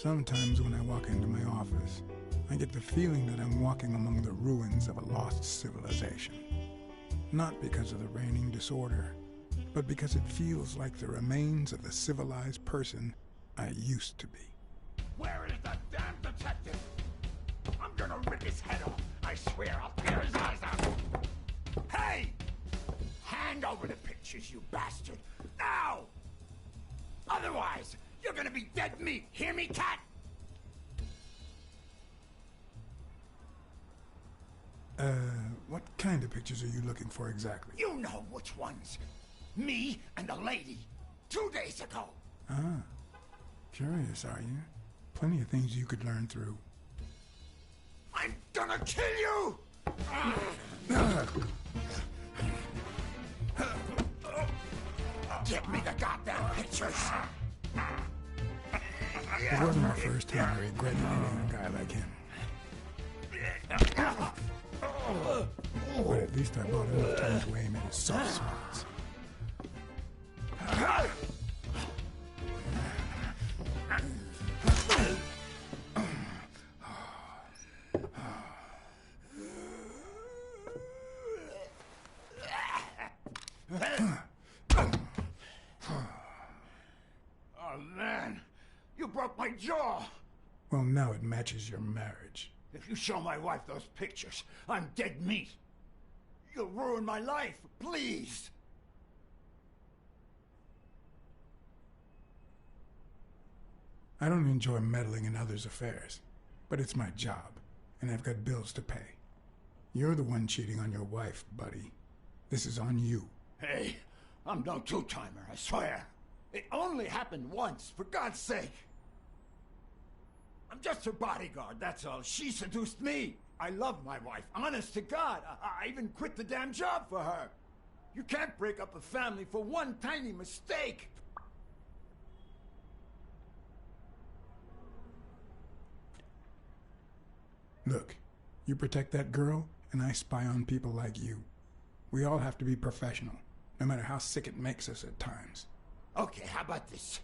Sometimes when I walk into my office, I get the feeling that I'm walking among the ruins of a lost civilization. Not because of the reigning disorder, but because it feels like the remains of the civilized person I used to be. Where is the damn detective? I'm gonna rip his head off. I swear I'll tear his eyes out. Hey! Hand over the pictures, you bastard. Now! Otherwise, you're gonna be dead meat. Hear me, cat? What kind of pictures are you looking for exactly? You know which ones. Me and the lady. 2 days ago. Ah. Curious, are you? Plenty of things you could learn through. I'm gonna kill you! Give me the goddamn pictures! It wasn't the first time I regretted hitting a guy like him. But at least I bought enough time to aim at his soft spots. Oh man, you broke my jaw! Well, now it matches your marriage. If you show my wife those pictures, I'm dead meat. You'll ruin my life, please! I don't enjoy meddling in others' affairs, but it's my job, and I've got bills to pay. You're the one cheating on your wife, buddy. This is on you. Hey, I'm no two-timer, I swear. It only happened once, for God's sake. I'm just her bodyguard, that's all. She seduced me. I love my wife, honest to God. I even quit the damn job for her. You can't break up a family for one tiny mistake. Look, you protect that girl, and I spy on people like you. We all have to be professional, no matter how sick it makes us at times. Okay, how about this?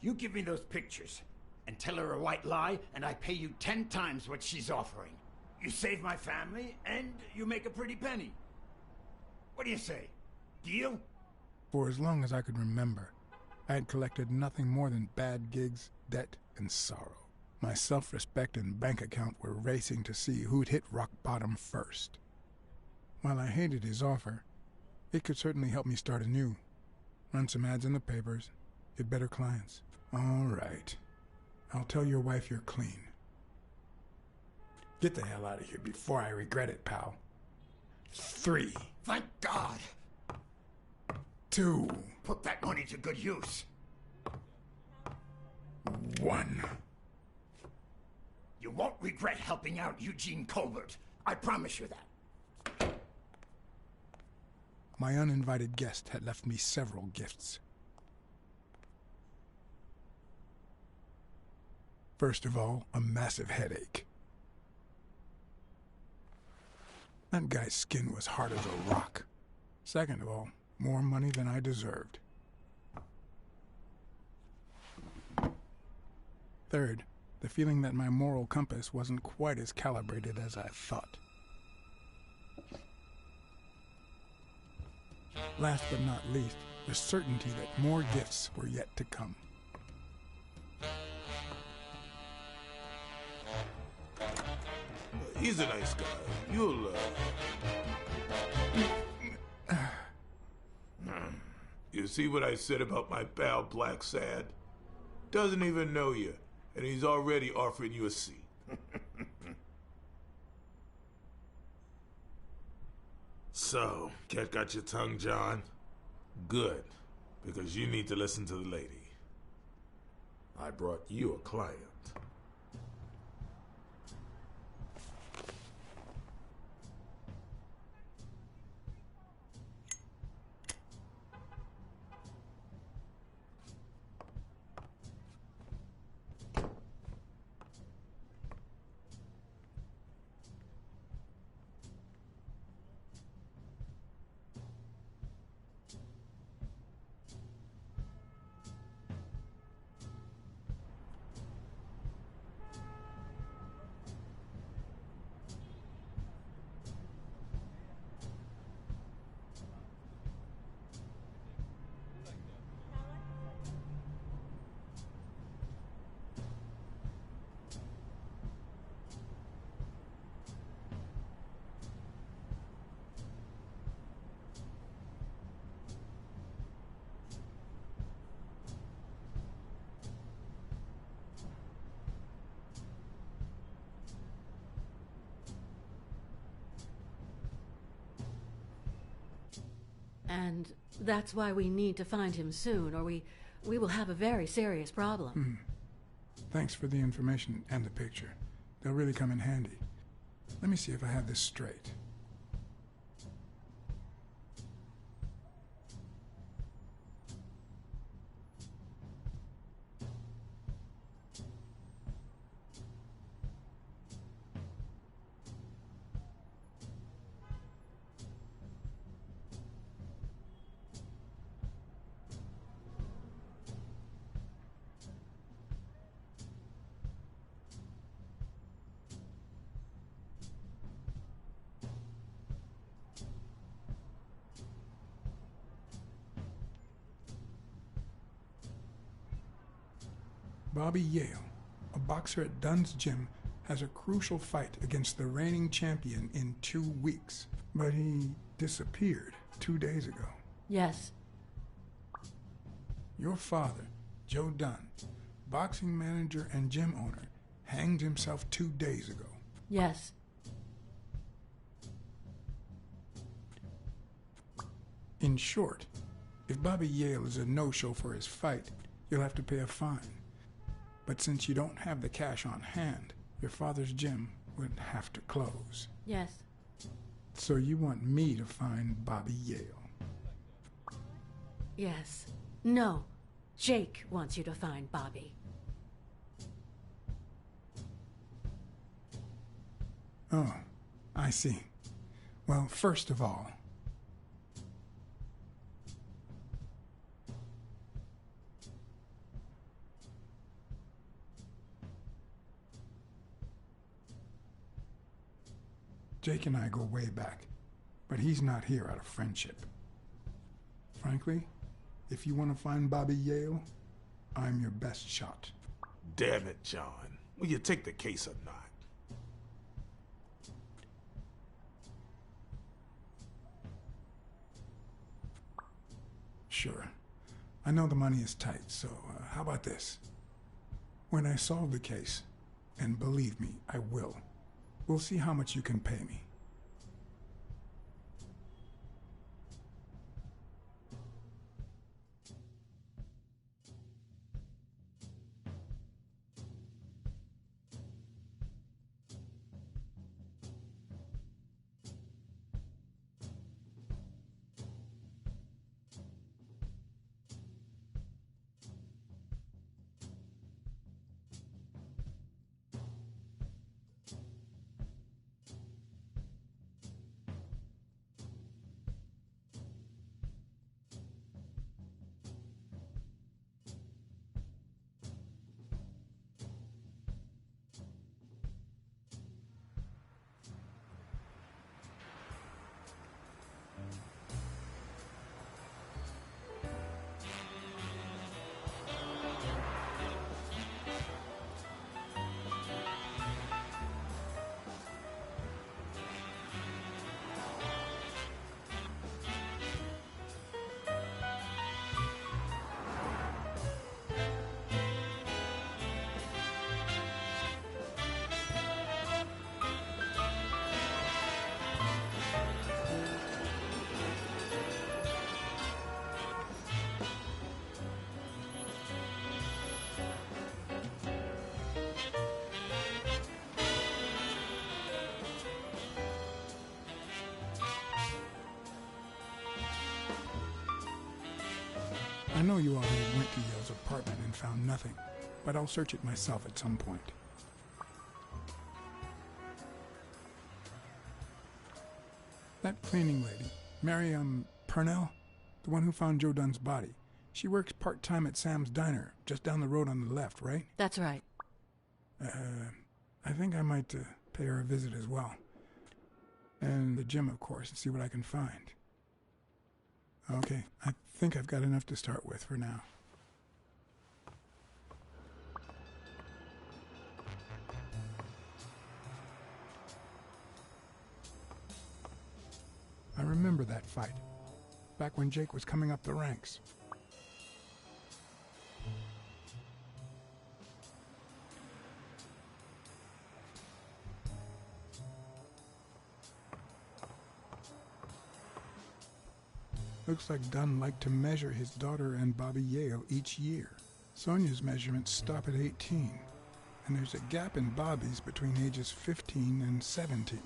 You give me those pictures, and tell her a white lie, and I pay you 10 times what she's offering. You save my family, and you make a pretty penny. What do you say? Deal? For as long as I could remember, I had collected nothing more than bad gigs, debt, and sorrow. My self-respect and bank account were racing to see who'd hit rock bottom first. While I hated his offer, it could certainly help me start anew. Run some ads in the papers, get better clients. All right. I'll tell your wife you're clean. Get the hell out of here before I regret it, pal. 3. Thank God! 2. Put that money to good use. 1. You won't regret helping out Eugene Colbert. I promise you that. My uninvited guest had left me several gifts. First of all, a massive headache. That guy's skin was hard as a rock. Second of all, more money than I deserved. Third, the feeling that my moral compass wasn't quite as calibrated as I thought. Last but not least, the certainty that more gifts were yet to come. He's a nice guy. You'll, You see what I said about my pal Blacksad? Doesn't even know you, and he's already offering you a seat. So, cat got your tongue, John? Good, because you need to listen to the lady. I brought you a client. And that's why we need to find him soon, or we will have a very serious problem. Thanks for the information and the picture. They'll really come in handy. Let me see if I have this straight. Bobby Yale, a boxer at Dunn's gym, has a crucial fight against the reigning champion in 2 weeks. But he disappeared 2 days ago. Yes. Your father, Joe Dunn, boxing manager and gym owner, hanged himself 2 days ago. Yes. In short, if Bobby Yale is a no-show for his fight, you'll have to pay a fine. But since you don't have the cash on hand, your father's gym would have to close. Yes. So you want me to find Bobby Yale? Yes. No. Jake wants you to find Bobby. Oh, I see. Well, first of all, Jake and I go way back, but he's not here out of friendship. Frankly, if you want to find Bobby Yale, I'm your best shot. Damn it, John. Will you take the case or not? Sure. I know the money is tight, so how about this? When I solve the case, and believe me, I will, we'll see how much you can pay me. I know you already went to Yale's apartment and found nothing, but I'll search it myself at some point. That cleaning lady, Mary, Purnell, the one who found Joe Dunn's body, she works part-time at Sam's Diner, just down the road on the left, right? That's right. I think I might pay her a visit as well. And the gym, of course, and see what I can find. Okay, I think I've got enough to start with for now. I remember that fight, back when Jake was coming up the ranks. Looks like Dunn liked to measure his daughter and Bobby Yale each year. Sonia's measurements stop at 18, and there's a gap in Bobby's between ages 15 and 17.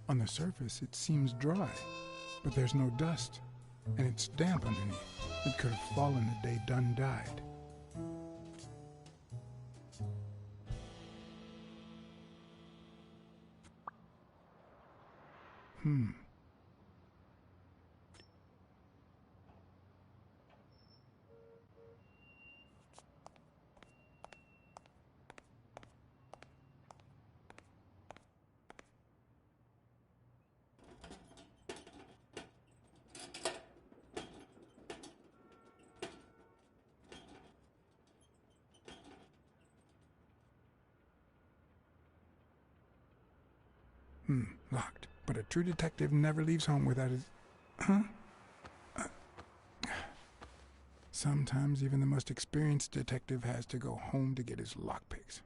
On the surface, it seems dry, but there's no dust, and it's damp underneath. It could have fallen the day Dunn died. Locked. But a true detective never leaves home without his... Huh? Sometimes even the most experienced detective has to go home to get his lockpicks.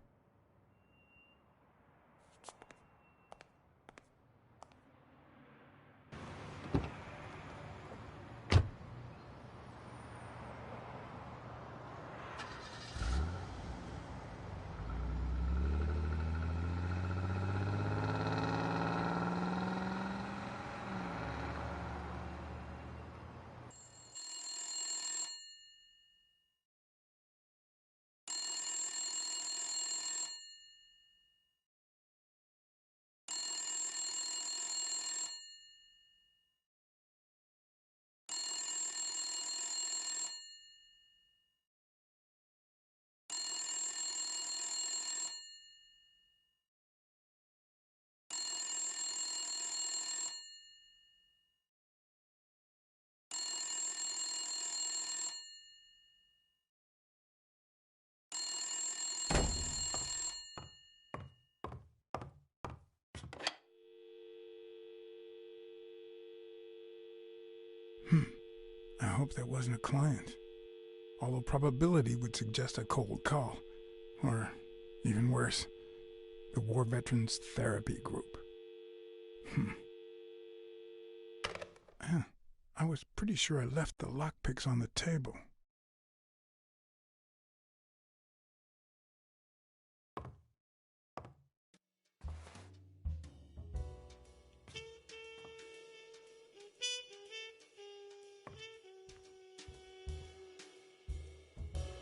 I hope that wasn't a client. Although probability would suggest a cold call. Or, even worse, the War Veterans Therapy Group. I was pretty sure I left the lockpicks on the table.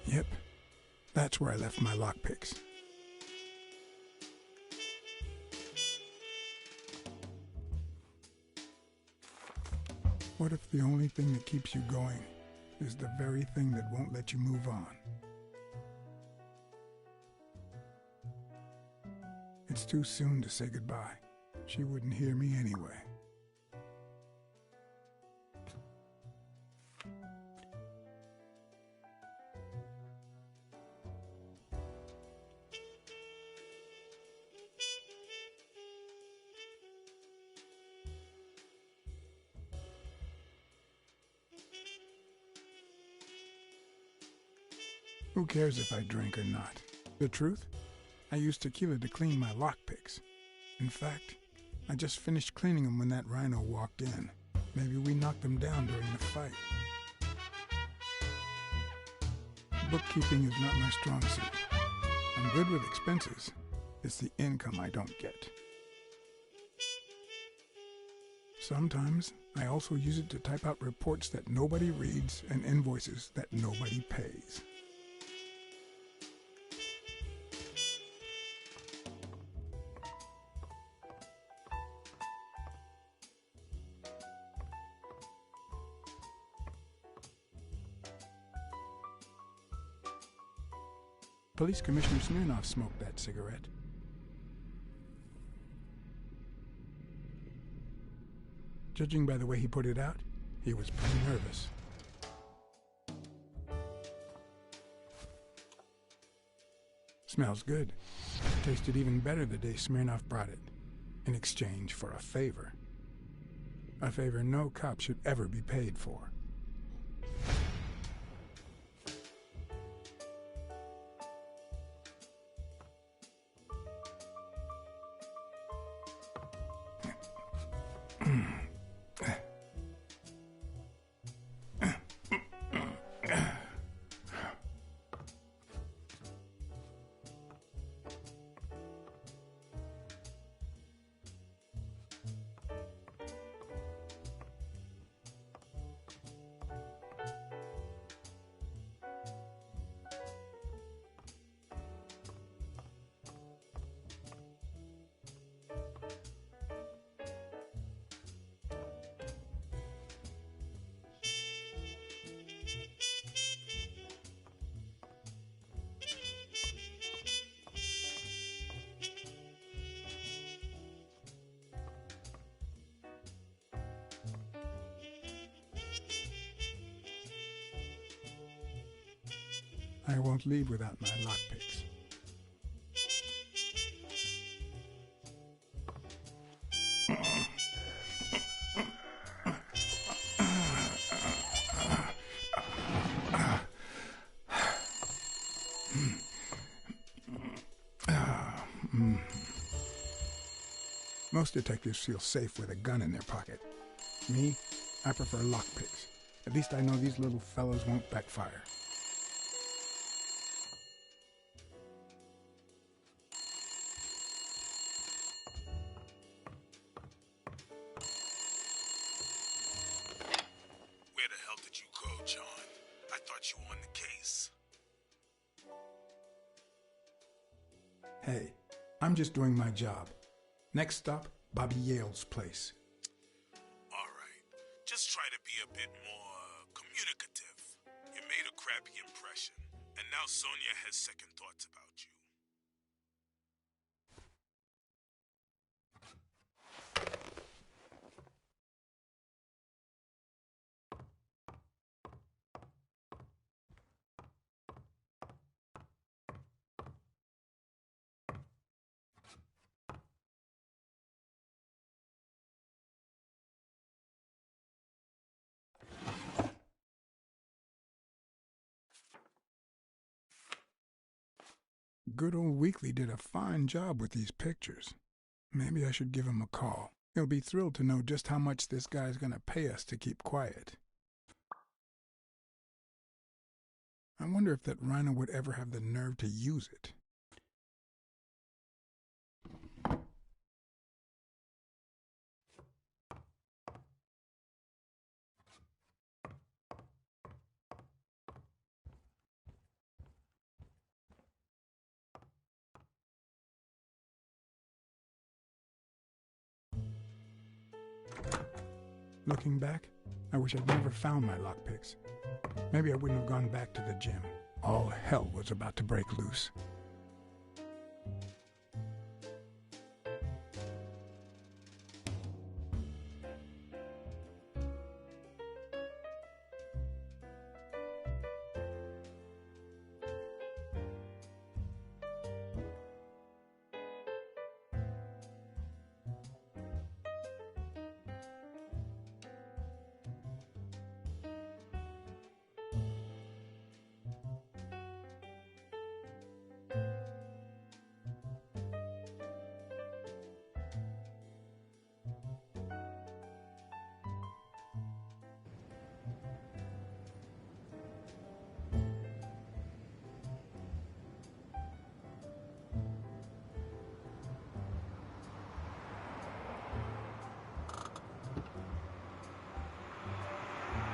Yep, that's where I left my lockpicks. What if the only thing that keeps you going is the very thing that won't let you move on? It's too soon to say goodbye. She wouldn't hear me anyway. Who cares if I drink or not? The truth? I used tequila to clean my lockpicks. In fact, I just finished cleaning them when that rhino walked in. Maybe we knocked them down during the fight. Bookkeeping is not my strong suit. I'm good with expenses. It's the income I don't get. Sometimes I also use it to type out reports that nobody reads and invoices that nobody pays. Police Commissioner Smirnoff smoked that cigarette. Judging by the way he put it out, he was pretty nervous. Smells good. Tasted even better the day Smirnoff brought it, in exchange for a favor. A favor no cop should ever be paid for. I won't leave without my lockpicks. Most detectives feel safe with a gun in their pocket. Me, I prefer lockpicks. At least I know these little fellows won't backfire. Where the hell did you go, John? I thought you were on the case. Hey, I'm just doing my job. Next stop, Bobby Yale's place. All right. Just try to be a bit more communicative. You made a crappy impression, and now Sonia has second thoughts about you. Good old Weekly did a fine job with these pictures. Maybe I should give him a call. He'll be thrilled to know just how much this guy's gonna pay us to keep quiet. I wonder if that rhino would ever have the nerve to use it. Looking back, I wish I'd never found my lockpicks. Maybe I wouldn't have gone back to the gym. All hell was about to break loose.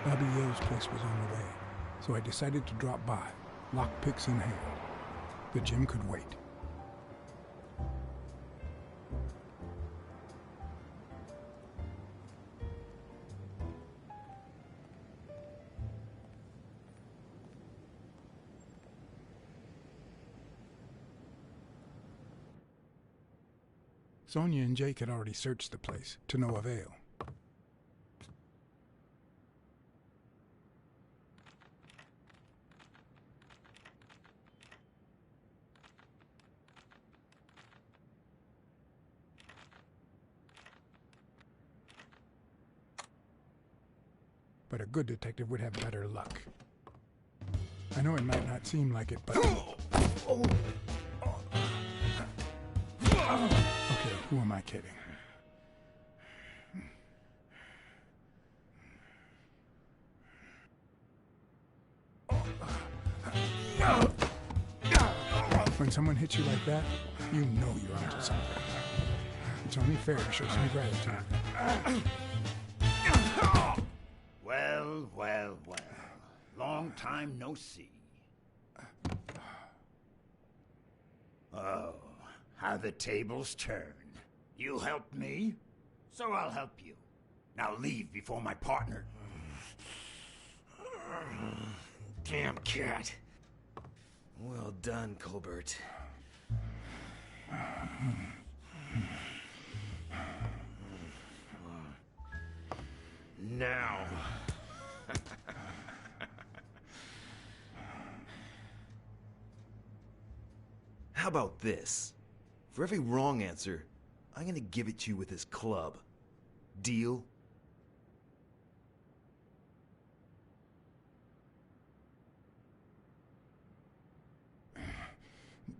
Bobby Yale's place was on the way, so I decided to drop by, lockpicks in hand. The gym could wait. Sonia and Jake had already searched the place, to no avail. But a good detective would have better luck. I know it might not seem like it, but... Okay, who am I kidding? When someone hits you like that, you know you're onto something. It's only fair to show some gratitude. Well, well, well. Long time no see. Oh, how the tables turn. You helped me, so I'll help you. Now leave before my partner... Damn cat. Well done, Colbert. Now. How about this? For every wrong answer, I'm gonna give it to you with this club. Deal?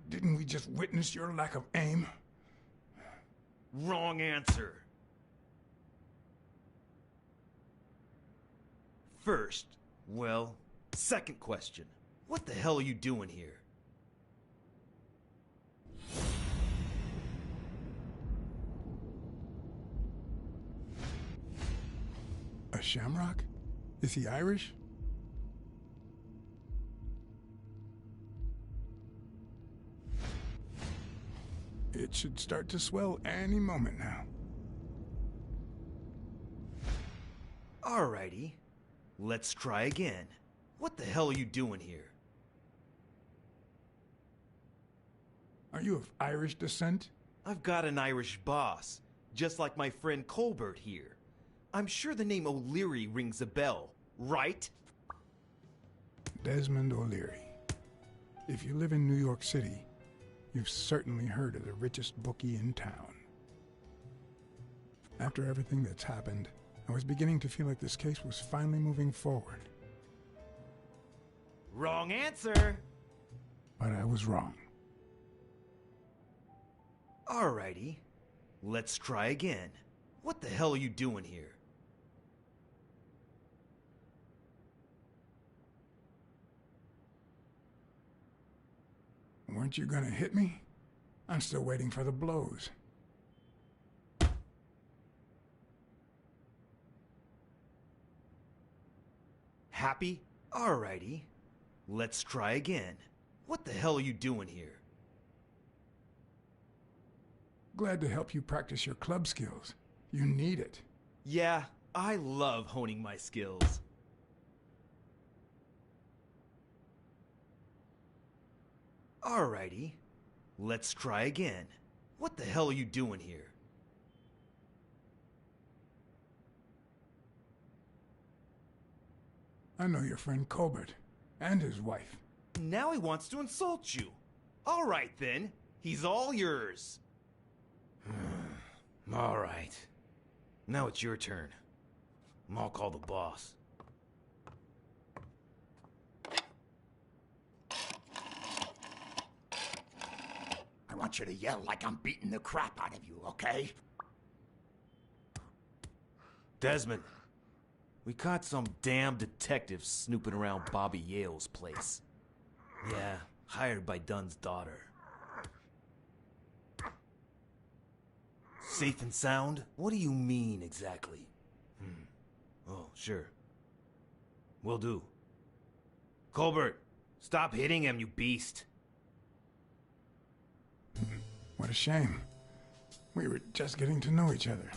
Didn't we just witness your lack of aim? Wrong answer. First, well, second question. What the hell are you doing here? A shamrock? Is he Irish? It should start to swell any moment now. Alrighty. Let's try again. What the hell are you doing here? Are you of Irish descent? I've got an Irish boss, just like my friend Colbert here. I'm sure the name O'Leary rings a bell, right? Desmond O'Leary. If you live in New York City, you've certainly heard of the richest bookie in town. After everything that's happened, I was beginning to feel like this case was finally moving forward. Wrong answer! But I was wrong. Alrighty. Let's try again. What the hell are you doing here? Weren't you gonna hit me? I'm still waiting for the blows. Happy? Alrighty. Let's try again. What the hell are you doing here? Glad to help you practice your club skills. You need it. Yeah, I love honing my skills. Alrighty. Let's try again. What the hell are you doing here? I know your friend Colbert and his wife. Now he wants to insult you. Alright then. He's all yours. Alright. Now it's your turn. I'll call the boss. I want you to yell like I'm beating the crap out of you, okay? Desmond, we caught some damn detective snooping around Bobby Yale's place. Yeah, hired by Dunn's daughter. Safe and sound? What do you mean, exactly? Oh, sure. Will do. Colbert, stop hitting him, you beast. What a shame. We were just getting to know each other.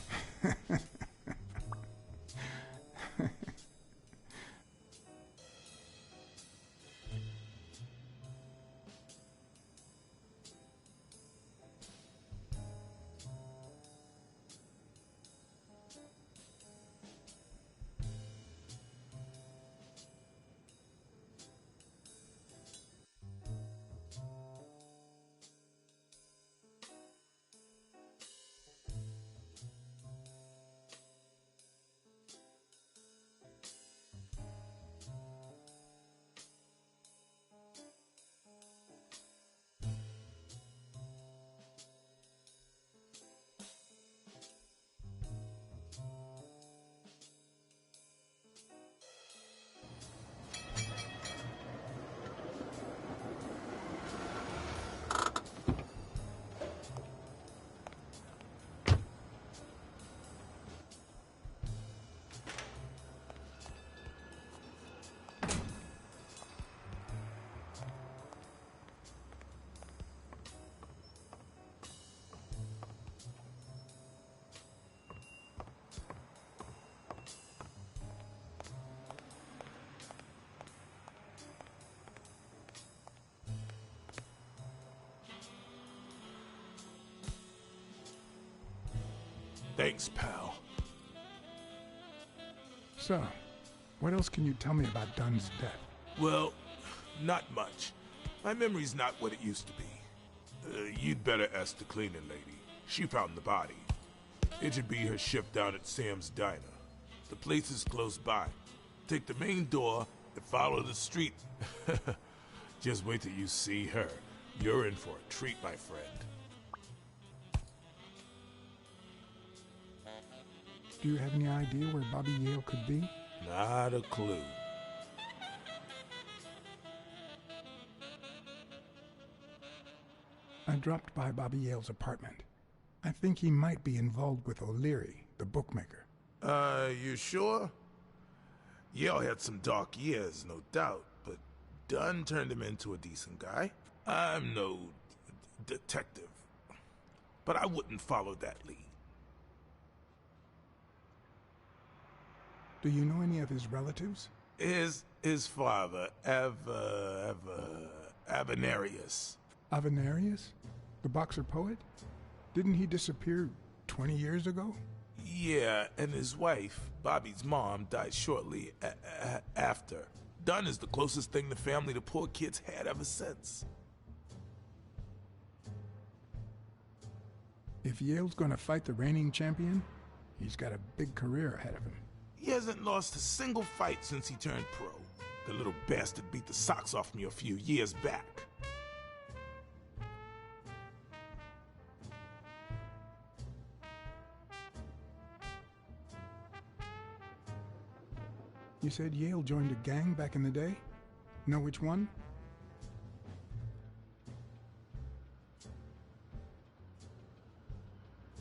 Thanks, pal. So, what else can you tell me about Dunn's death? Well, not much. My memory's not what it used to be. You'd better ask the cleaning lady. She found the body. It should be her shift down at Sam's Diner. The place is close by. Take the main door and follow the street. Just wait till you see her. You're in for a treat, my friend. Do you have any idea where Bobby Yale could be? Not a clue. I dropped by Bobby Yale's apartment. I think he might be involved with O'Leary, the bookmaker. You sure? Yale had some dark years, no doubt, but Dunn turned him into a decent guy. I'm no detective, but I wouldn't follow that lead. Do you know any of his relatives? His father, Avenarius. Avenarius? The boxer poet? Didn't he disappear 20 years ago? Yeah, and his wife, Bobby's mom, died shortly after. Dunn is the closest thing the family the poor kids had ever since. If Yale's gonna fight the reigning champion, he's got a big career ahead of him. He hasn't lost a single fight since he turned pro. The little bastard beat the socks off me a few years back. You said Yale joined a gang back in the day? Know which one?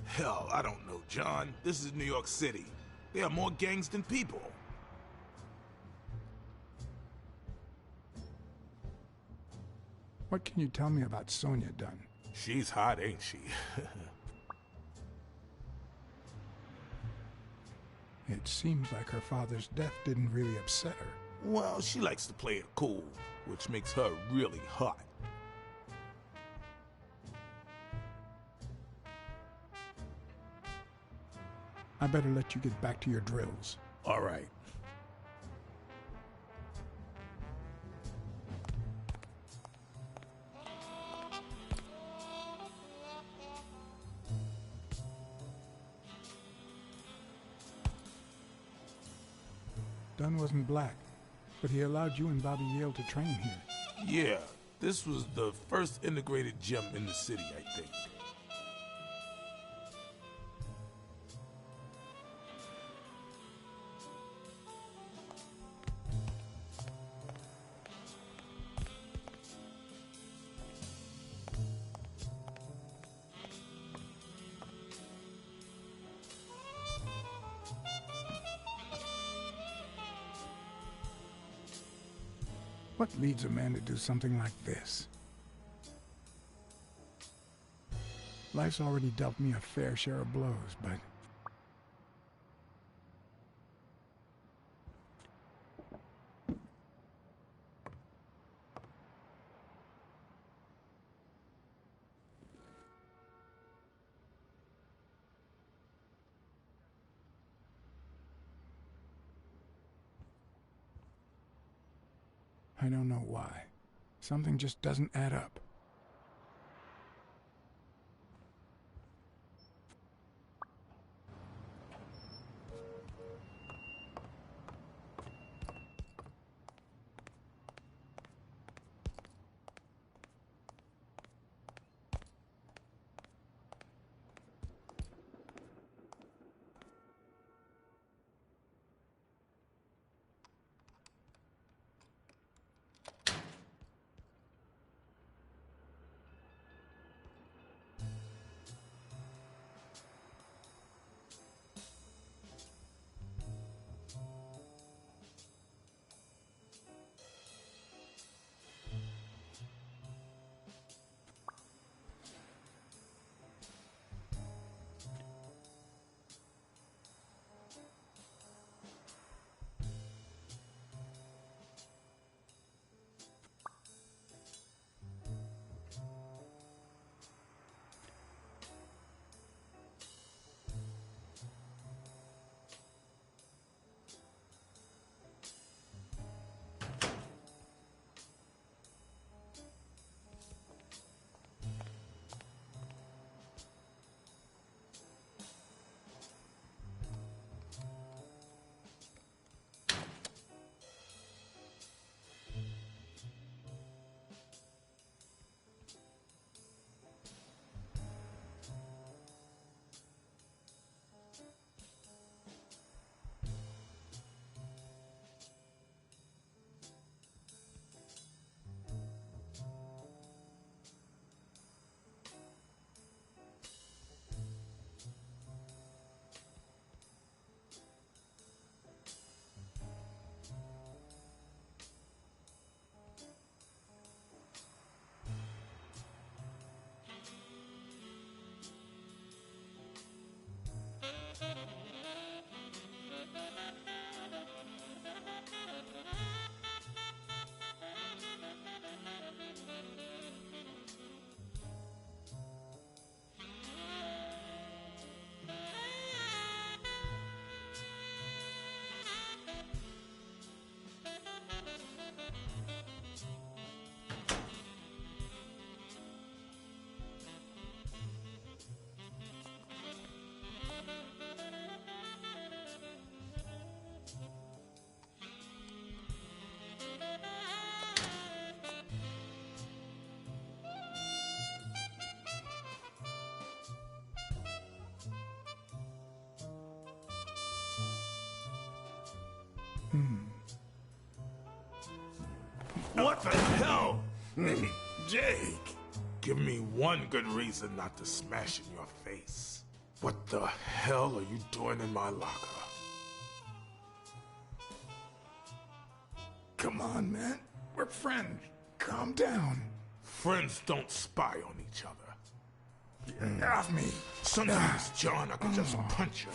Hell, I don't know, John. This is New York City. There are more gangs than people. What can you tell me about Sonia Dunn? She's hot, ain't she? It seems like her father's death didn't really upset her. Well, she likes to play it cool, which makes her really hot. I better let you get back to your drills. All right. Dunn wasn't black, but he allowed you and Bobby Yale to train here. Yeah, this was the first integrated gym in the city, I think. What leads a man to do something like this? Life's already dealt me a fair share of blows, but... I don't know why. Something just doesn't add up. What the hell? Hey, Jake! Give me one good reason not to smash in your face. What the hell are you doing in my locker? Come on, man. We're friends. Calm down. Friends don't spy on each other. Get off me. Sometimes, John, I could just punch you.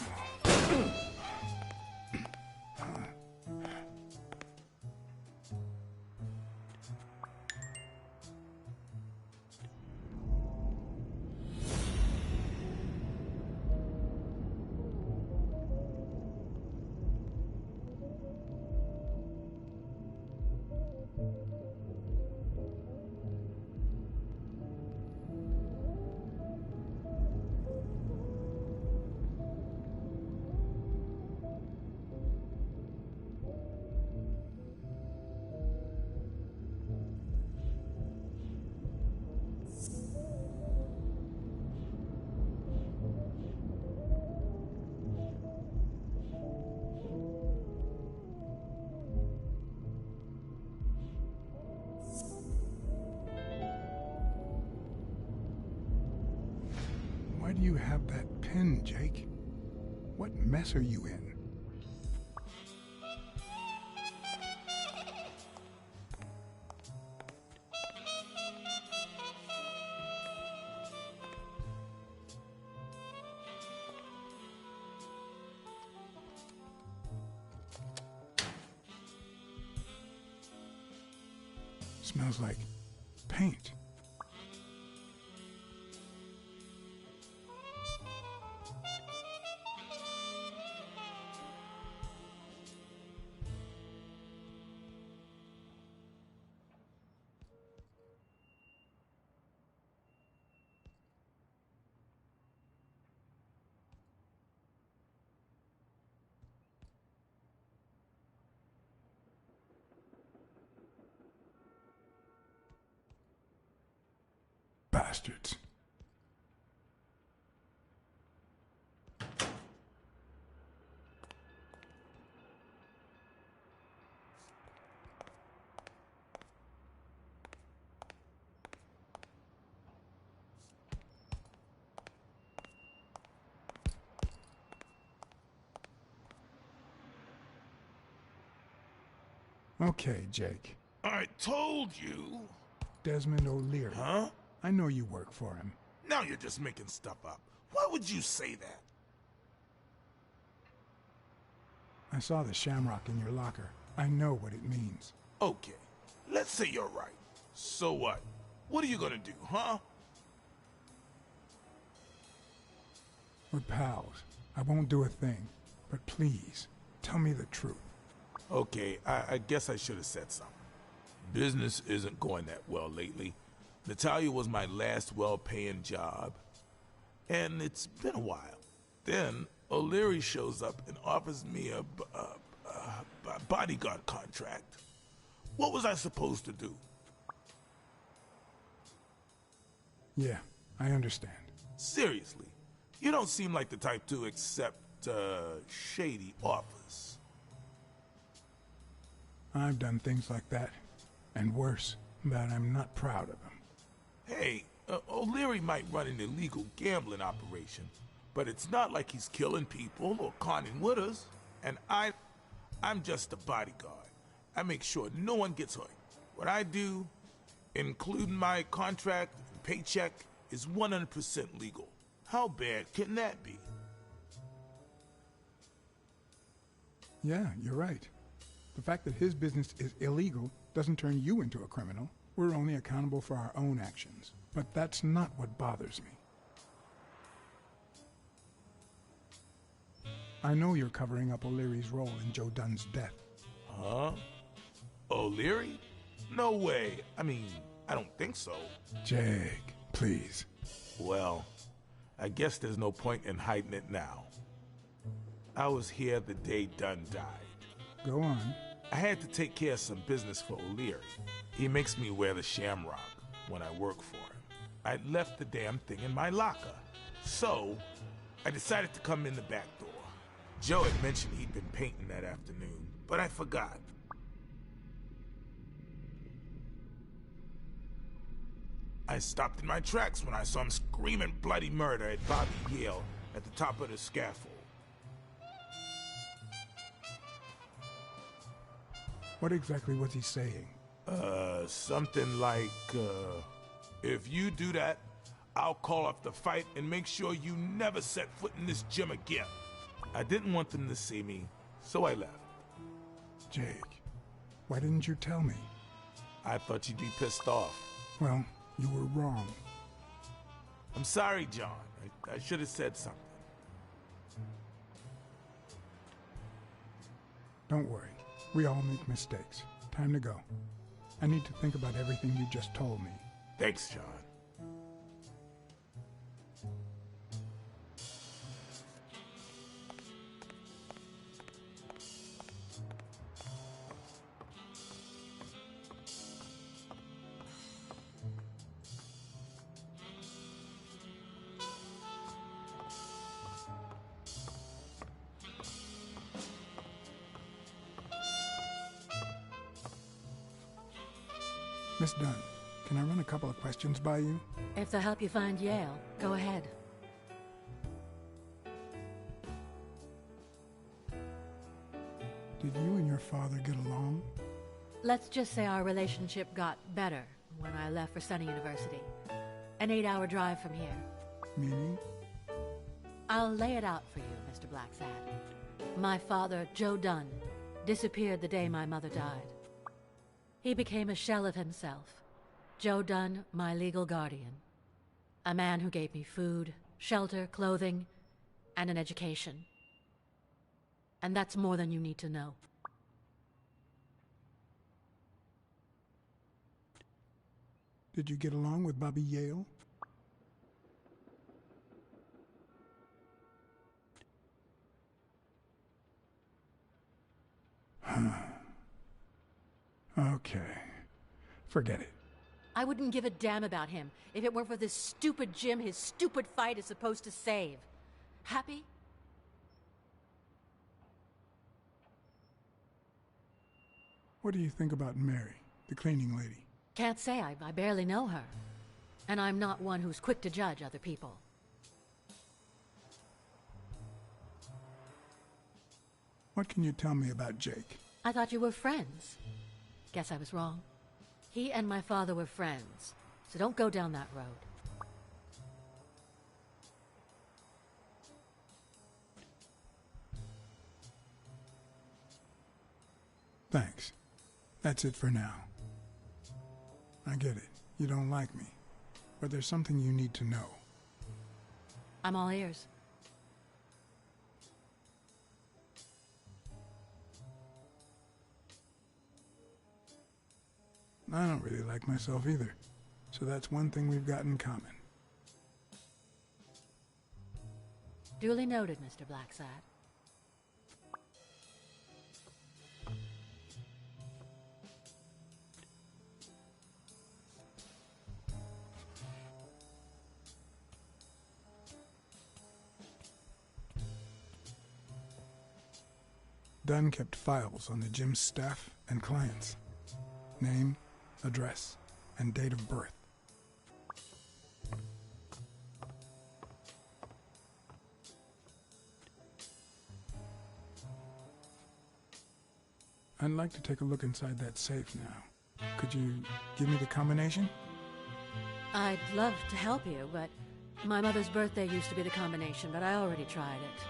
Why do you have that pen, Jake? What mess are you in? Smells like paint. Bastards. Okay, Jake. I told you. Desmond O'Leary. Huh? I know you work for him. Now you're just making stuff up. Why would you say that? I saw the shamrock in your locker. I know what it means. Okay, let's say you're right. So what? What are you gonna do, huh? We're pals. I won't do a thing. But please, tell me the truth. Okay, I guess I should have said something. Business isn't going that well lately. Natalia was my last well-paying job, and it's been a while. Then O'Leary shows up and offers me a bodyguard contract. What was I supposed to do? Yeah, I understand. Seriously, you don't seem like the type to accept shady offers. I've done things like that, and worse, but I'm not proud of them. Hey, O'Leary might run an illegal gambling operation, but it's not like he's killing people or conning with us. And I'm just a bodyguard. I make sure no one gets hurt. What I do, including my contract and paycheck, is 100% legal. How bad can that be? Yeah, you're right. The fact that his business is illegal doesn't turn you into a criminal. We're only accountable for our own actions. But that's not what bothers me. I know you're covering up O'Leary's role in Joe Dunn's death. Huh? O'Leary? No way. I mean, I don't think so. Jake, please. Well, I guess there's no point in hiding it now. I was here the day Dunn died. Go on. I had to take care of some business for O'Leary. He makes me wear the shamrock when I work for him. I'd left the damn thing in my locker. So, I decided to come in the back door. Joe had mentioned he'd been painting that afternoon, but I forgot. I stopped in my tracks when I saw him screaming bloody murder at Bobby Yale at the top of the scaffold. What exactly was he saying? Something like, if you do that, I'll call off the fight and make sure you never set foot in this gym again. I didn't want them to see me, so I left. Jake, why didn't you tell me? I thought you'd be pissed off. Well, you were wrong. I'm sorry, John. I should have said something. Don't worry. We all make mistakes. Time to go. I need to think about everything you just told me. Thanks, John. Miss Dunn, can I run a couple of questions by you? If they'll help you find Yale, go ahead. Did you and your father get along? Let's just say our relationship got better when I left for Sunny University. An 8-hour drive from here. Meaning? I'll lay it out for you, Mr. Blacksad. My father, Joe Dunn, disappeared the day my mother died. He became a shell of himself. Joe Dunn, my legal guardian. A man who gave me food, shelter, clothing, and an education. And that's more than you need to know. Did you get along with Bobby Yale? Okay. Forget it. I wouldn't give a damn about him if it weren't for this stupid Jim his stupid fight is supposed to save. Happy? What do you think about Mary, the cleaning lady? Can't say. I barely know her. And I'm not one who's quick to judge other people. What can you tell me about Jake? I thought you were friends. Guess I was wrong. He and my father were friends, so don't go down that road. Thanks. That's it for now. I get it. You don't like me. But there's something you need to know. I'm all ears. I don't really like myself either. So that's one thing we've got in common. Duly noted, Mr. Blacksad. Dunn kept files on the gym's staff and clients. Name, address, and date of birth. I'd like to take a look inside that safe now. Could you give me the combination? I'd love to help you, but my mother's birthday used to be the combination, but I already tried it.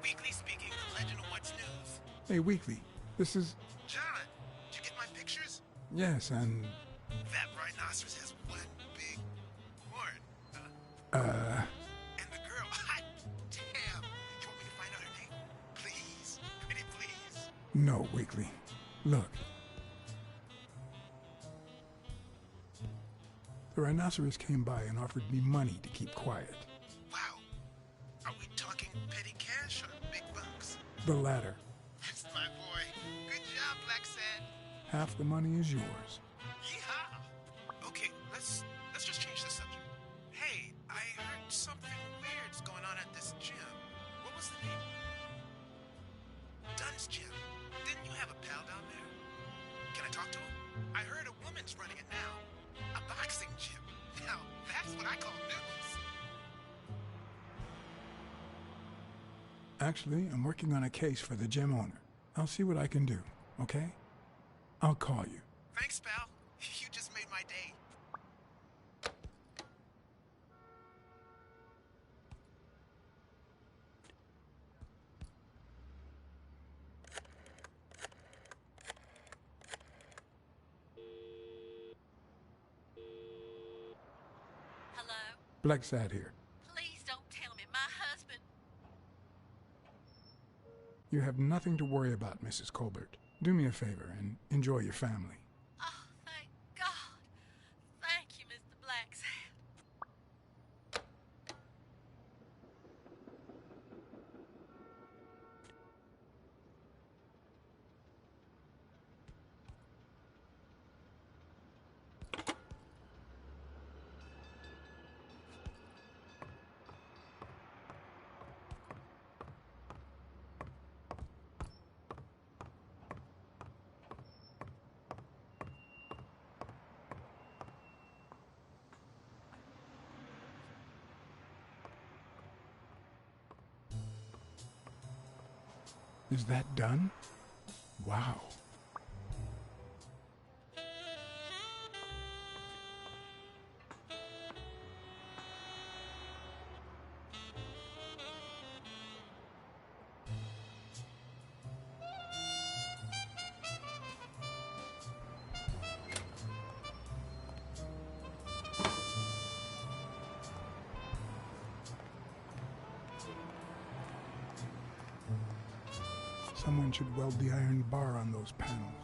Weekly speaking, the legend of what's news. Hey, Weekly. This is... John, did you get my pictures? Yes, and... That rhinoceros has one big horn. And the girl, hot damn. You want me to find out her name? Please, pretty please. No, Weekly. Look. The rhinoceros came by and offered me money to keep quiet. Wow. Are we talking petty cash or big bucks? The latter. That's my boy. Good job, Blacksad. Half the money is yours. Yeehaw. Okay, let's just change the subject. Hey, I heard something weird's going on at this gym. What was the name? Dunn's gym. Didn't you have a pal down there? Can I talk to him? I heard a woman's running it now. A boxing gym. Now, that's what I call news. Actually, I'm working on a case for the gym owner. I'll see what I can do, okay? I'll call you. Thanks, pal. You just made my day. Hello? Blacksad here. Please don't tell me my husband... You have nothing to worry about, Mrs. Colbert. Do me a favor and enjoy your family. Oh, thank God. Thank you, Mr. Blacksad. Is that done? Wow. Someone should weld the iron bar on those panels.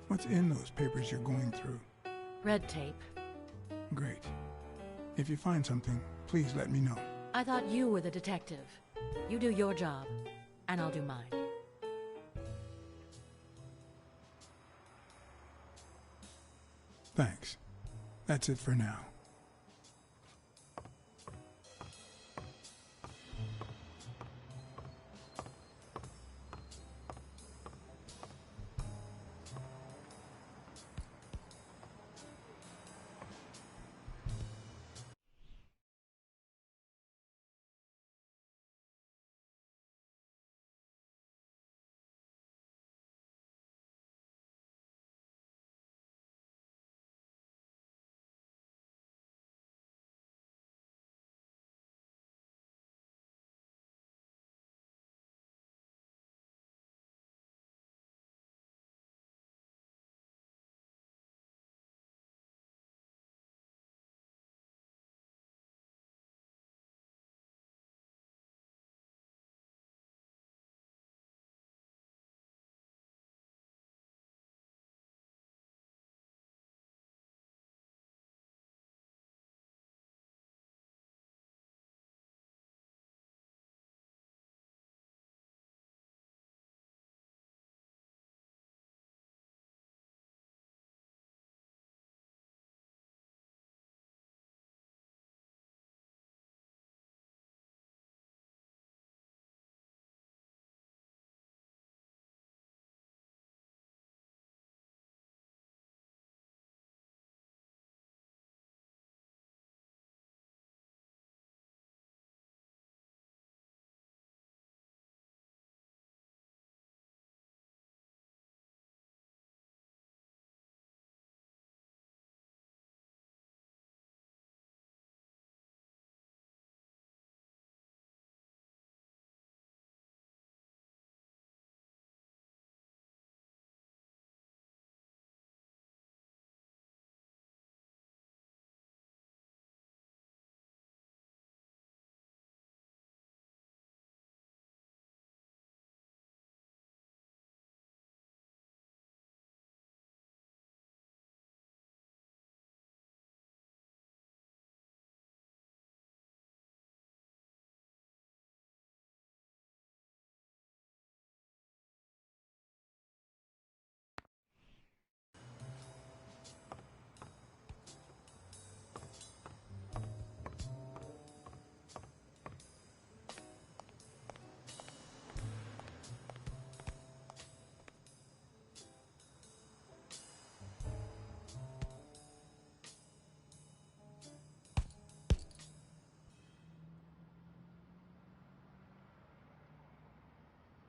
What's in those papers you're going through? Red tape. Great. If you find something, please let me know. I thought you were the detective. You do your job, and I'll do mine. Thanks. That's it for now.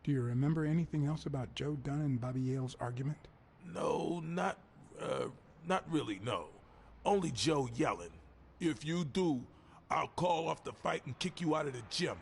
Do you remember anything else about Joe Dunn and Bobby Yale's argument? No, not really, no. Only Joe yelling. If you do, I'll call off the fight and kick you out of the gym.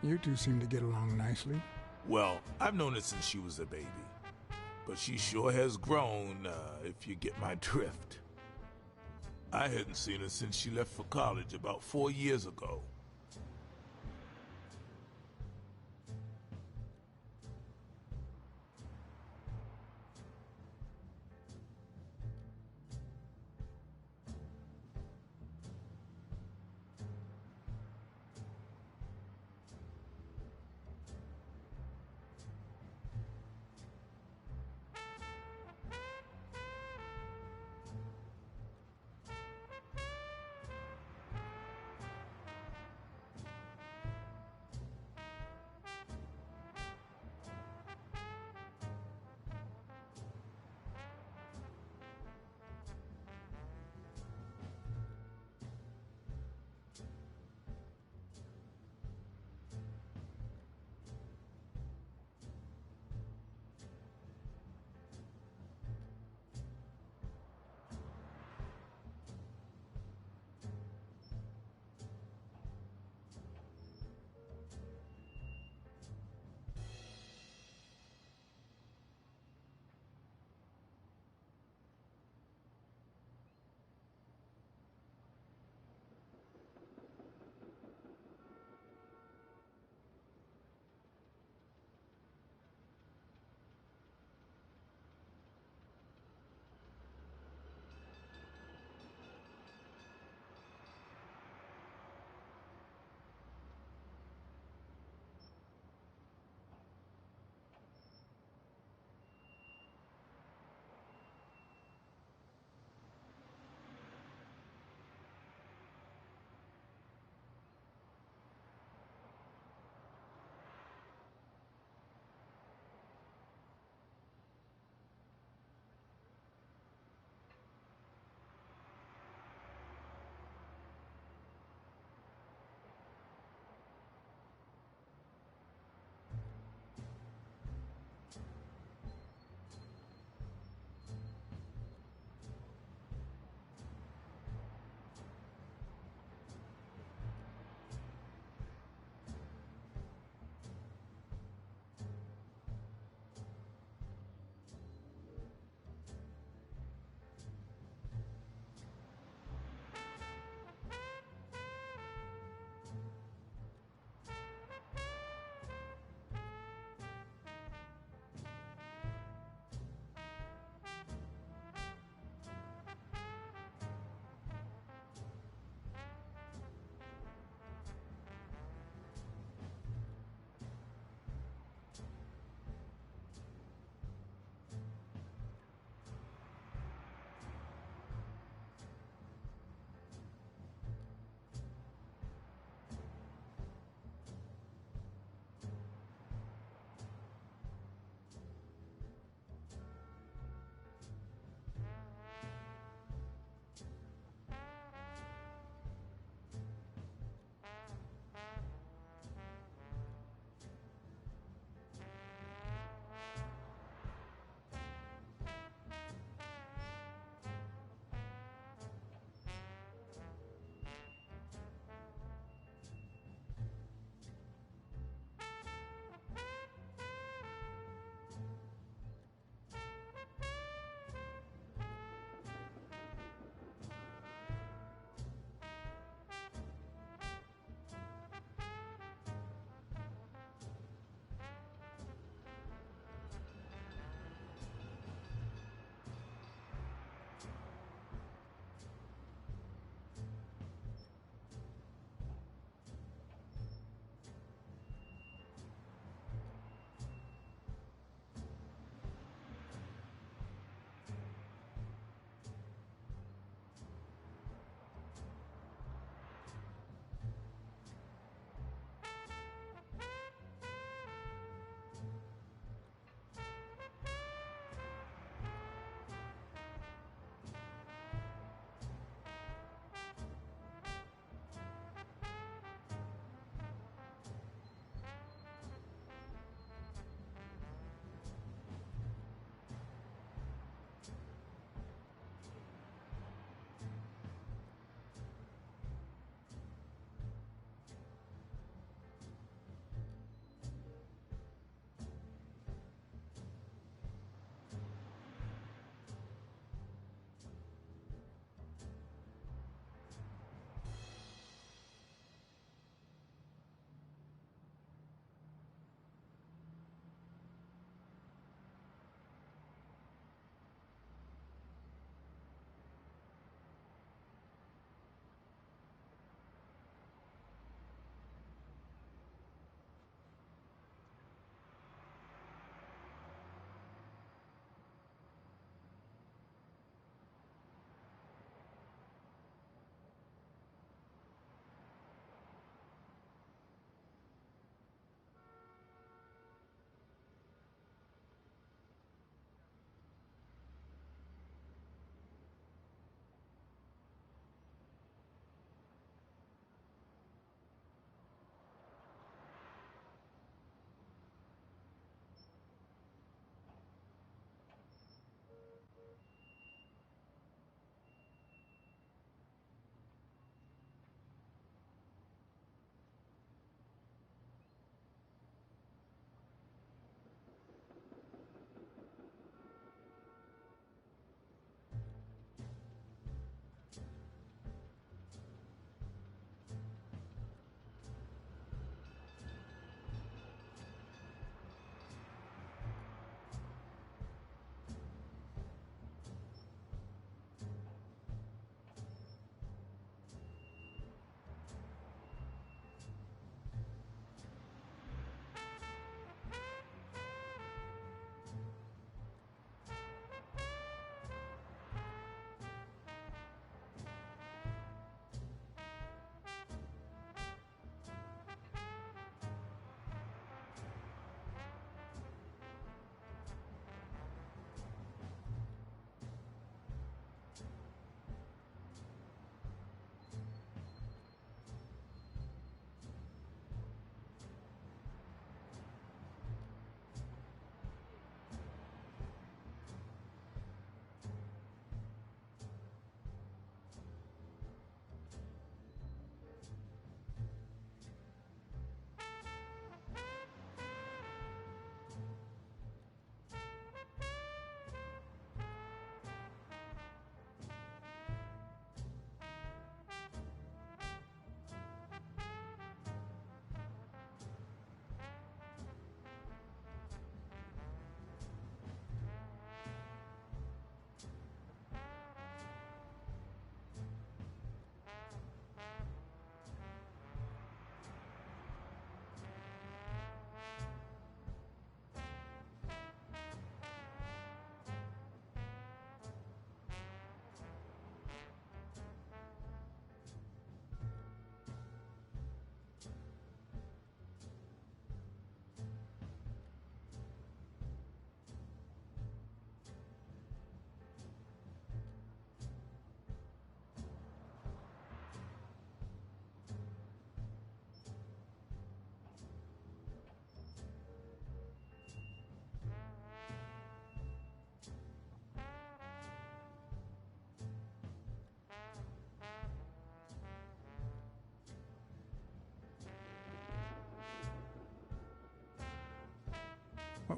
You two seem to get along nicely. Well, I've known her since she was a baby. But she sure has grown, if you get my drift. I hadn't seen her since she left for college about 4 years ago.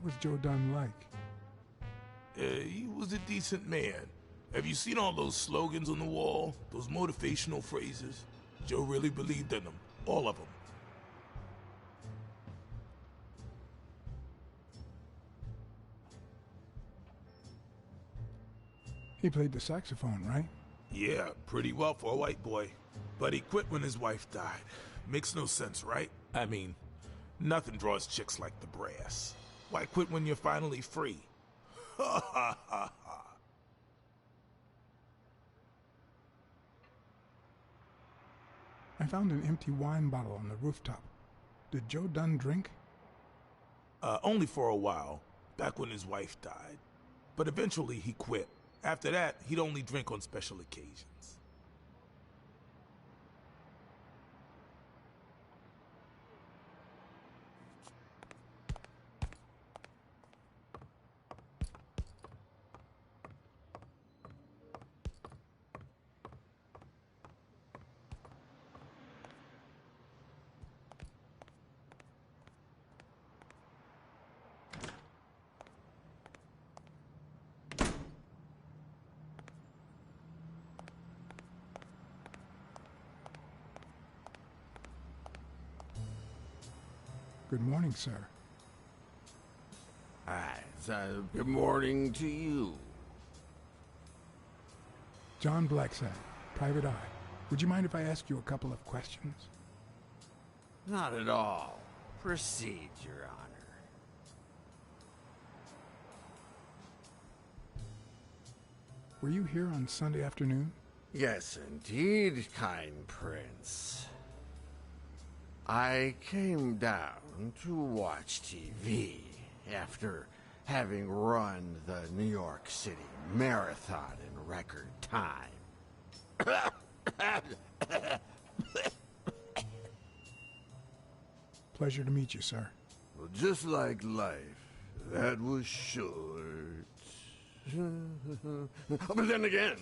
What was Joe Dunn like? He was a decent man. Have you seen all those slogans on the wall? Those motivational phrases? Joe really believed in them. All of them. He played the saxophone, right? Yeah, pretty well for a white boy. But he quit when his wife died. Makes no sense, right? I mean, nothing draws chicks like the brass. Why quit when you're finally free? Ha ha ha ha. I found an empty wine bottle on the rooftop. Did Joe Dunn drink? Only for a while, back when his wife died. But eventually he quit. After that, he'd only drink on special occasions. Good morning, sir. Good morning to you. John Blacksad, Private Eye. Would you mind if I ask you a couple of questions? Not at all. Proceed, Your Honor. Were you here on Sunday afternoon? Yes, indeed, kind prince. I came down to watch TV after having run the New York City Marathon in record time. Pleasure to meet you, sir. Well, just like life, that was short. But then again,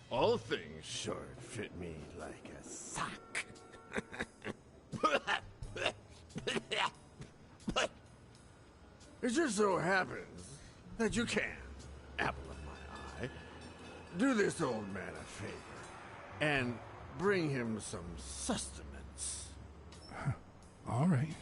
all things short fit me like a sock. It just so happens that you can, apple of my eye, do this old man a favor and bring him some sustenance. All right.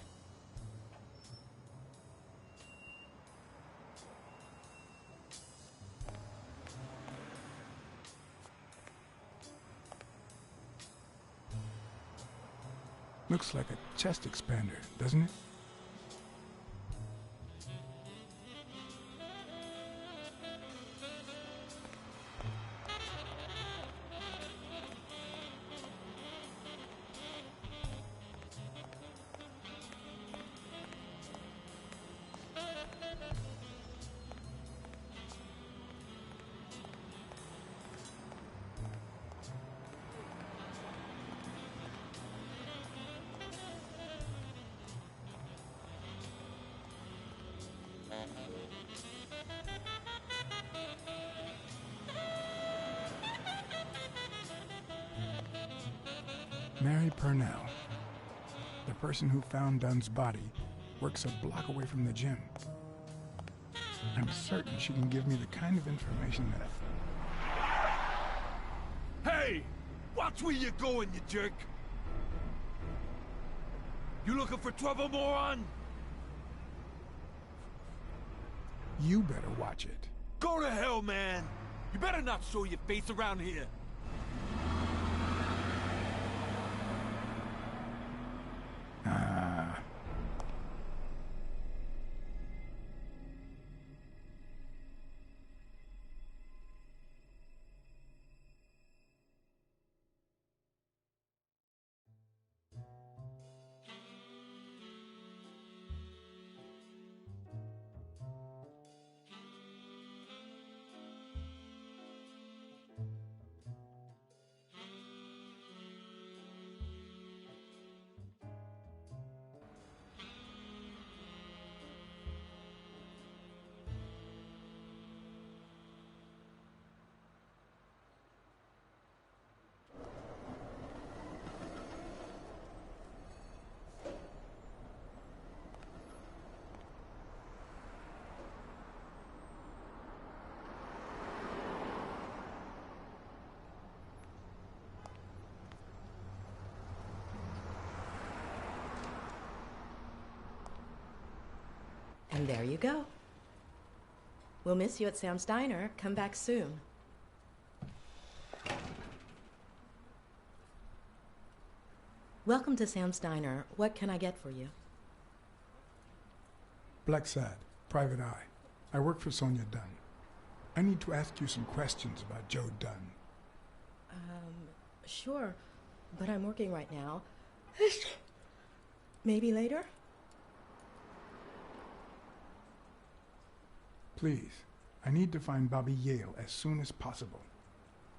Looks like a chest expander, doesn't it? Mary Purnell, the person who found Dunn's body, works a block away from the gym. I'm certain she can give me the kind of information that Hey! Watch where you're going, you jerk! You looking for trouble, moron? you better watch it. Go to hell, man! You better not show your face around here! And there you go. We'll miss you at Sam's Diner. Come back soon. Welcome to Sam's Diner. What can I get for you? Blacksad, Private Eye. I work for Sonia Dunn. I need to ask you some questions about Joe Dunn. Sure, but I'm working right now. Maybe later? Please, I need to find Bobby Yale as soon as possible.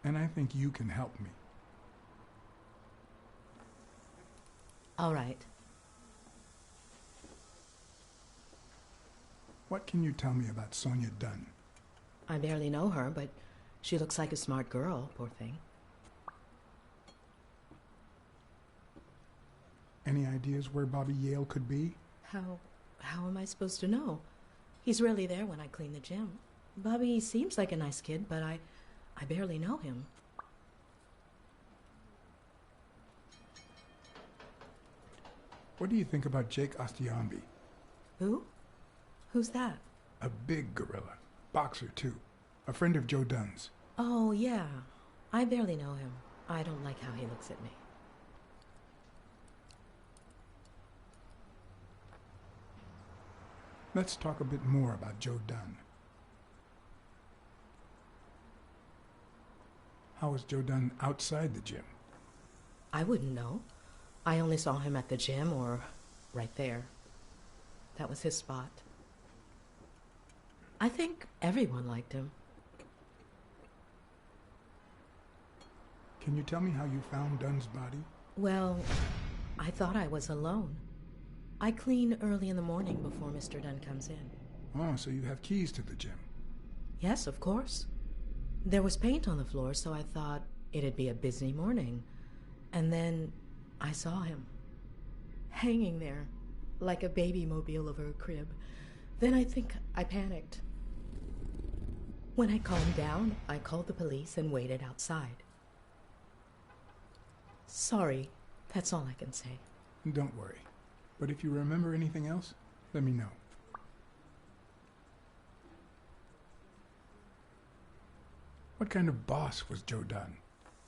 And I think you can help me. All right. What can you tell me about Sonia Dunn? I barely know her, but she looks like a smart girl, poor thing. Any ideas where Bobby Yale could be? How am I supposed to know? He's rarely there when I clean the gym. Bobby seems like a nice kid, but I barely know him. What do you think about Jake Ostiambi? Who? Who's that? A big gorilla. Boxer, too. A friend of Joe Dunn's. Oh, yeah. I barely know him. I don't like how he looks at me. Let's talk a bit more about Joe Dunn. How was Joe Dunn outside the gym? I wouldn't know. I only saw him at the gym or right there. That was his spot. I think everyone liked him. Can you tell me how you found Dunn's body? Well, I thought I was alone. I clean early in the morning before Mr. Dunn comes in. Oh, so you have keys to the gym. Yes, of course. There was paint on the floor, so I thought it'd be a busy morning. And then I saw him, hanging there, like a baby mobile over a crib. Then I think I panicked. When I calmed down, I called the police and waited outside. Sorry, that's all I can say. Don't worry. But if you remember anything else, let me know. What kind of boss was Joe Dunn?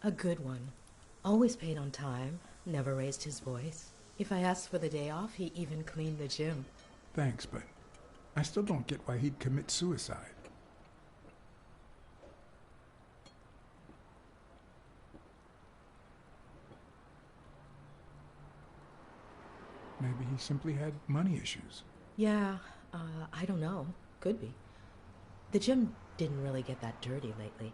A good one. Always paid on time, never raised his voice. If I asked for the day off, he even cleaned the gym. Thanks, but I still don't get why he'd commit suicide. Maybe he simply had money issues. Yeah, I don't know. Could be. The gym didn't really get that dirty lately.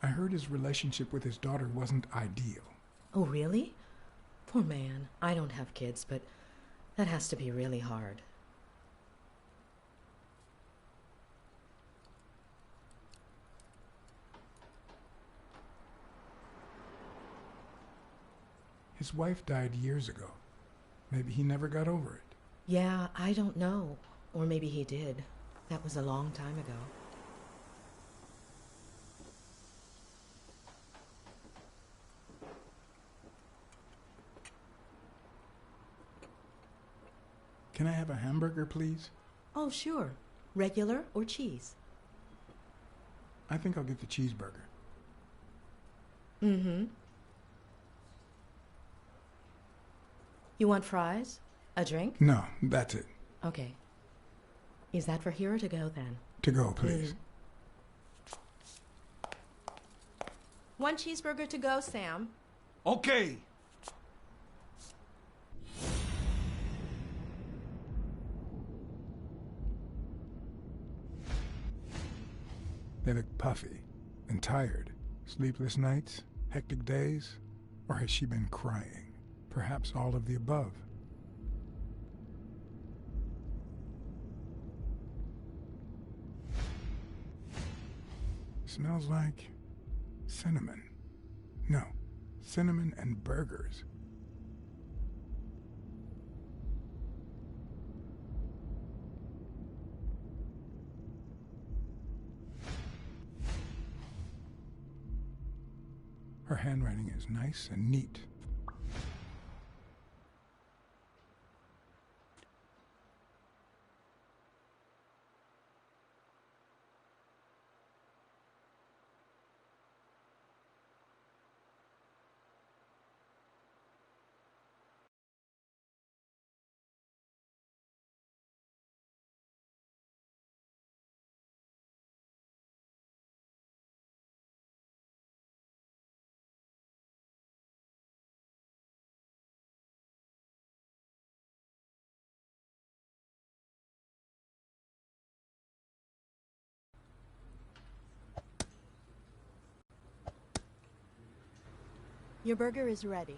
I heard his relationship with his daughter wasn't ideal. Oh, really? Poor man. I don't have kids, but that has to be really hard. His wife died years ago. Maybe he never got over it. Yeah, I don't know. Or maybe he did. That was a long time ago. Can I have a hamburger, please? Oh, sure. Regular or cheese? I think I'll get the cheeseburger. Mm-hmm. You want fries? A drink? No, that's it. Okay. Is that for here or to go, then? To go, please. One cheeseburger to go, Sam. Okay. They look puffy and tired. Sleepless nights? Hectic days? Or has she been crying? Perhaps all of the above. Smells like cinnamon. No, cinnamon and burgers. Her handwriting is nice and neat. Your burger is ready.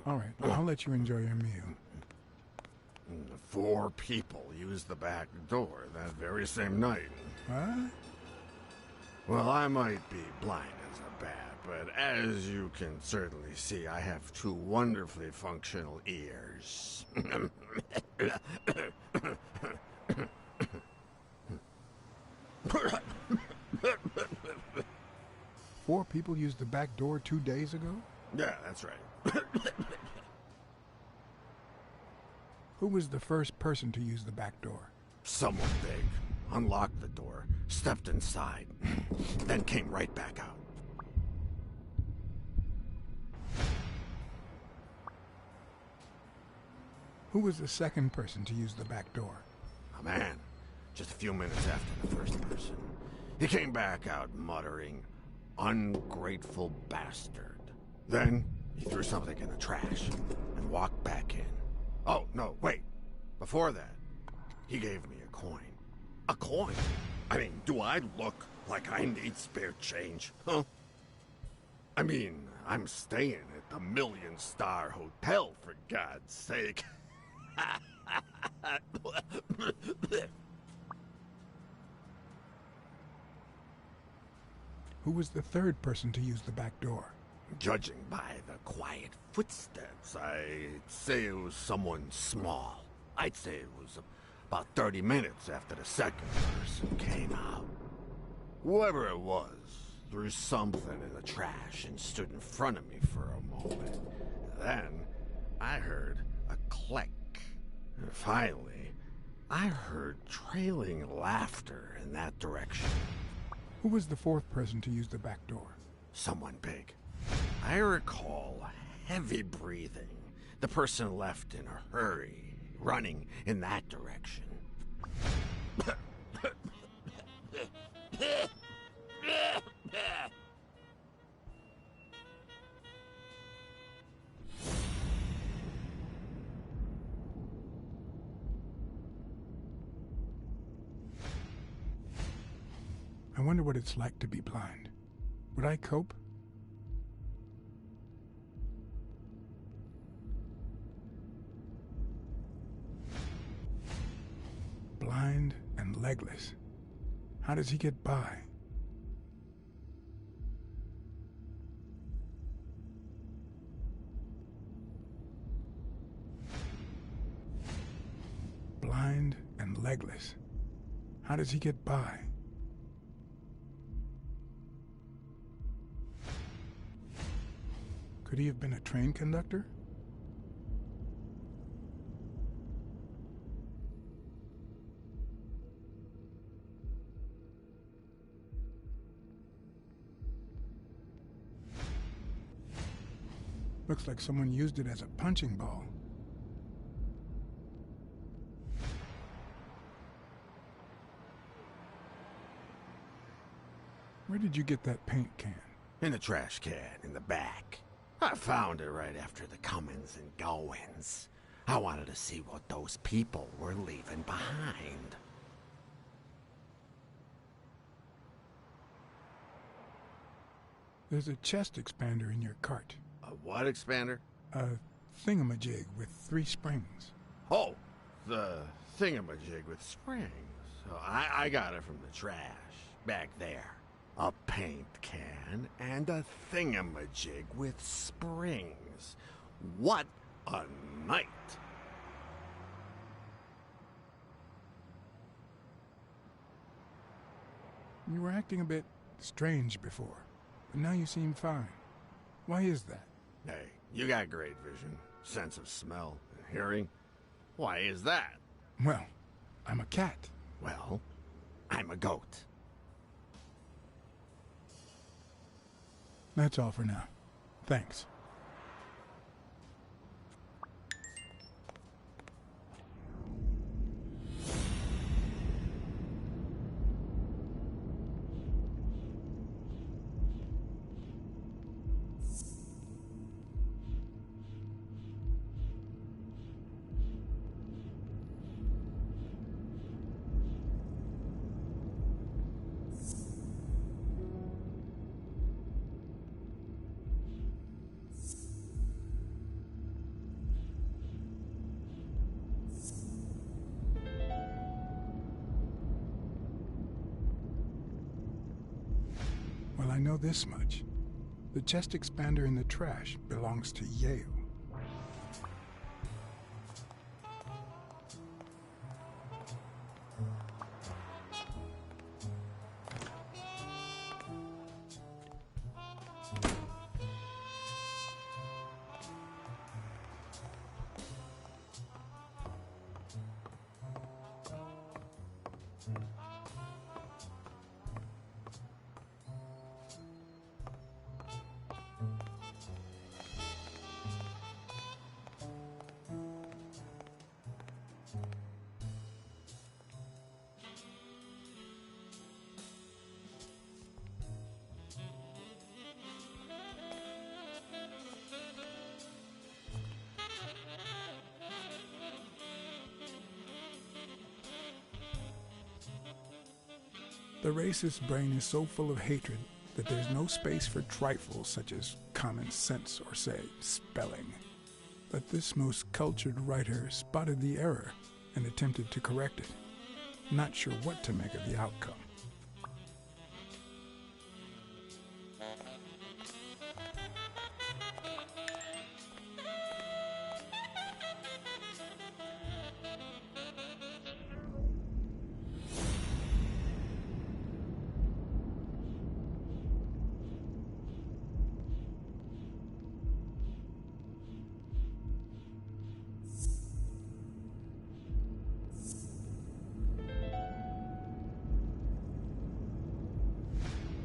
All right, I'll let you enjoy your meal. 4 people used the back door that very same night. What? Well, I might be blind as a bat, but as you can certainly see, I have 2 wonderfully functional ears. 4 people used the back door 2 days ago? Yeah, that's right. Who was the first person to use the back door? Someone big unlocked the door, stepped inside, then came right back out. Who was the second person to use the back door? A man, just a few minutes after the first person. He came back out muttering, "Ungrateful bastard." Then he threw something in the trash and walked back in. Oh, no, wait. Before that, he gave me a coin. A coin? I mean, do I look like I need spare change, huh? I mean, I'm staying at the million-star hotel, for God's sake. Who was the third person to use the back door? Judging by the quiet footsteps, I'd say it was someone small. I'd say it was about 30 minutes after the second person came out. Whoever it was threw something in the trash and stood in front of me for a moment. Then I heard a click. And finally, I heard trailing laughter in that direction. Who was the fourth person to use the back door? Someone big. I recall heavy breathing. The person left in a hurry, running in that direction. I wonder what it's like to be blind. Would I cope? Blind and legless. How does he get by? Blind and legless. How does he get by? Could he have been a train conductor? Looks like someone used it as a punching ball. Where did you get that paint can? In the trash can in the back. I found it right after the comings and goings. I wanted to see what those people were leaving behind. There's a chest expander in your cart. A what expander? A thingamajig with 3 springs. Oh, the thingamajig with springs. Oh, I got it from the trash, back there. A paint can and a thingamajig with springs. What a night! You were acting a bit strange before, but now you seem fine. Why is that? Hey, you got great vision, sense of smell, and hearing. Why is that? Well, I'm a cat. Well, I'm a goat. That's all for now. Thanks. know this much. The chest expander in the trash belongs to Yale. The racist brain is so full of hatred that there's no space for trifles such as common sense or, say, spelling. But this most cultured writer spotted the error and attempted to correct it, not sure what to make of the outcome.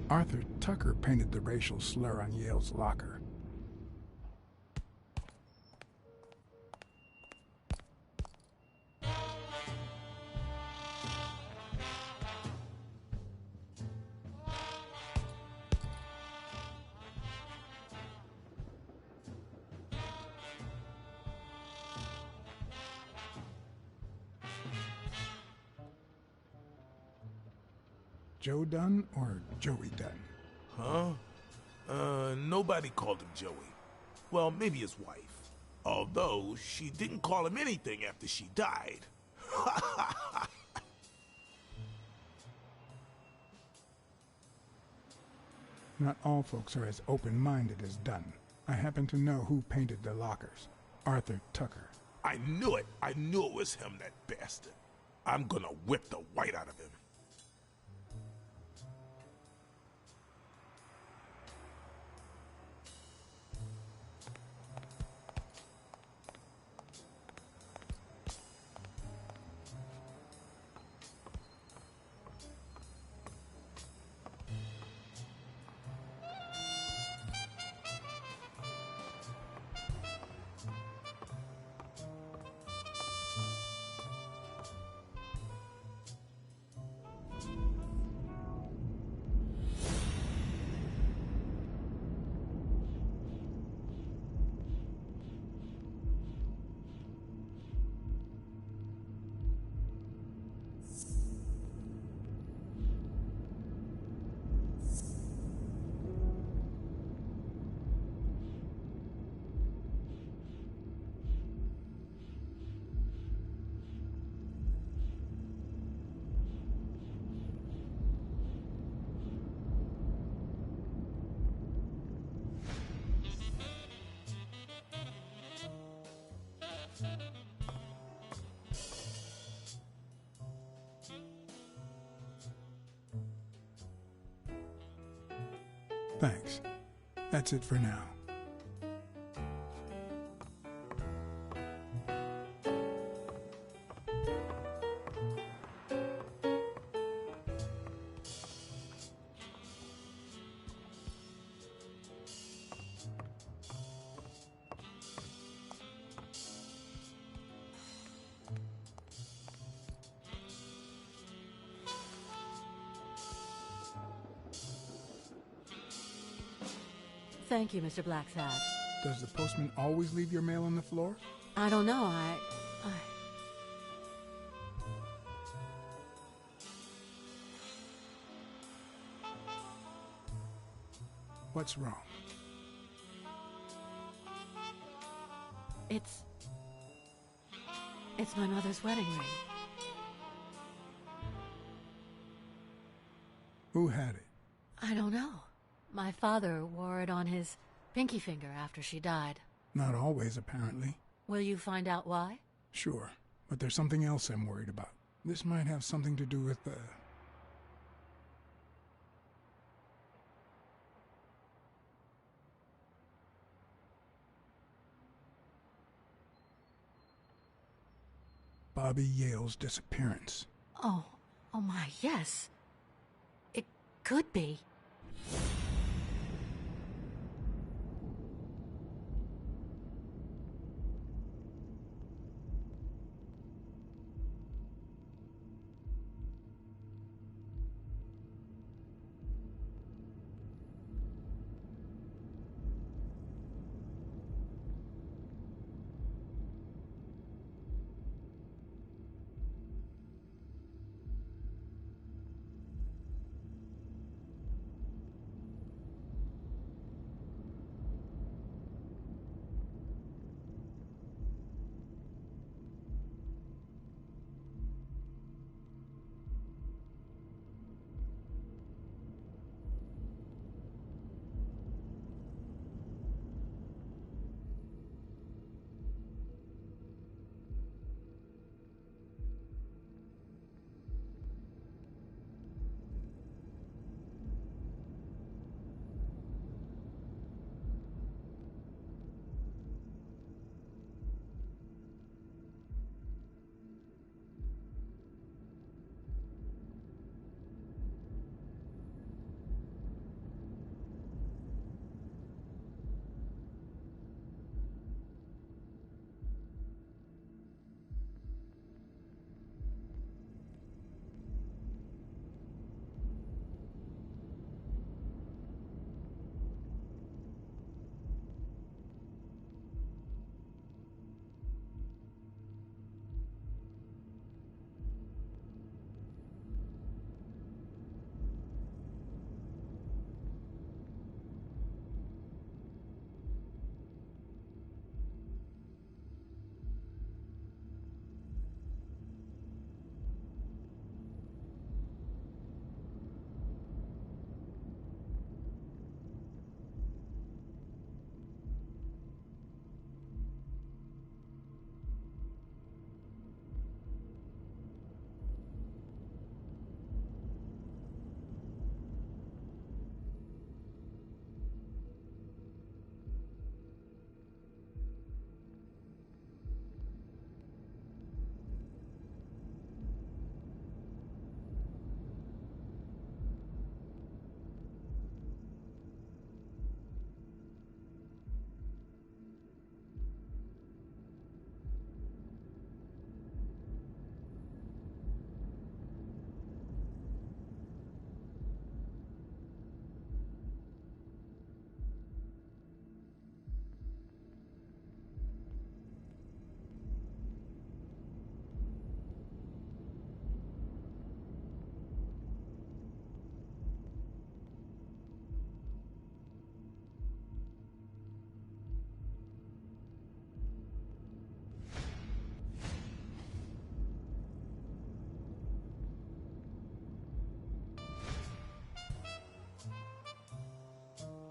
Arthur Tucker painted the racial slur on Yale's locker. Joe Dunn or Joey Dunn? Huh? Nobody called him Joey. Well, maybe his wife. Although, she didn't call him anything after she died. Not all folks are as open-minded as Dunn. I happen to know who painted the lockers. Arthur Tucker. I knew it. I knew it was him, that bastard. I'm gonna whip the white out of him. Thanks. That's it for now. Thank you, Mr. Blacksad. Does the postman always leave your mail on the floor? I don't know, What's wrong? It's my mother's wedding ring. Who had it? I don't know. My father wore it on his pinky finger after she died. Not always, apparently. Will you find out why? Sure, but there's something else I'm worried about. This might have something to do with the... Bobby Yale's disappearance. Oh my, yes. It could be.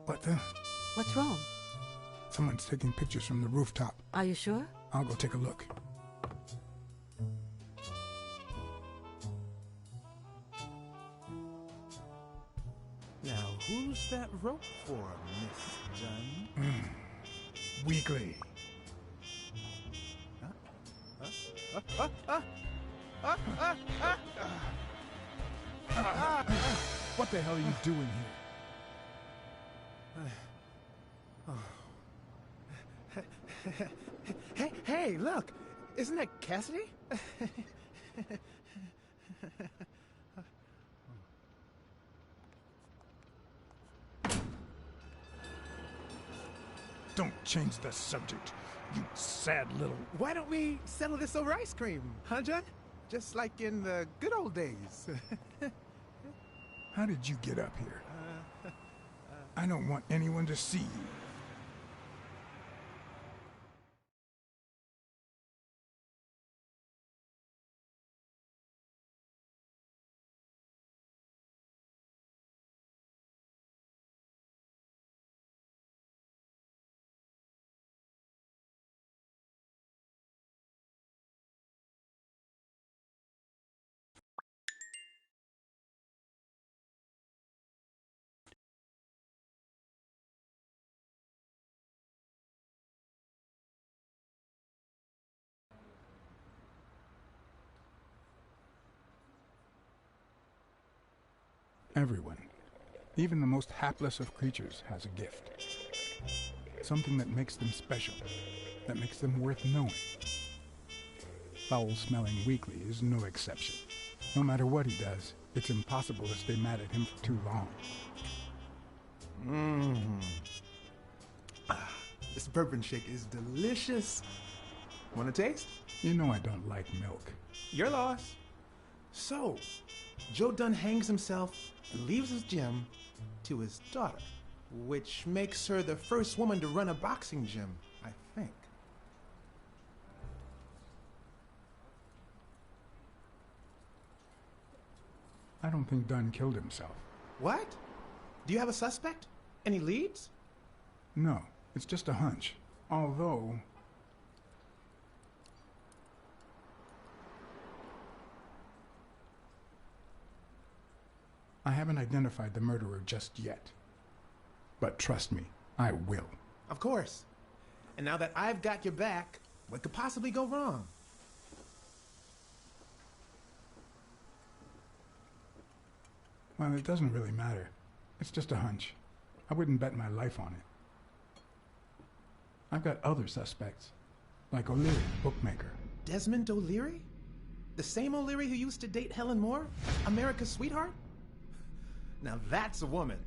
What the? What's wrong? Someone's taking pictures from the rooftop. Are you sure? I'll go take a look. Now, who's that rope for, Miss Dunn? Weekly. What the hell are you doing here? Hey, look! Isn't that Cassidy? Don't change the subject, you sad little... Why don't we settle this over ice cream, huh, John? Just like in the good old days. How did you get up here? I don't want anyone to see you. Everyone, even the most hapless of creatures, has a gift. Something that makes them special, that makes them worth knowing. Foul-smelling Weekly is no exception. No matter what he does, it's impossible to stay mad at him for too long. This bourbon shake is delicious. Want a taste? You know I don't like milk. Your loss. So, Joe Dunn hangs himself and leaves his gym to his daughter, which makes her the first woman to run a boxing gym, I think. I don't think Dunn killed himself. What? Do you have a suspect? Any leads? No, it's just a hunch. Although... I haven't identified the murderer just yet. But trust me, I will. Of course. And now that I've got your back, what could possibly go wrong? Well, it doesn't really matter. It's just a hunch. I wouldn't bet my life on it. I've got other suspects, like O'Leary, the bookmaker. Desmond O'Leary? The same O'Leary who used to date Helen Moore? America's sweetheart? Now that's a woman.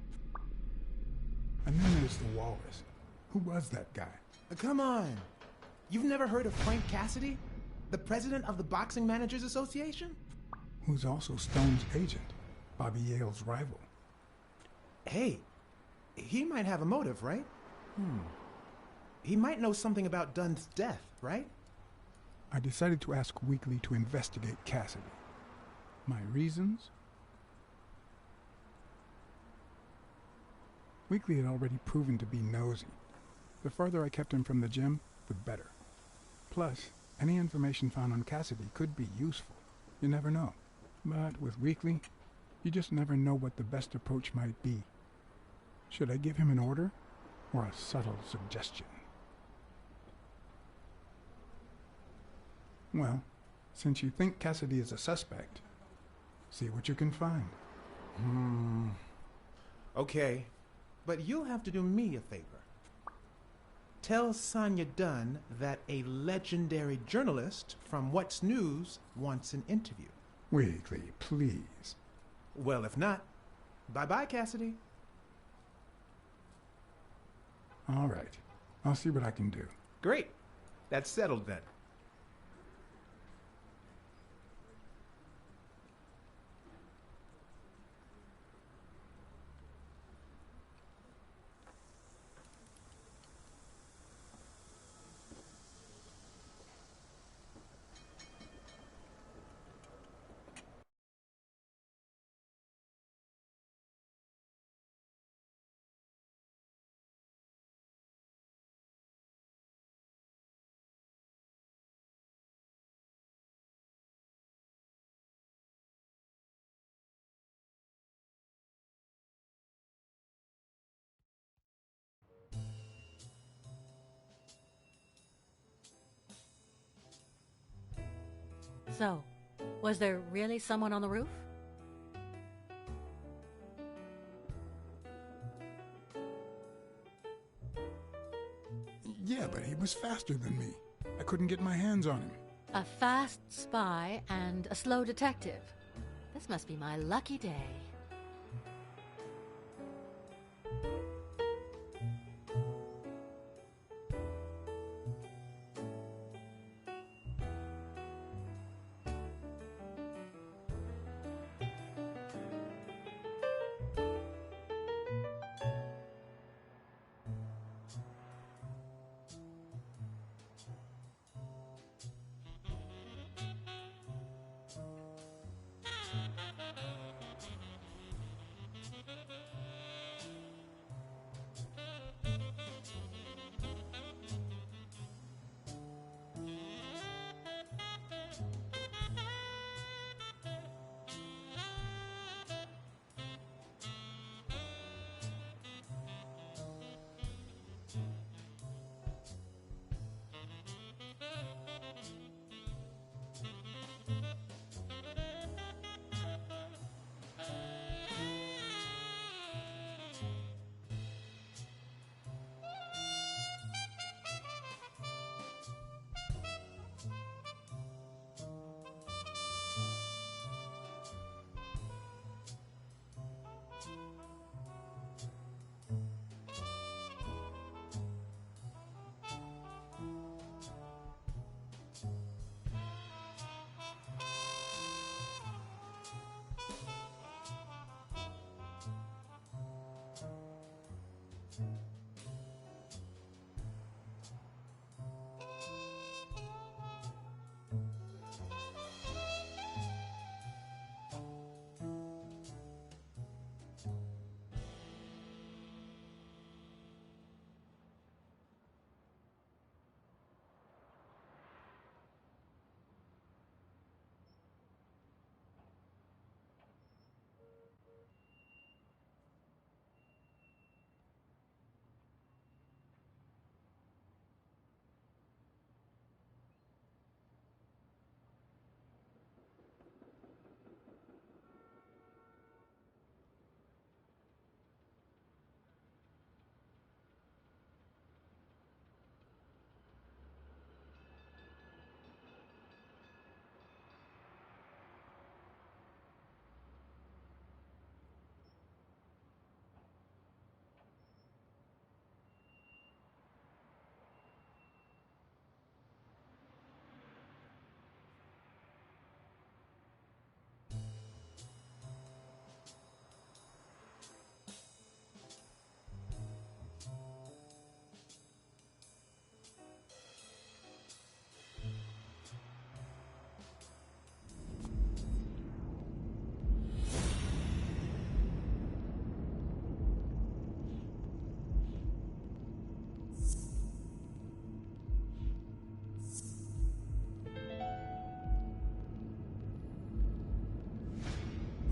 And then there's the Walrus. Who was that guy? Come on. You've never heard of Frank Cassidy? The president of the Boxing Managers Association? Who's also Stone's agent, Bobby Yale's rival. Hey, he might have a motive, right? He might know something about Dunn's death, right? I decided to ask Weekly to investigate Cassidy. My reasons? Weekly had already proven to be nosy. The farther I kept him from the gym, the better. Plus, any information found on Cassidy could be useful. You never know. But with Weekly, you just never know what the best approach might be. Should I give him an order or a subtle suggestion? Well, since you think Cassidy is a suspect, see what you can find. Okay, but you'll have to do me a favor. Tell Sonia Dunn that a legendary journalist from What's News wants an interview. Weekly, please. Well, if not, bye-bye, Cassidy. All right. I'll see what I can do. Great. That's settled then. So, was there really someone on the roof? Yeah, but he was faster than me. I couldn't get my hands on him. A fast spy and a slow detective. This must be my lucky day.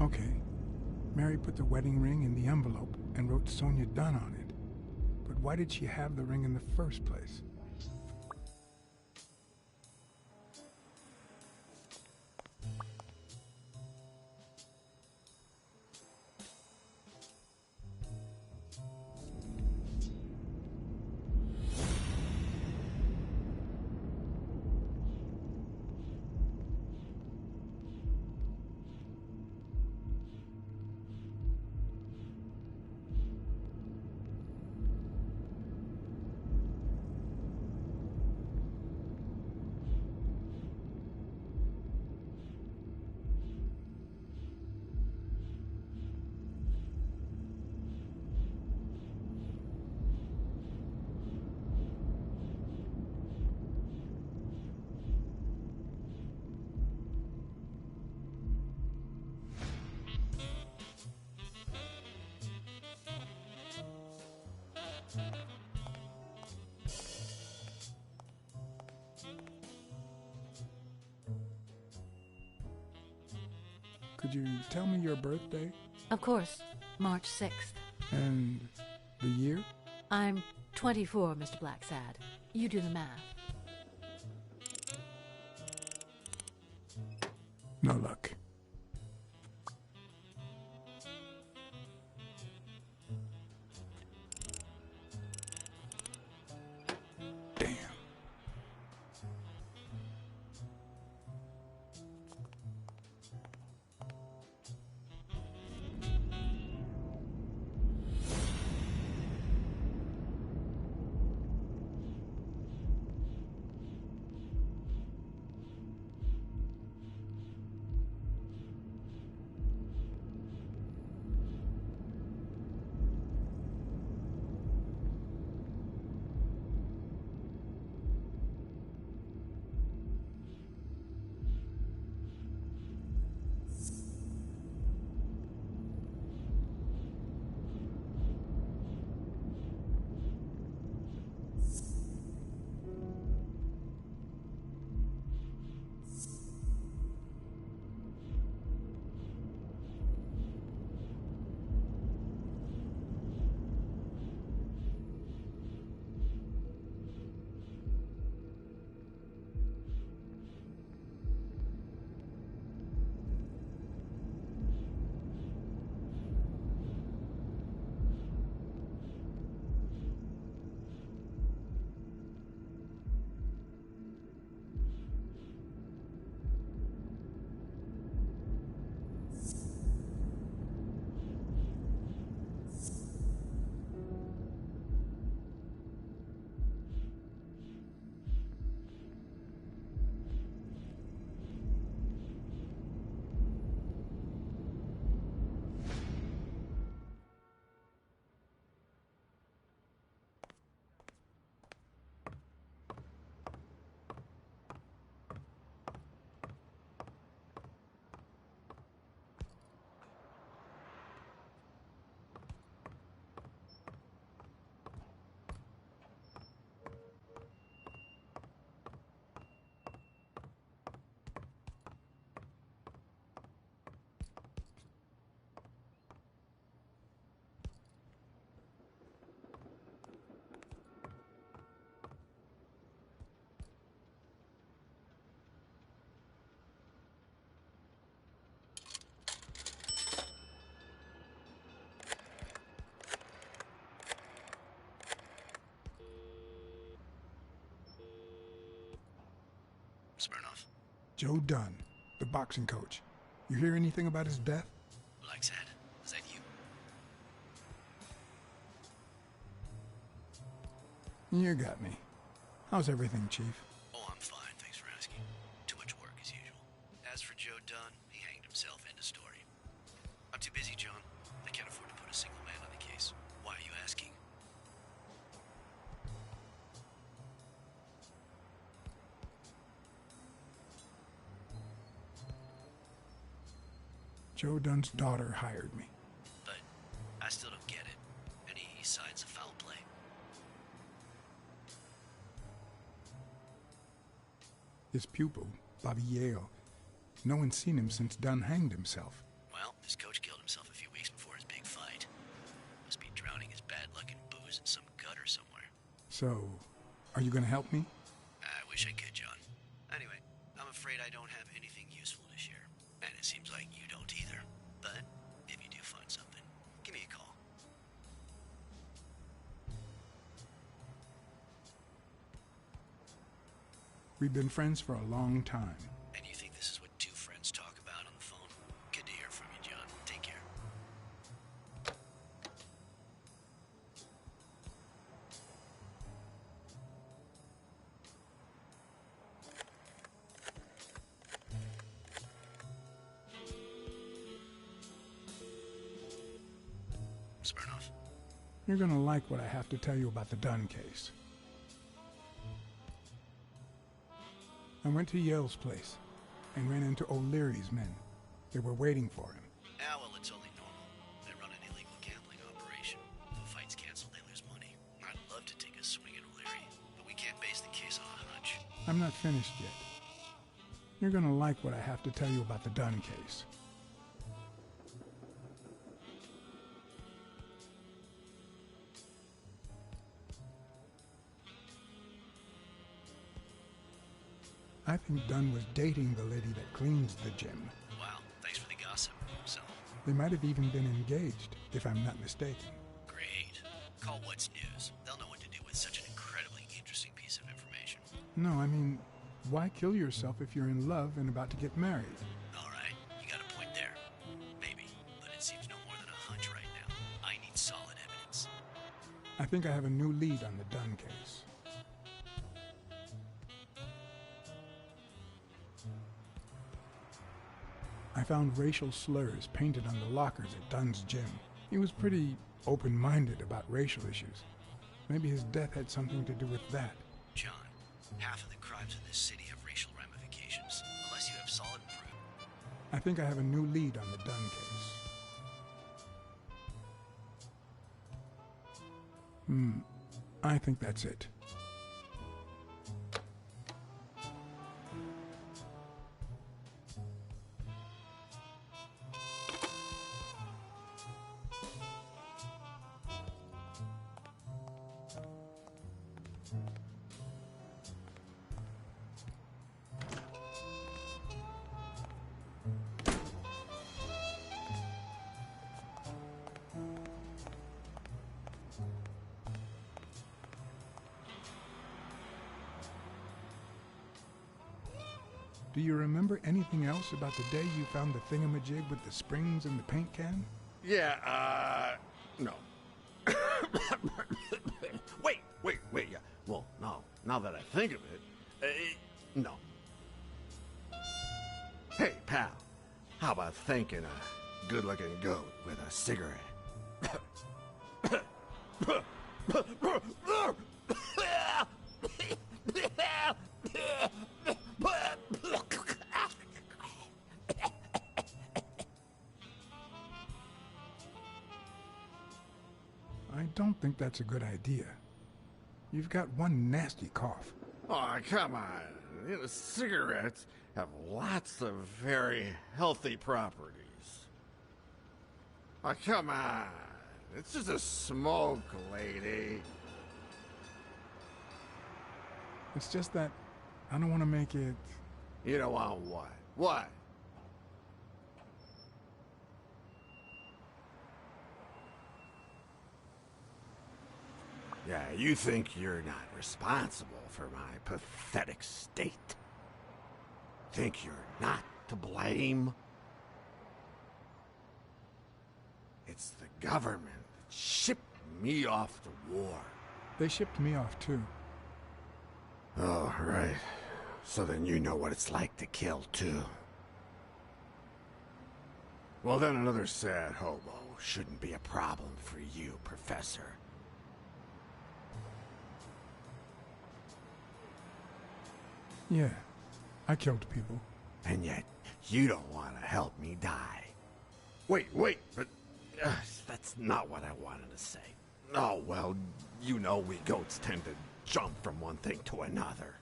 Okay. Mary put the wedding ring in the envelope and wrote Sonia Dunn on it. But why did she have the ring in the first place? Could you tell me your birthday? Of course, March 6th. And the year? I'm 24, Mr. Blacksad. You do the math. No luck. Damn. Smirnoff. Joe Dunn, the boxing coach. You hear anything about his death? Blacksad, is that you? You got me. How's everything, Chief? Oh, I'm fine, thanks for asking. Too much work, as usual. As for Joe Dunn, he hanged himself. End of story. I'm too busy, John. I can't afford to put a single man on the case. Why are you asking? Joe Dunn's daughter hired me. But I still don't get it. Any signs of foul play? His pupil, Bobby Yale. No one's seen him since Dunn hanged himself. Well, Well, his coach killed himself a few weeks before his big fight. Must be drowning his bad luck in booze in some gutter somewhere. So, are you gonna help me? I wish I could, John. Anyway, I'm afraid I don't have anything useful to share. And it seems like you don't either. But if you do find something, give me a call. We've been friends for a long time. And you think this is what two friends talk about on the phone? Good to hear from you, John. Take care. Smirnoff. You're gonna like what I have to tell you about the Dunn case. I went to Yale's place and ran into O'Leary's men. They were waiting for him. Ah, well, it's only normal. They run an illegal gambling operation. If a fight's canceled, they lose money. I'd love to take a swing at O'Leary, but we can't base the case on a hunch. I'm not finished yet. You're gonna like what I have to tell you about the Dunn case. I think Dunn was dating the lady that cleans the gym. Wow, thanks for the gossip. So, They might have even been engaged, if I'm not mistaken. great. Call What's News. They'll know what to do with such an incredibly interesting piece of information. No, I mean, why kill yourself if you're in love and about to get married? All right, you got a point there. Maybe, but it seems no more than a hunch right now. I need solid evidence. I think I have a new lead on the Dunn case. I found racial slurs painted on the lockers at Dunn's gym. He was pretty open-minded about racial issues. Maybe his death had something to do with that. John, half of the crimes in this city have racial ramifications, unless you have solid proof. I think I have a new lead on the Dunn case. I think that's it. Do you remember anything else about the day you found the thingamajig with the springs and the paint can? Yeah, no. Wait, yeah. Well, no. Now that I think of it, no. Hey, pal, how about thanking a good-looking goat with a cigarette? I don't think that's a good idea. You've got one nasty cough. Oh, come on. You know, cigarettes have lots of very healthy properties. Oh, come on. It's just a smoke, lady. It's just that I don't want to make it... You don't want what? What? Yeah, you think you're not responsible for my pathetic state? Think you're not to blame? It's the government that shipped me off to war. They shipped me off, too. Oh, right. So then you know what it's like to kill, too. Well, then another sad hobo shouldn't be a problem for you, Professor. Yeah, I killed people. And yet, you don't want to help me die. Wait, but that's not what I wanted to say. Oh, well, you know we goats tend to jump from one thing to another.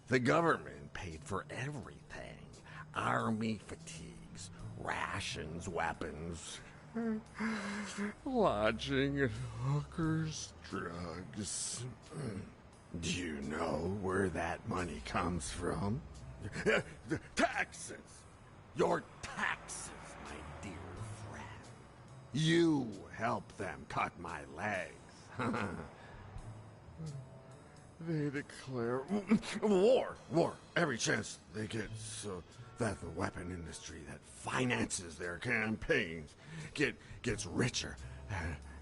The government paid for everything. Army fatigues, rations, weapons, lodging at hookers, drugs. Do you know where that money comes from? The taxes! Your taxes, my dear friend. You help them cut my legs. They declare war every chance they get, so that the weapon industry that finances their campaigns gets richer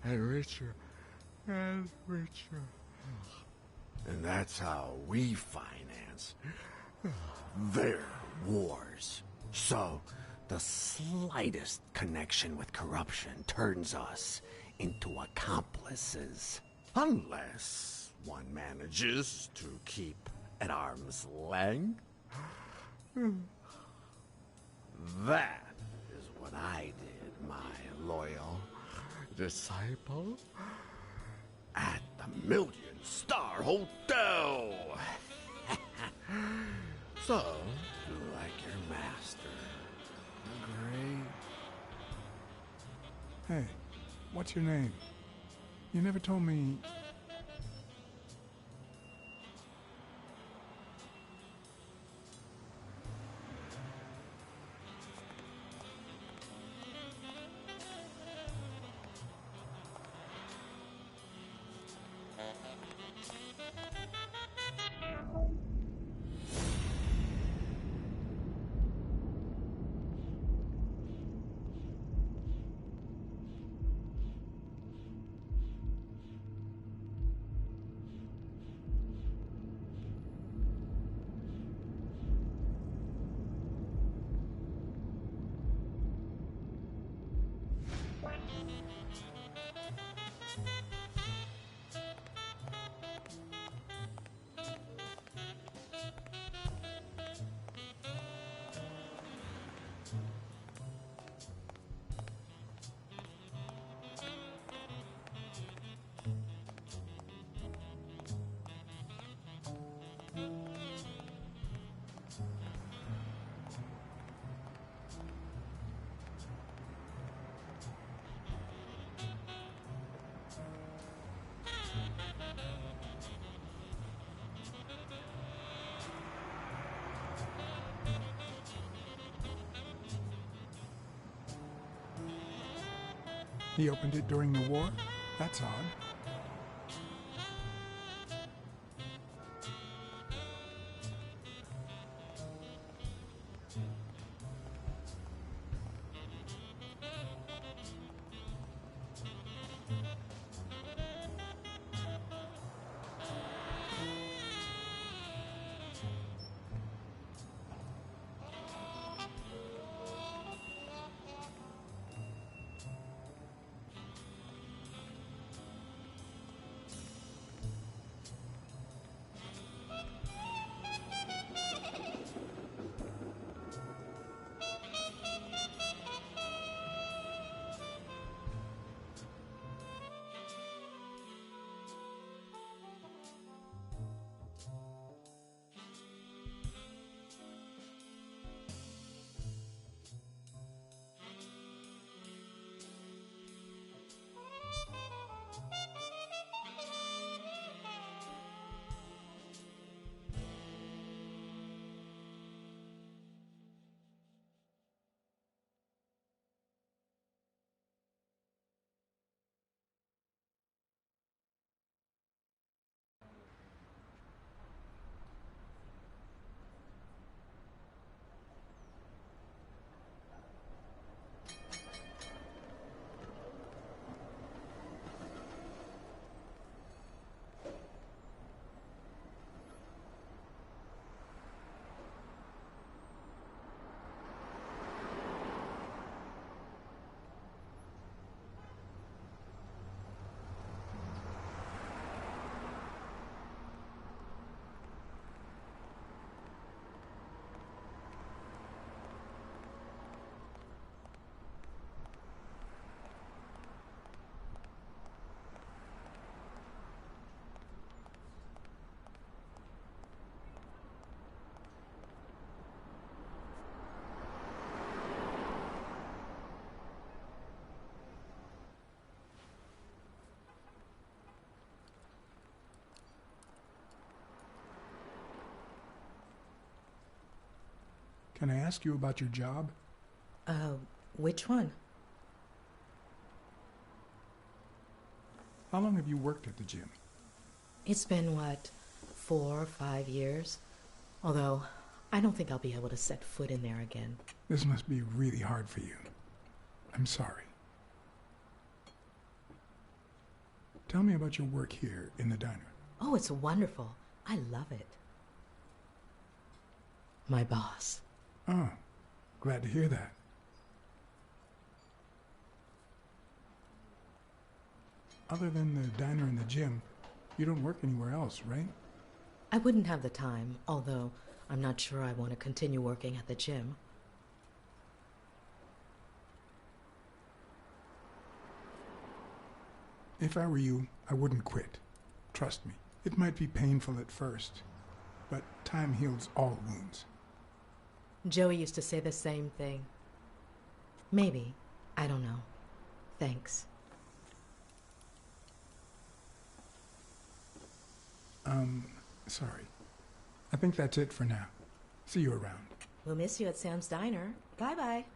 and richer and richer. And that's how we finance their wars. So the slightest connection with corruption turns us into accomplices. Unless one manages to keep at arm's length. That is what I did, my loyal disciple, at the Million-Star Hotel. So, do you like your master? Great. Hey, what's your name? You never told me. He opened it during the war? That's odd. Can I ask you about your job? Which one? How long have you worked at the gym? It's been, 4 or 5 years? Although, I don't think I'll be able to set foot in there again. This must be really hard for you. I'm sorry. Tell me about your work here in the diner. Oh, it's wonderful. I love it. My boss. Oh, glad to hear that. Other than the diner and the gym, you don't work anywhere else, right? I wouldn't have the time, although I'm not sure I want to continue working at the gym. If I were you, I wouldn't quit. Trust me, it might be painful at first, but time heals all wounds. Joey used to say the same thing. Maybe. I don't know. Thanks. Sorry. I think that's it for now. See you around. We'll miss you at Sam's Diner. Bye-bye.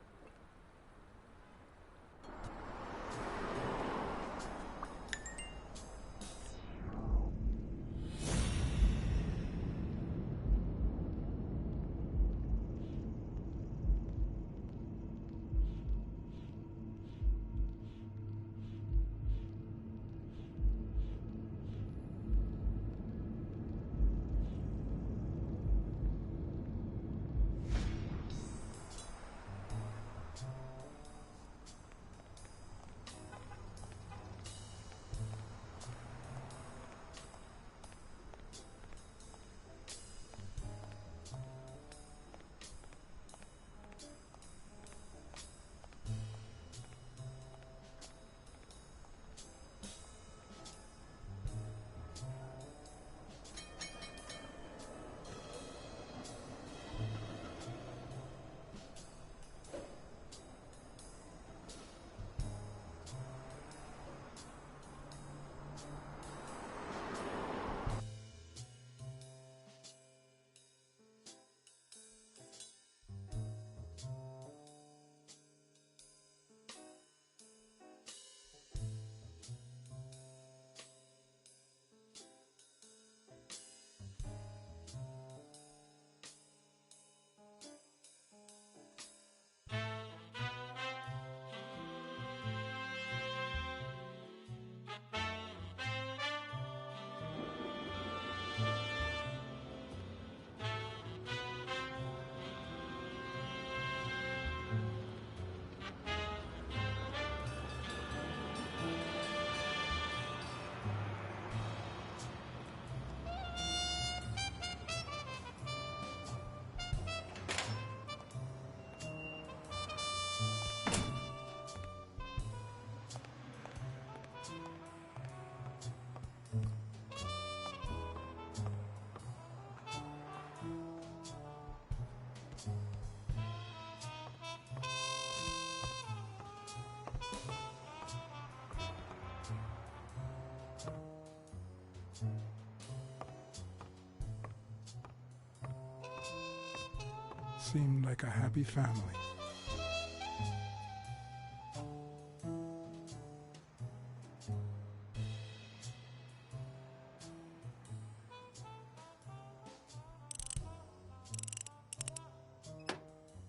Seemed like a happy family.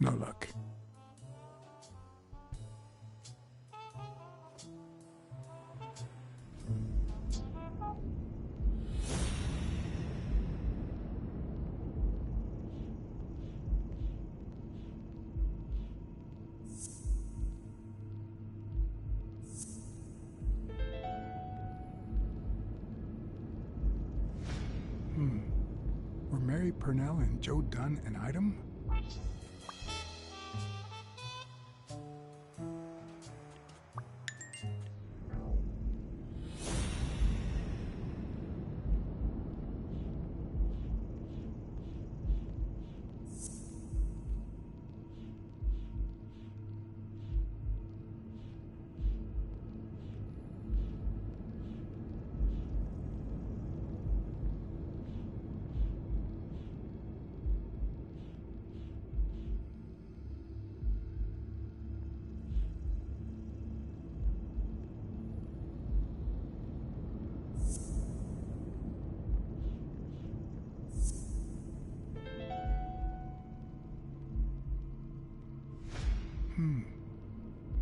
No luck. Were Mary Purnell and Joe Dunn an item?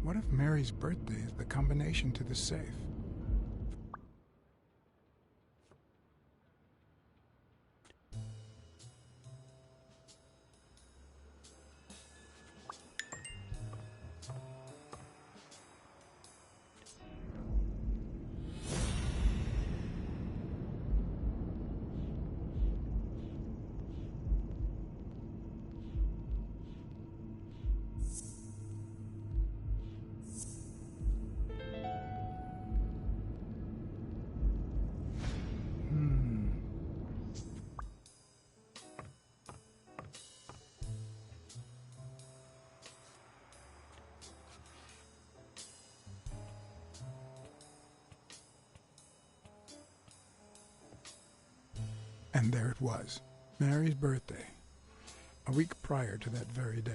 What if Mary's birthday is the combination to the safe? And there it was, Mary's birthday, a week prior to that very day.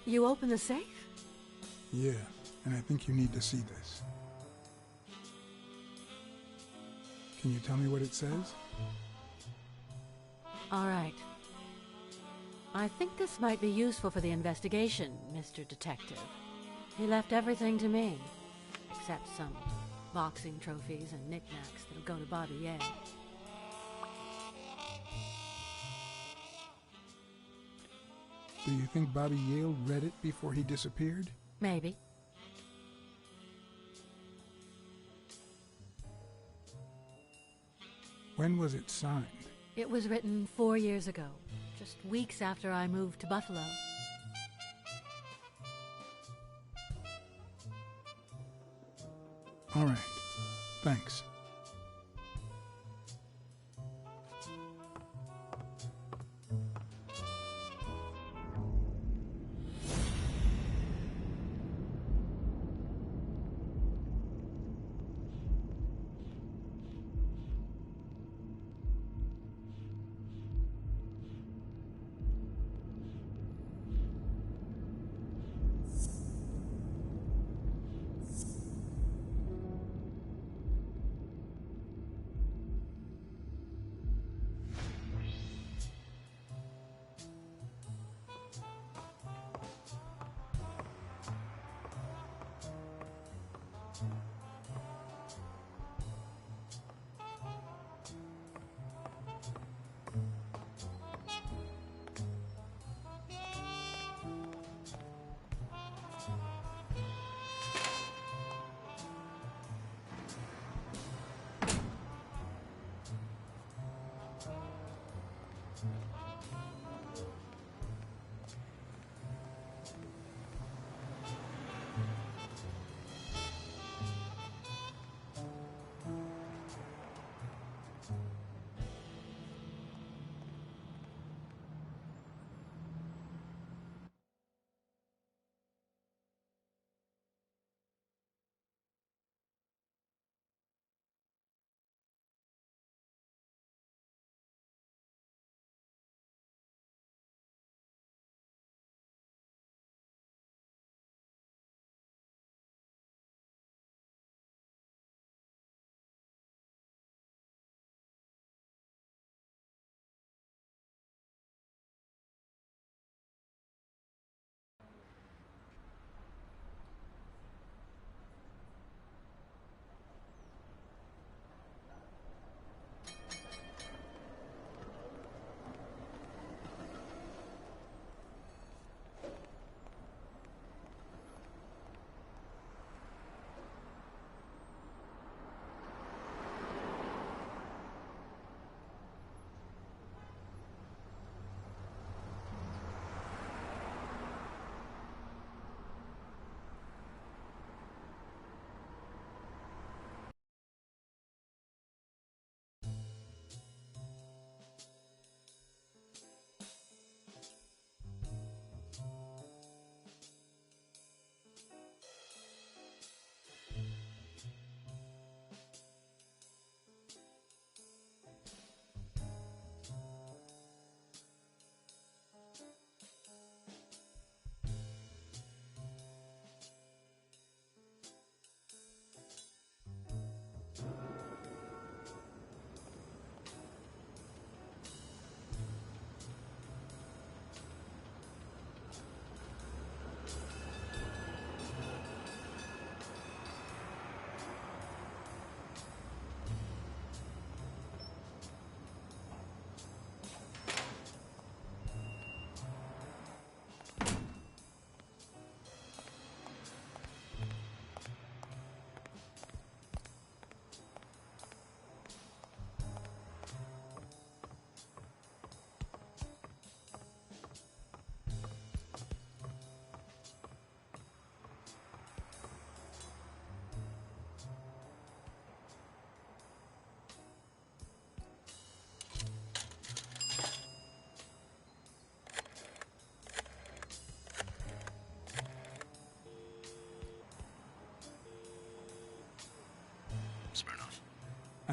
You open the safe? Yeah, and I think you need to see this. Can you tell me what it says? All right. I think this might be useful for the investigation, Mr. Detective. He left everything to me, except some boxing trophies and knickknacks that'll go to Bobby Yale. Do you think Bobby Yale read it before he disappeared? Maybe. When was it signed? It was written 4 years ago, just weeks after I moved to Buffalo. All right. Thanks.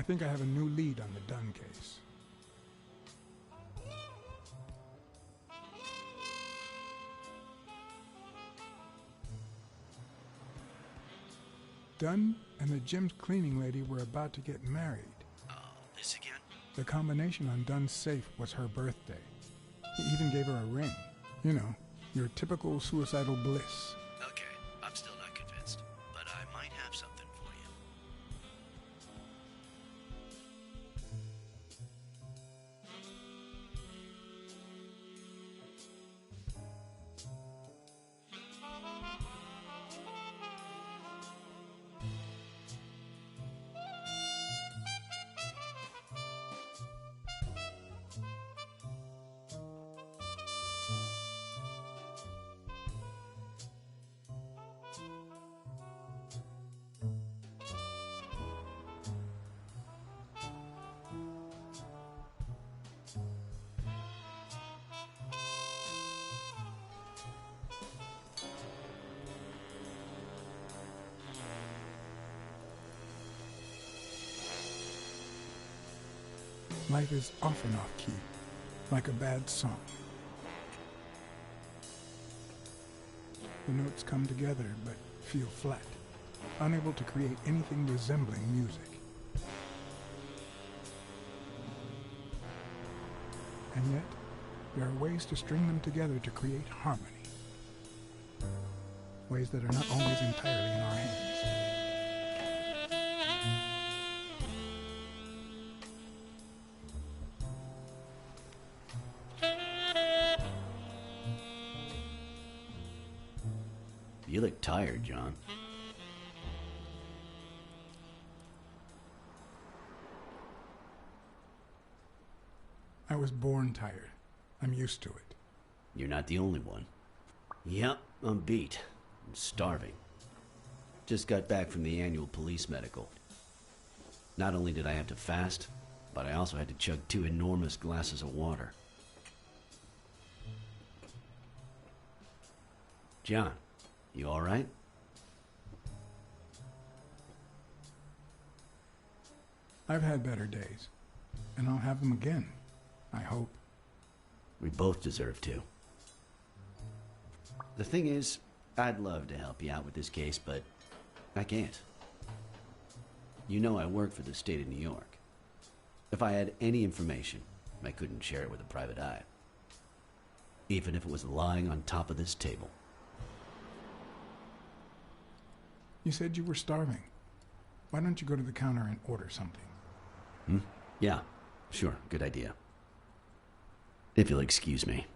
I think I have a new lead on the Dunn case. Dunn and the gym's cleaning lady were about to get married. Oh, this again? The combination on Dunn's safe was her birthday. He even gave her a ring. You know, your typical suicidal bliss. Okay, I'm still not convinced, but I might have something for you. Life is off and off key, like a bad song. The notes come together but feel flat, unable to create anything resembling music. And yet, there are ways to string them together to create harmony. Ways that are not always entirely in our hands. You look tired, John. I was born tired. I'm used to it. You're not the only one. Yep, I'm beat. I'm starving. Just got back from the annual police medical. Not only did I have to fast, but I also had to chug 2 enormous glasses of water. John, you all right? I've had better days, and I'll have them again, I hope. We both deserve to. The thing is, I'd love to help you out with this case, but I can't. You know I work for the state of New York. If I had any information, I couldn't share it with a private eye. Even if it was lying on top of this table. You said you were starving. Why don't you go to the counter and order something? Yeah, sure, good idea. If you'll excuse me.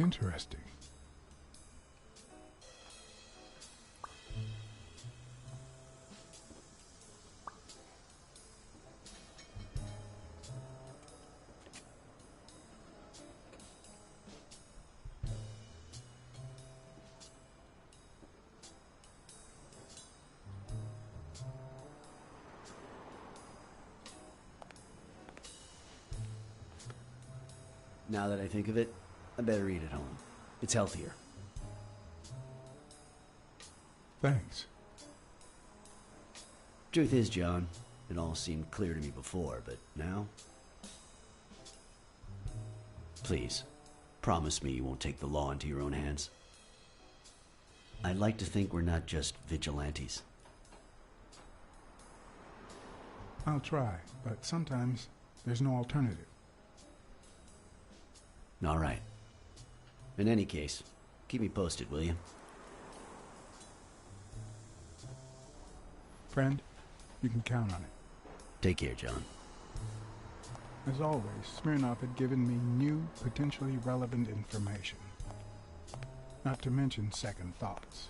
Interesting. Now that I think of it, I better eat at home. It's healthier. Thanks. Truth is, John, it all seemed clear to me before, but now... Please, promise me you won't take the law into your own hands. I'd like to think we're not just vigilantes. I'll try, but sometimes There's no alternative. All right. In any case, keep me posted, will you? Friend, you can count on it. Take care, John. As always, Smirnov had given me new, potentially relevant information. Not to mention second thoughts.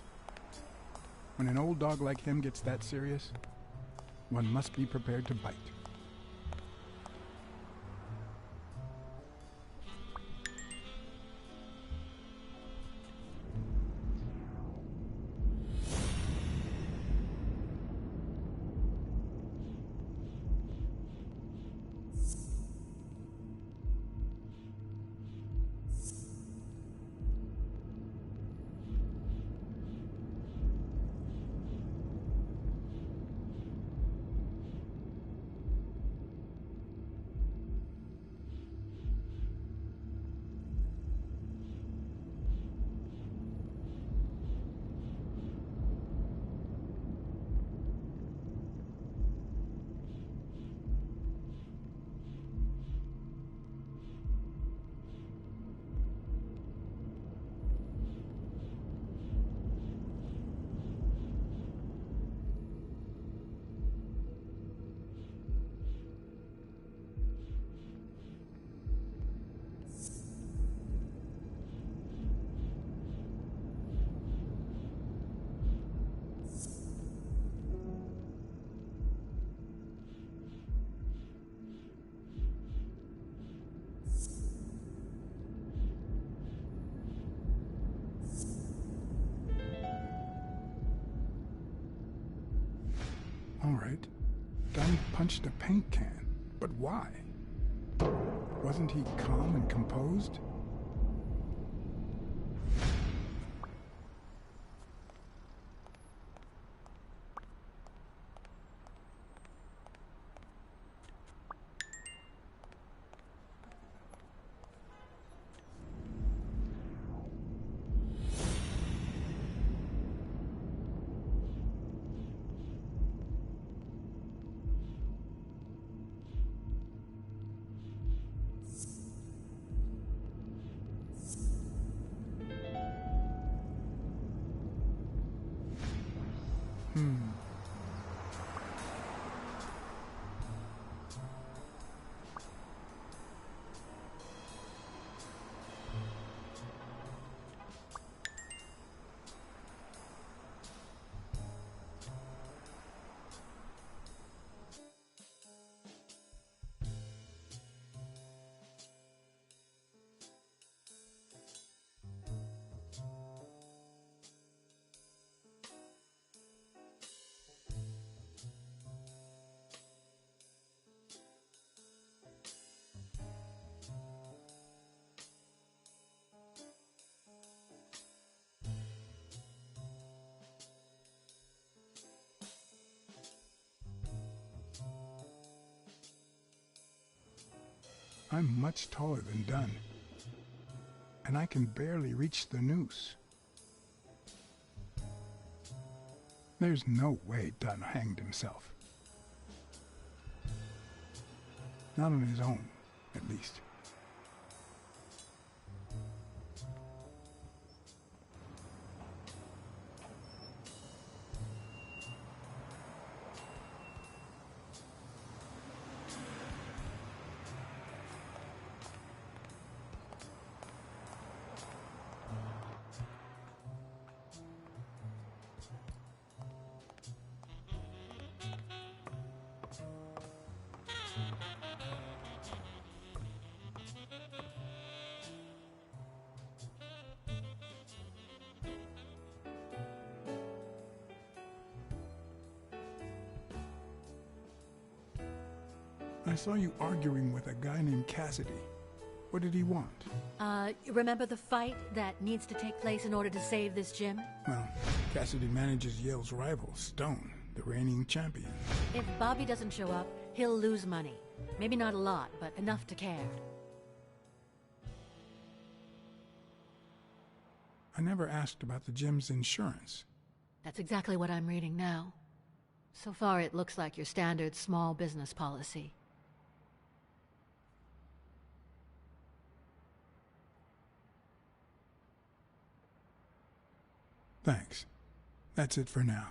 When an old dog like him gets that serious, one must be prepared to bite. All right. Dunn punched a paint can. But why? Wasn't he calm and composed? I'm much taller than Dunn, and I can barely reach the noose. There's no way Dunn hanged himself. Not on his own, at least. I saw you arguing with a guy named Cassidy. What did he want? Remember the fight that needs to take place in order to save this gym? Well, Cassidy manages Yale's rival, Stone, the reigning champion. If Bobby doesn't show up, he'll lose money. Maybe not a lot, but enough to care. I never asked about the gym's insurance. That's exactly what I'm reading now. So far, it looks like your standard small business policy. Thanks. That's it for now.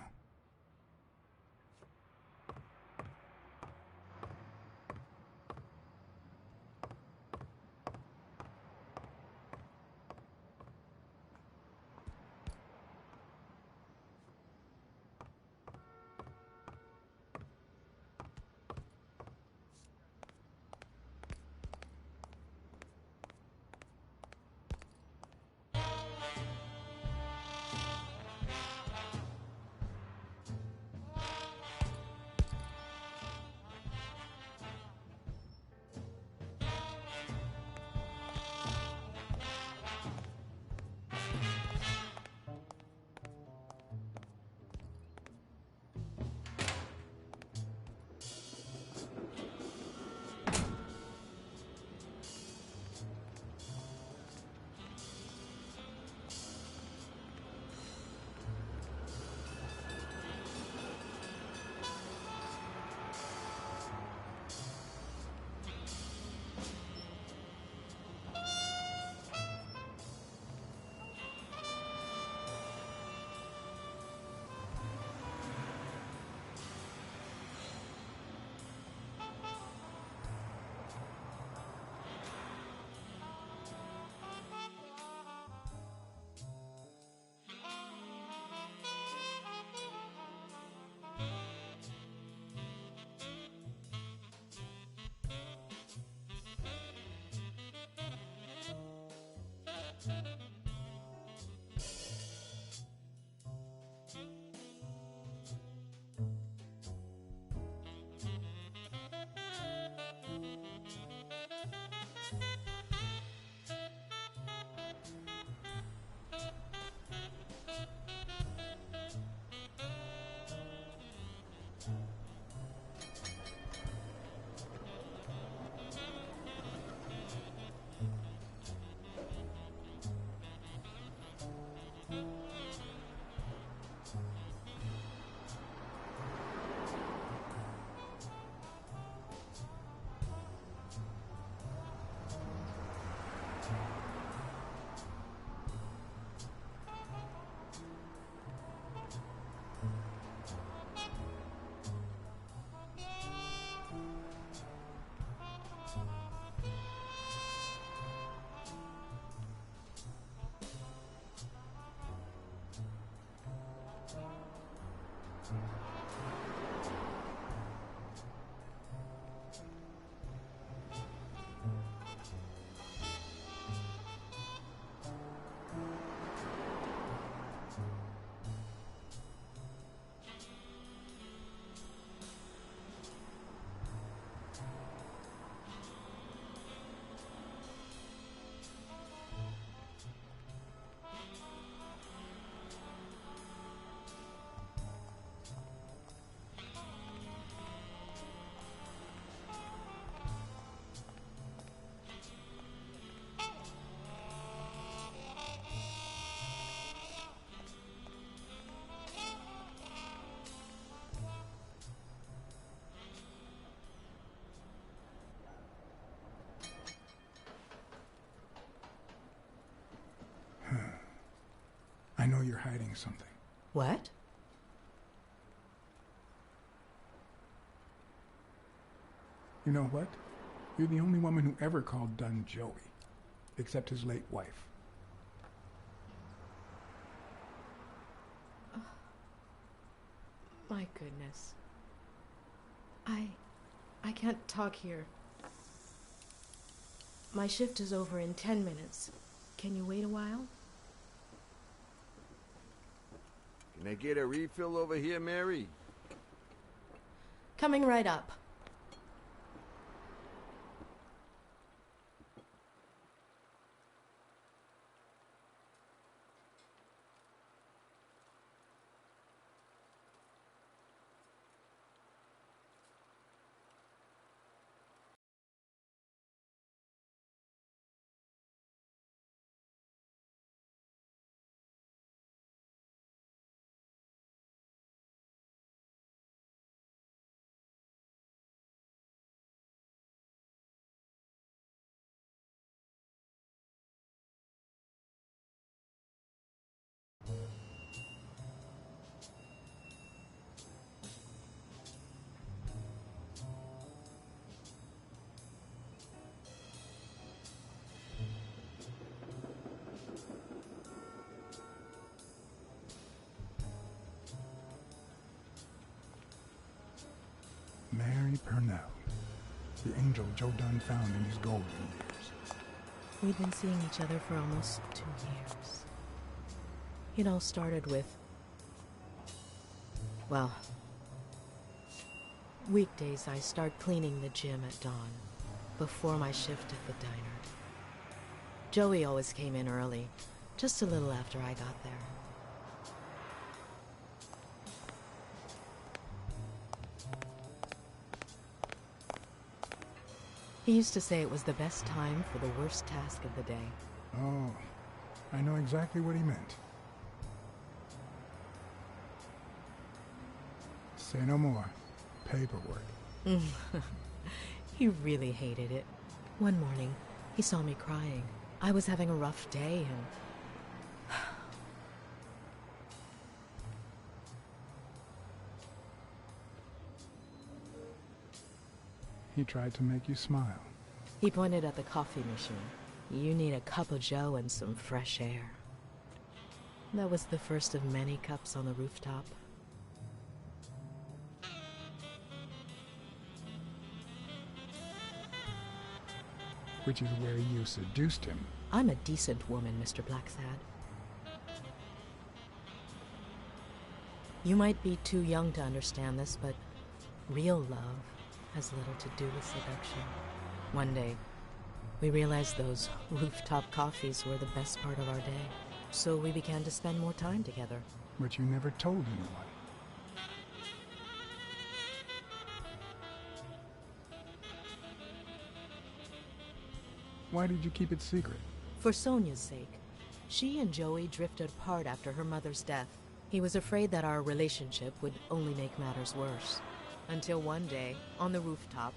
I know you're hiding something. What? You know what? You're the only woman who ever called Dunn Joey, except his late wife. Oh, my goodness. I can't talk here. My shift is over in 10 minutes. Can you wait a while? Can I get a refill over here, Mary? Coming right up. Joey Purnell, the angel Joe Dunn found in his golden years. We'd been seeing each other for almost 2 years. It all started with, well, weekdays I start cleaning the gym at dawn, before my shift at the diner. Joey always came in early, just a little after I got there. He used to say it was the best time for the worst task of the day. Oh, I know exactly what he meant. Say no more. Paperwork. He really hated it. One morning, he saw me crying. I was having a rough day and... He tried to make you smile. He pointed at the coffee machine. You need a cup of joe and some fresh air. That was the first of many cups on the rooftop. Which is where you seduced him. I'm a decent woman, Mr. Blacksad. You might be too young to understand this, but real love has little to do with seduction. One day, we realized those rooftop coffees were the best part of our day, so we began to spend more time together. But you never told anyone. Why did you keep it secret? For Sonia's sake. She and Joey drifted apart after her mother's death. He was afraid that our relationship would only make matters worse. Until one day, on the rooftop,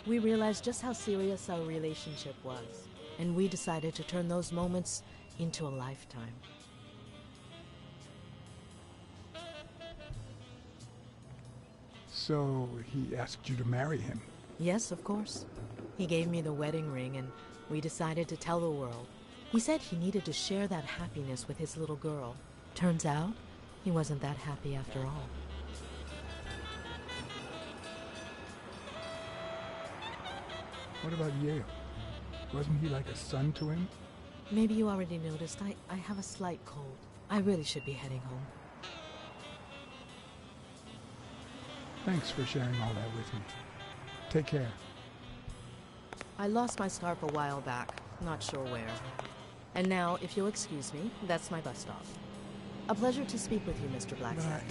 we realized just how serious our relationship was, and we decided to turn those moments into a lifetime. So he asked you to marry him? Yes, of course. He gave me the wedding ring, and we decided to tell the world. He said he needed to share that happiness with his little girl. Turns out, he wasn't that happy after all. What about Yale? Wasn't he like a son to him? Maybe you already noticed, I have a slight cold. I really should be heading home. Thanks for sharing all that with me. Take care. I lost my scarf a while back, not sure where. And now, if you'll excuse me, that's my bus stop. A pleasure to speak with you, Mr. Blacksad.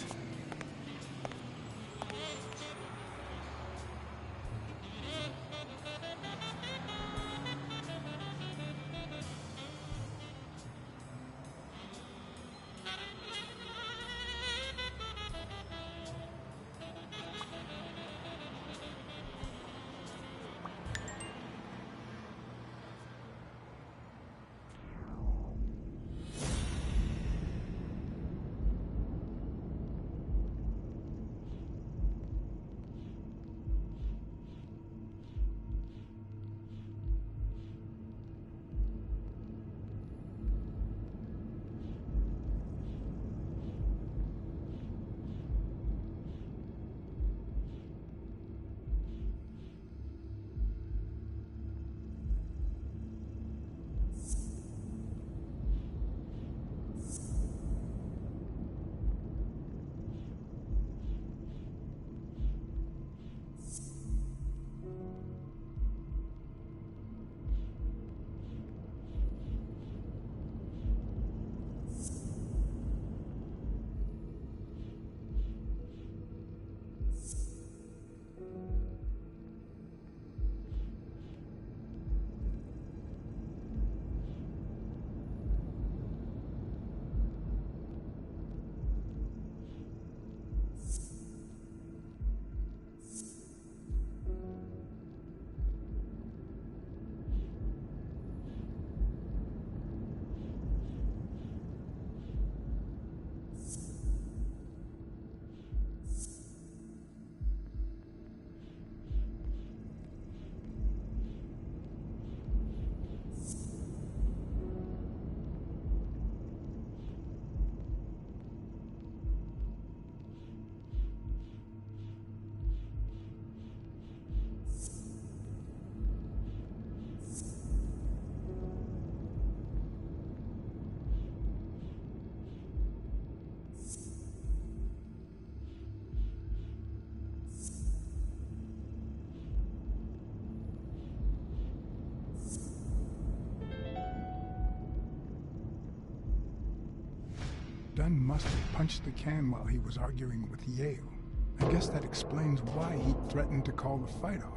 Dunn must have punched the can while he was arguing with Yale. I guess that explains why he threatened to call the fight off.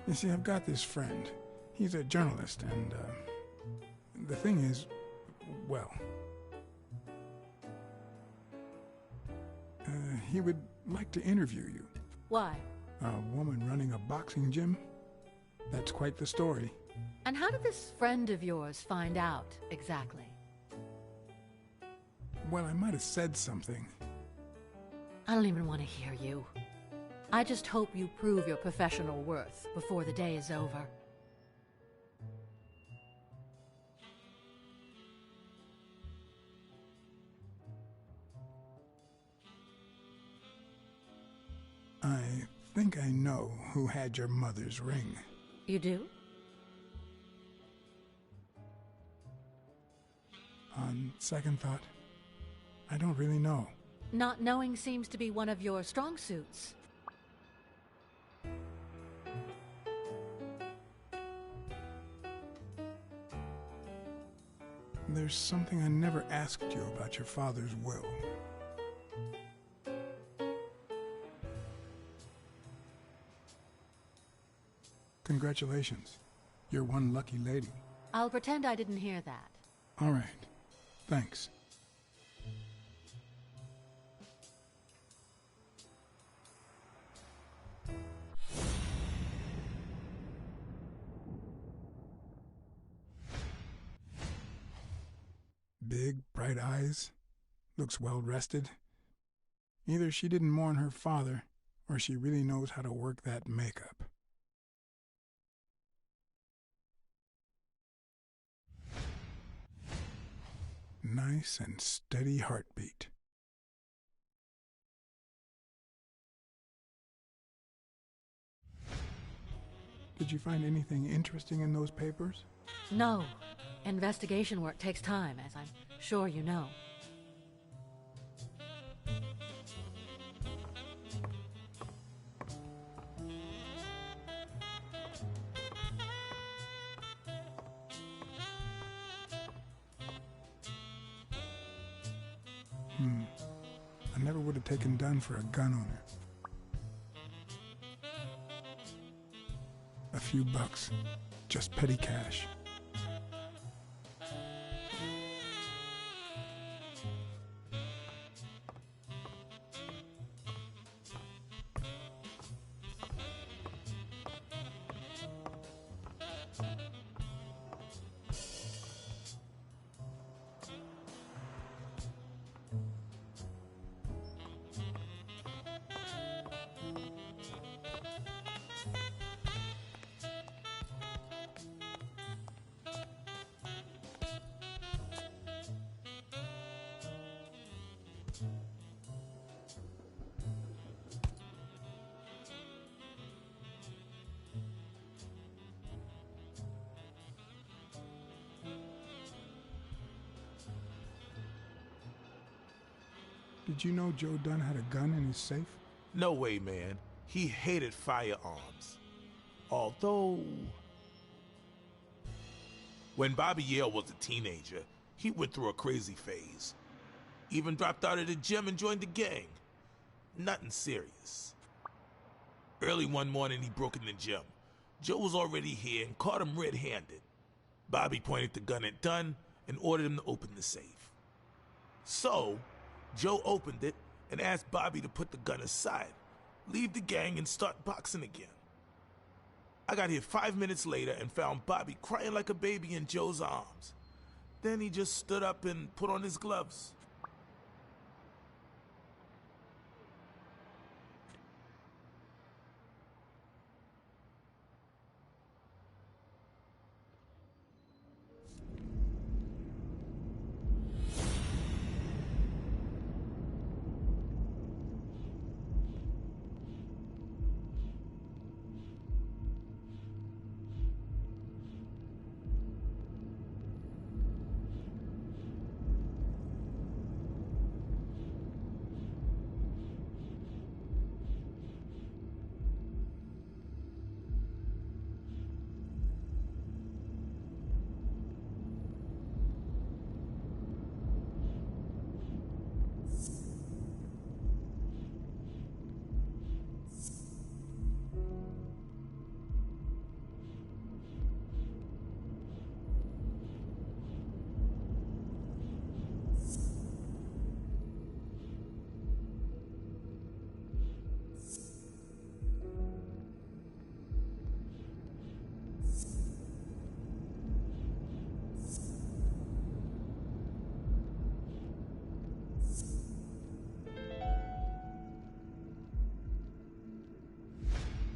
You see, I've got this friend. He's a journalist, and, the thing is, well, he would like to interview you. Why? A woman running a boxing gym? That's quite the story. And how did this friend of yours find out, exactly? Well, I might have said something. I don't even want to hear you. I just hope you prove your professional worth before the day is over. I think I know who had your mother's ring. You do? On second thought, I don't really know. Not knowing seems to be one of your strong suits. There's something I never asked you about your father's will. Congratulations. You're one lucky lady. I'll pretend I didn't hear that. All right. Thanks. Big, bright eyes. Looks well rested. Either she didn't mourn her father, or she really knows how to work that makeup. Nice and steady heartbeat. Did you find anything interesting in those papers? No. Investigation work takes time, as I'm sure you know. I never would have taken Dunn for a gun owner. A few bucks. Just petty cash. Did you know Joe Dunn had a gun in his safe? No way, man. He hated firearms. Although, when Bobby Yale was a teenager, he went through a crazy phase. Even dropped out of the gym and joined the gang. Nothing serious. Early one morning, he broke in the gym. Joe was already here and caught him red-handed. Bobby pointed the gun at Dunn and ordered him to open the safe. So, Joe opened it and asked Bobby to put the gun aside, leave the gang and start boxing again. I got here 5 minutes later and found Bobby crying like a baby in Joe's arms. Then he just stood up and put on his gloves.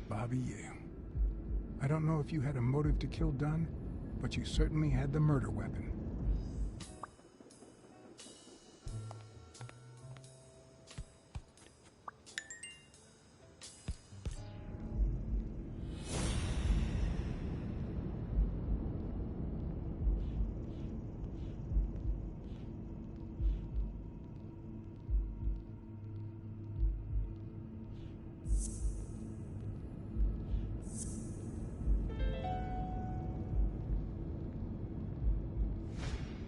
Bobby Yale. I don't know if you had a motive to kill Dunn, but you certainly had the murder weapon.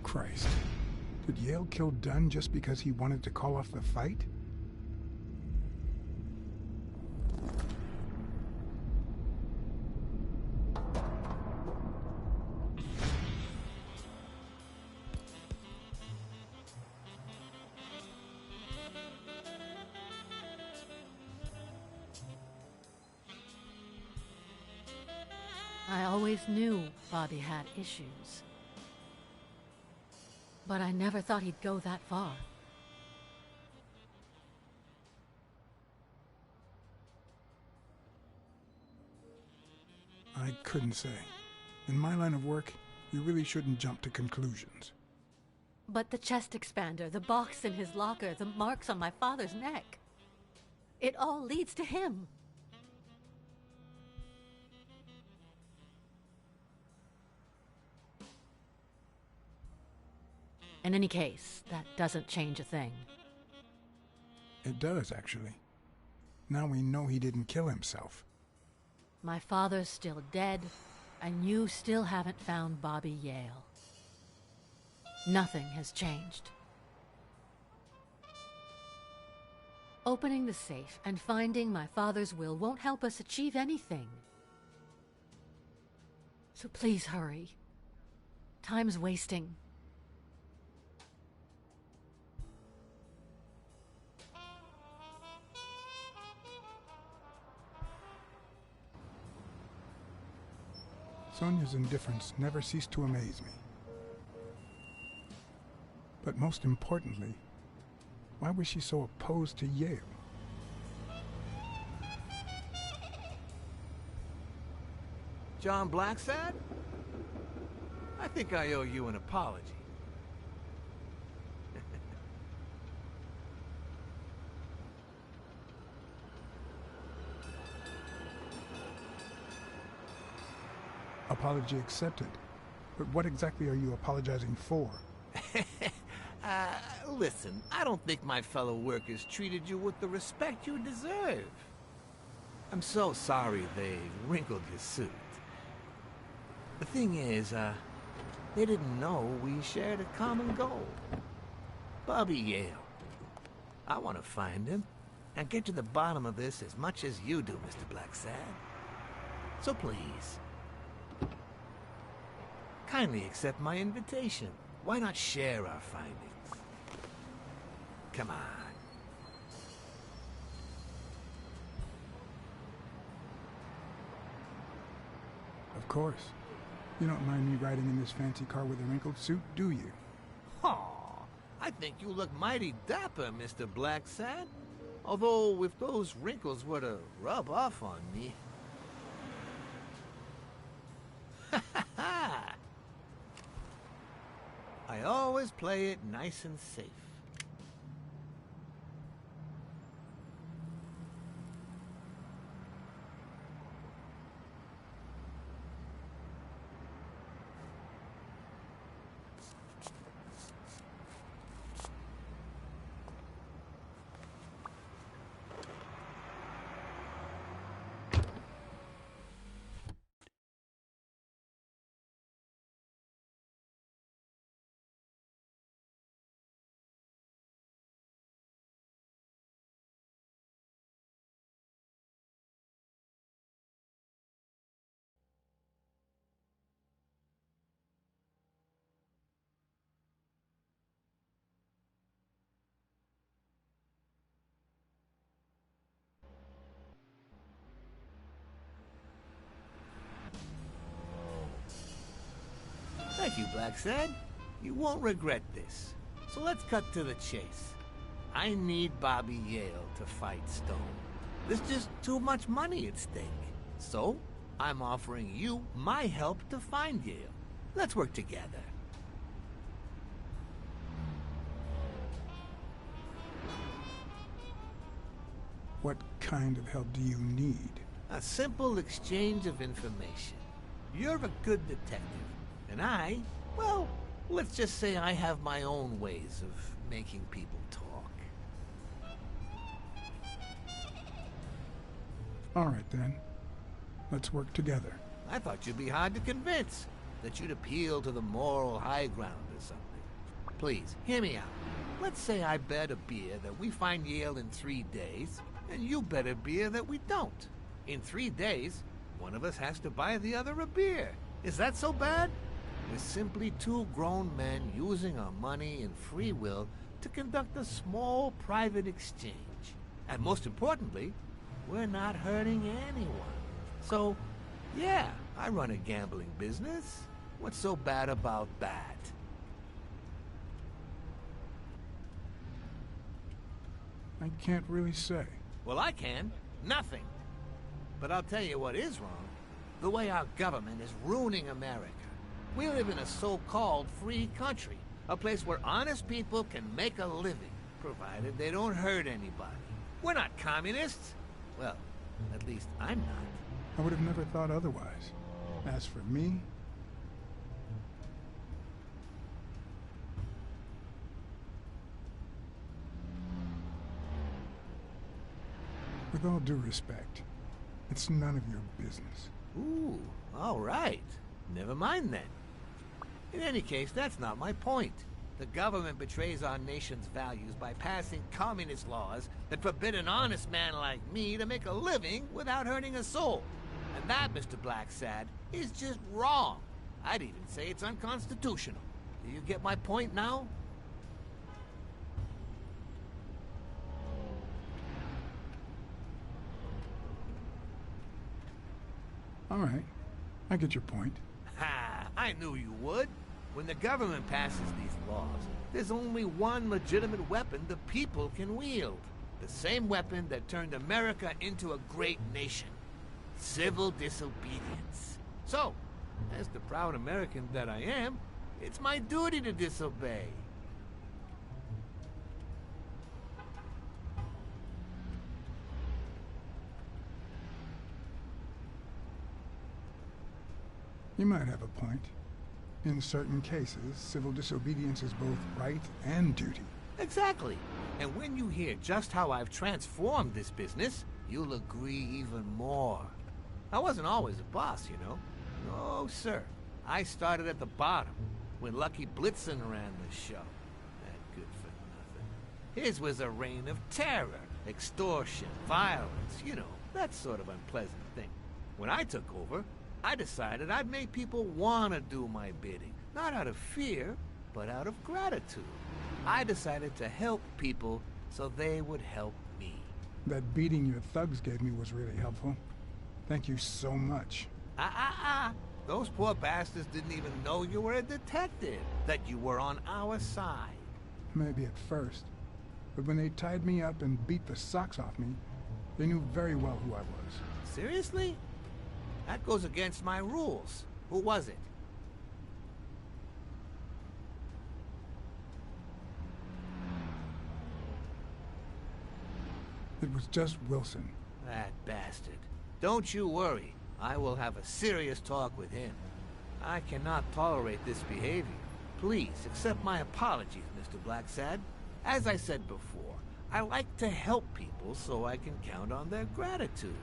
Christ. Did Yale kill Dunn just because he wanted to call off the fight? I always knew Bobby had issues. But I never thought he'd go that far. I couldn't say. In my line of work, you really shouldn't jump to conclusions. But the chest expander, the box in his locker, the marks on my father's neck. It all leads to him. In any case, that doesn't change a thing. It does, actually. Now we know he didn't kill himself. My father's still dead, and you still haven't found Bobby Yale. Nothing has changed. Opening the safe and finding my father's will won't help us achieve anything. So please hurry. Time's wasting. Sonia's indifference never ceased to amaze me. But most importantly, why was she so opposed to Yale? John Blacksad? I think I owe you an apology. Apology accepted. But what exactly are you apologizing for? Listen, I don't think my fellow workers treated you with the respect you deserve. I'm so sorry they wrinkled your suit. The thing is, they didn't know we shared a common goal. Bobby Yale. I want to find him and get to the bottom of this as much as you do, Mr. Blacksad. So please, kindly accept my invitation. Why not share our findings? Come on. Of course. You don't mind me riding in this fancy car with a wrinkled suit, do you? Aw, I think you look mighty dapper, Mr. Blacksad. Although, if those wrinkles were to rub off on me... I always play it nice and safe. Thank you, Blacksad. You won't regret this. So let's cut to the chase. I need Bobby Yale to fight Stone. There's just too much money at stake. So, I'm offering you my help to find Yale. Let's work together. What kind of help do you need? A simple exchange of information. You're a good detective. And I, well, let's just say I have my own ways of making people talk. All right, then. Let's work together. I thought you'd be hard to convince. That you'd appeal to the moral high ground or something. Please, hear me out. Let's say I bet a beer that we find Yale in 3 days, and you bet a beer that we don't. In 3 days, one of us has to buy the other a beer. Is that so bad? We're simply two grown men using our money and free will to conduct a small private exchange. And most importantly, we're not hurting anyone. So, yeah, I run a gambling business. What's so bad about that? I can't really say. Well, I can. Nothing. But I'll tell you what is wrong. The way our government is ruining America. We live in a so-called free country, a place where honest people can make a living, provided they don't hurt anybody. We're not communists. Well, at least I'm not. I would have never thought otherwise. As for me... With all due respect, it's none of your business. Ooh, all right. Never mind then. In any case, that's not my point. The government betrays our nation's values by passing communist laws that forbid an honest man like me to make a living without hurting a soul. And that, Mr. Blacksad, is just wrong. I'd even say it's unconstitutional. Do you get my point now? All right. I get your point. Ha! I knew you would. When the government passes these laws, there's only one legitimate weapon the people can wield. The same weapon that turned America into a great nation. Civil disobedience. So, as the proud American that I am, it's my duty to disobey. You might have a point. In certain cases, civil disobedience is both right and duty. Exactly. And when you hear just how I've transformed this business, you'll agree even more. I wasn't always a boss, you know. No, sir. I started at the bottom, when Lucky Blitzen ran the show. That good for nothing. His was a reign of terror, extortion, violence, you know, that sort of unpleasant thing. When I took over, I decided I'd make people want to do my bidding. Not out of fear, but out of gratitude. I decided to help people so they would help me. That beating your thugs gave me was really helpful. Thank you so much. Those poor bastards didn't even know you were a detective, that you were on our side. Maybe at first. But when they tied me up and beat the socks off me, they knew very well who I was. Seriously? That goes against my rules. Who was it? It was just Wilson. That bastard. Don't you worry. I will have a serious talk with him. I cannot tolerate this behavior. Please accept my apologies, Mr. Blacksad. As I said before, I like to help people so I can count on their gratitude.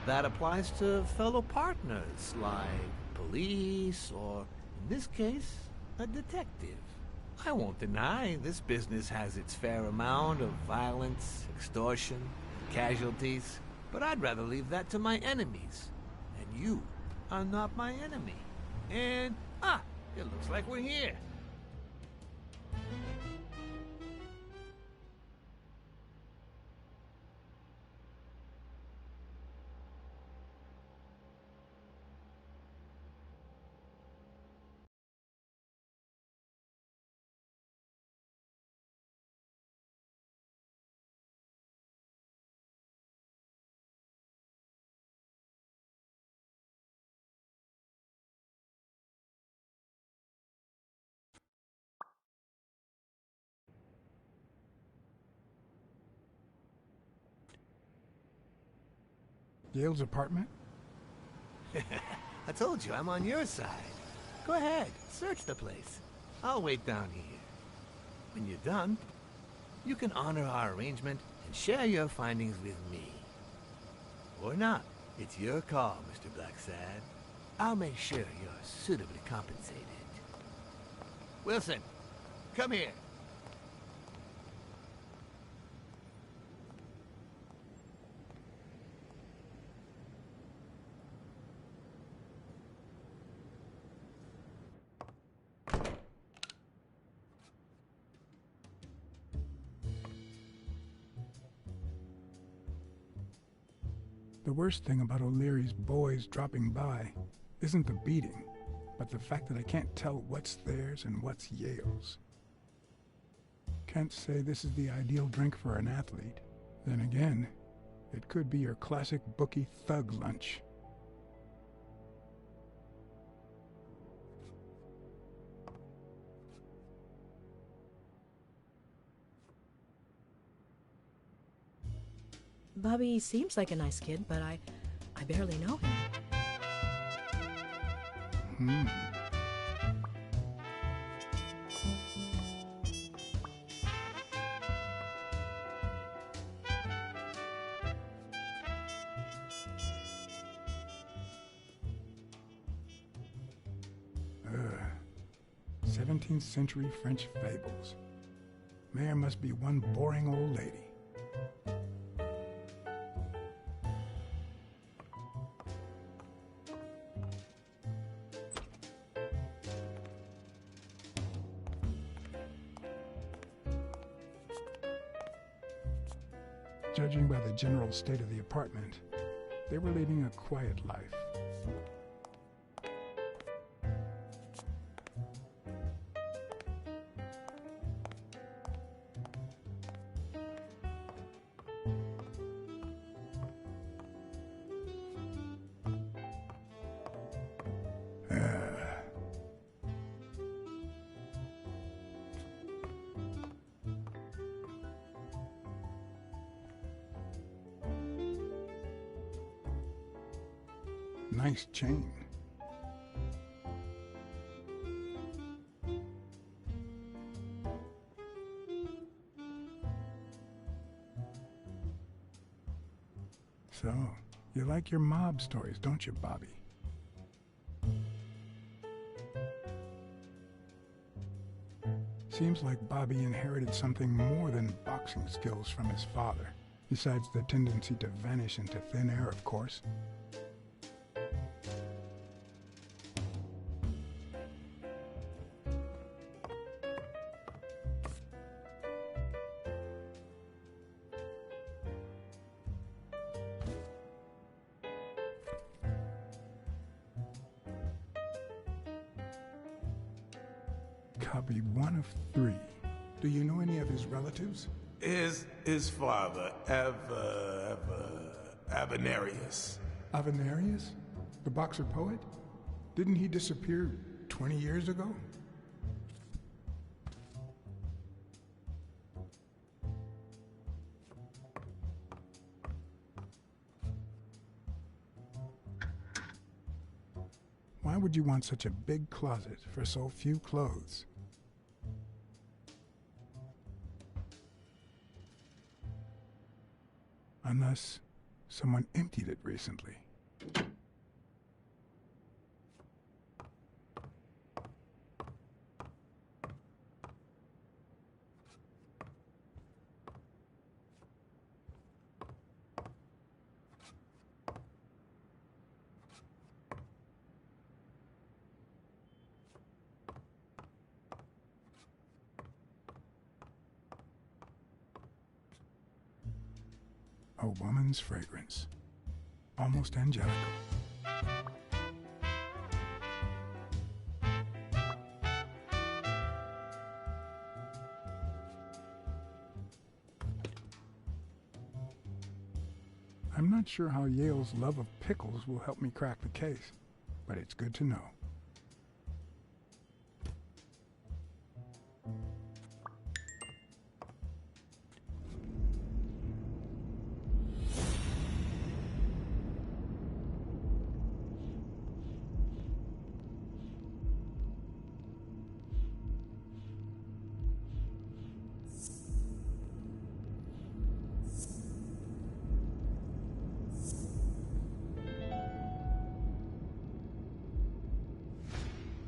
That applies to fellow partners, like police, or, in this case, a detective. I won't deny this business has its fair amount of violence, extortion, and casualties, but I'd rather leave that to my enemies. And you are not my enemy. And, it looks like we're here. Yale's apartment? I told you, I'm on your side. Go ahead, search the place. I'll wait down here. When you're done, you can honor our arrangement and share your findings with me. Or not. It's your call, Mr. Blacksad. I'll make sure you're suitably compensated. Wilson, come here. The worst thing about O'Leary's boys dropping by isn't the beating, but the fact that I can't tell what's theirs and what's Yale's. Can't say this is the ideal drink for an athlete. Then again, it could be your classic bookie thug lunch. Bobby seems like a nice kid, but I barely know him. Ugh. 17th century French fables. Mayor must be one boring old lady. Judging by the general state of the apartment, they were leading a quiet life. Nice chain. So, you like your mob stories, don't you, Bobby? Seems like Bobby inherited something more than boxing skills from his father, besides the tendency to vanish into thin air, of course. Copy 1 of 3. Do you know any of his relatives? His father, Avenarius. Avenarius? The boxer poet? Didn't he disappear 20 years ago? Why would you want such a big closet for so few clothes? Unless someone emptied it recently. A woman's fragrance. Almost angelical. I'm not sure how Yale's love of pickles will help me crack the case, but it's good to know.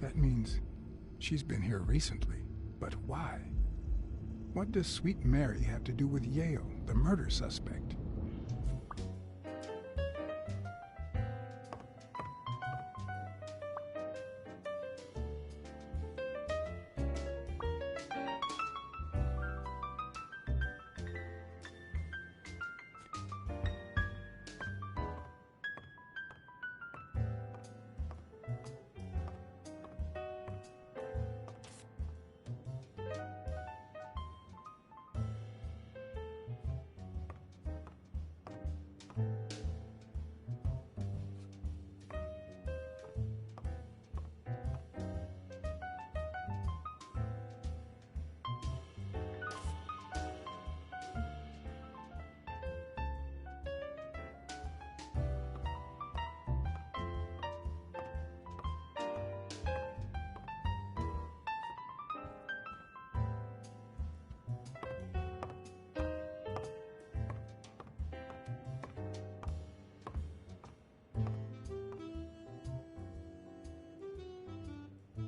That means she's been here recently. But why? What does Sweet Mary have to do with Yale, the murder suspect?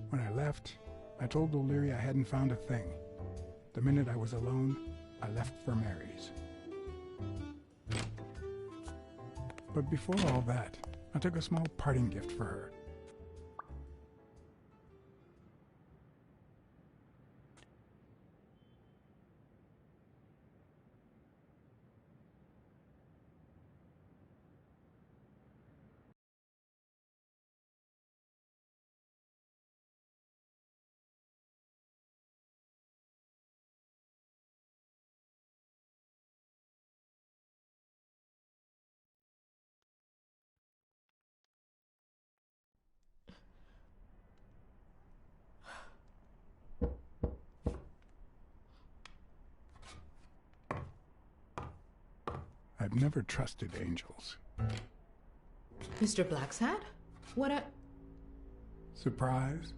When I left, I told O'Leary I hadn't found a thing. The minute I was alone, I left for Mary's. But before all that, I took a small parting gift for her. I've never trusted angels. Mr. Blacksad? What a... Surprise?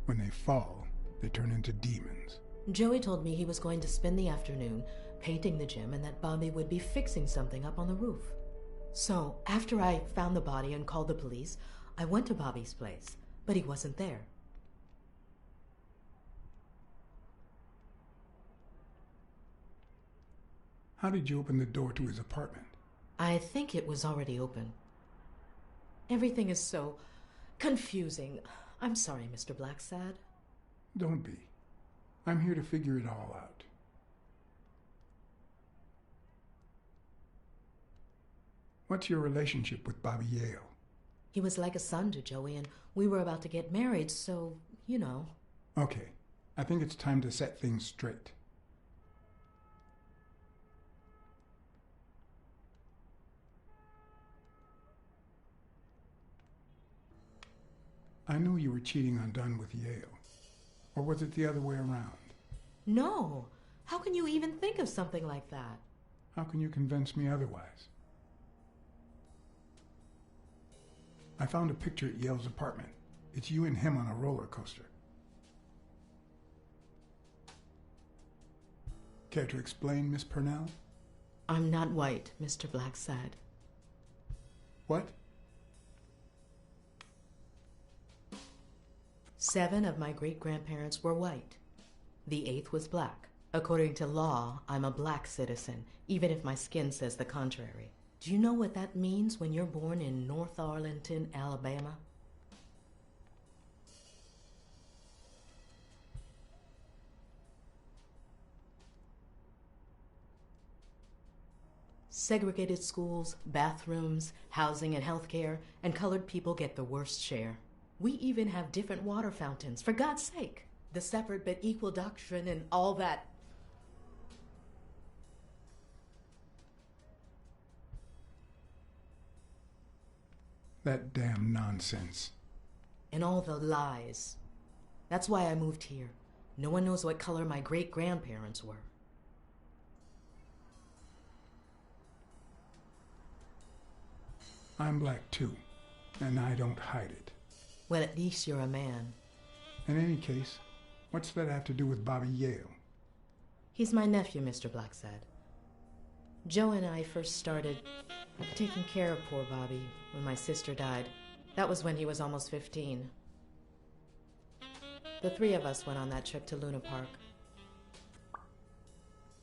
When they fall, they turn into demons. Joey told me he was going to spend the afternoon painting the gym and that Bobby would be fixing something up on the roof. So, after I found the body and called the police, I went to Bobby's place, but he wasn't there. How did you open the door to his apartment? I think it was already open. Everything is so confusing. I'm sorry, Mr. Blacksad. Don't be. I'm here to figure it all out. What's your relationship with Bobby Yale? He was like a son to Joey, and we were about to get married, so, you know. Okay, I think it's time to set things straight. I knew you were cheating on Dunn with Yale. Or was it the other way around? No. How can you even think of something like that? How can you convince me otherwise? I found a picture at Yale's apartment. It's you and him on a roller coaster. Care to explain, Miss Purnell? I'm not white, Mr. Blacksad. What? 7 of my great-grandparents were white. The 8th was black. According to law, I'm a black citizen, even if my skin says the contrary. Do you know what that means when you're born in North Arlington, Alabama? Segregated schools, bathrooms, housing and healthcare, and colored people get the worst share. We even have different water fountains, for God's sake. The separate but equal doctrine and all that. That damn nonsense. And all the lies. That's why I moved here. No one knows what color my great-grandparents were. I'm black too, and I don't hide it. Well, at least you're a man. In any case, what's that have to do with Bobby Yale? He's my nephew, Mr. Blacksad. Joe and I first started taking care of poor Bobby when my sister died. That was when he was almost 15. The 3 of us went on that trip to Luna Park.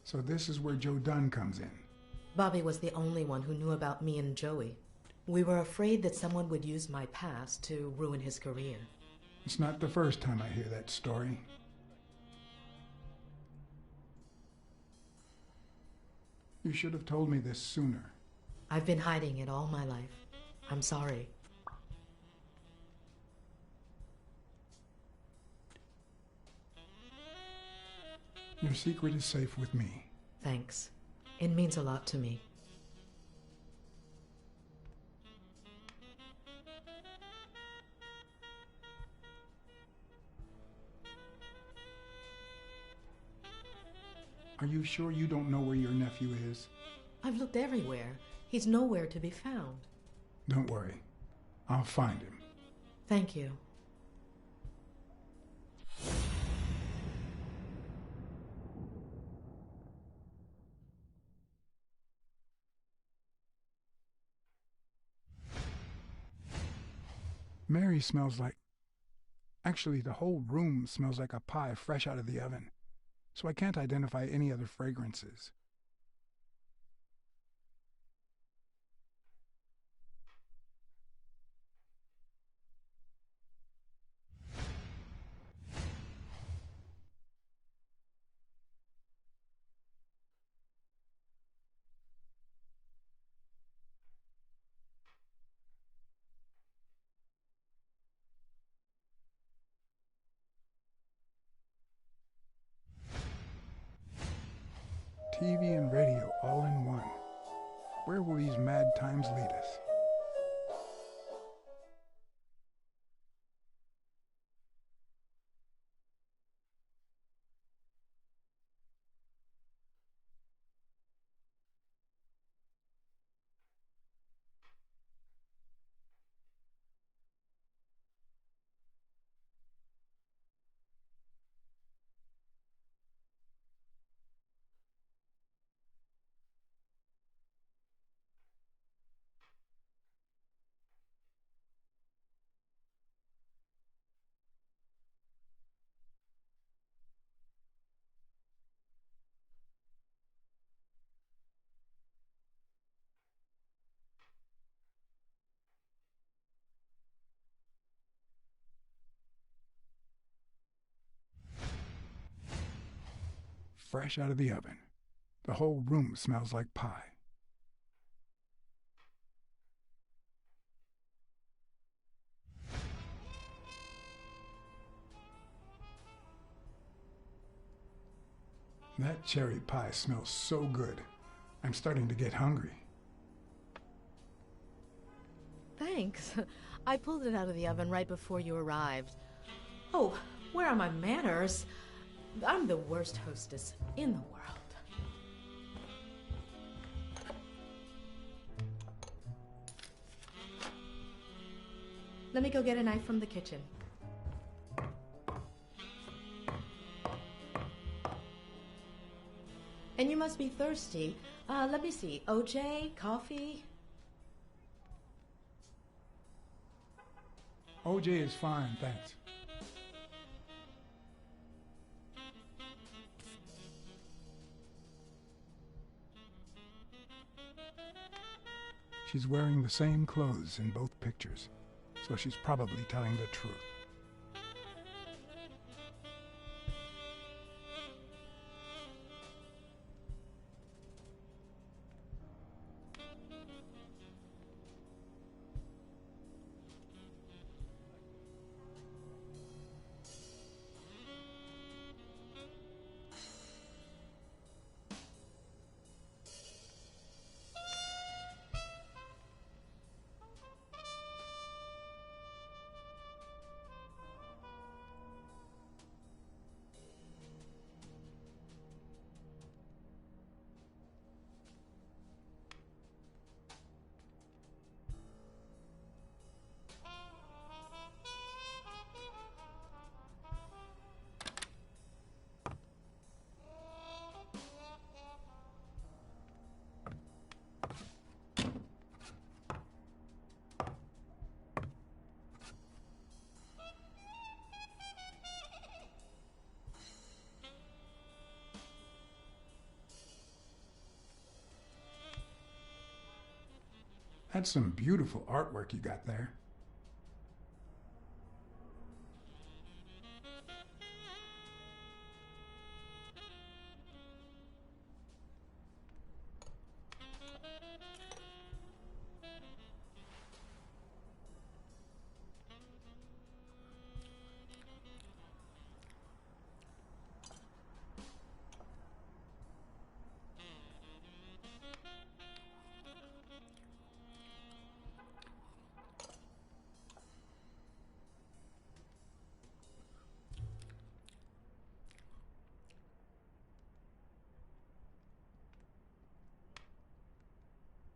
So this is where Joe Dunn comes in. Bobby was the only one who knew about me and Joey. We were afraid that someone would use my past to ruin his career. It's not the first time I hear that story. You should have told me this sooner. I've been hiding it all my life. I'm sorry. Your secret is safe with me. Thanks. It means a lot to me. Are you sure you don't know where your nephew is? I've looked everywhere. He's nowhere to be found. Don't worry. I'll find him. Thank you. Mary smells like... Actually, the whole room smells like a pie fresh out of the oven, so I can't identify any other fragrances. TV and radio all in one. Where will these mad times lead us? Fresh out of the oven. The whole room smells like pie. That cherry pie smells so good. I'm starting to get hungry. Thanks. I pulled it out of the oven right before you arrived. Oh, where are my manners? I'm the worst hostess in the world. Let me go get a knife from the kitchen. And you must be thirsty. Let me see. OJ, coffee? OJ is fine, thanks. She's wearing the same clothes in both pictures, so she's probably telling the truth. That's some beautiful artwork you got there.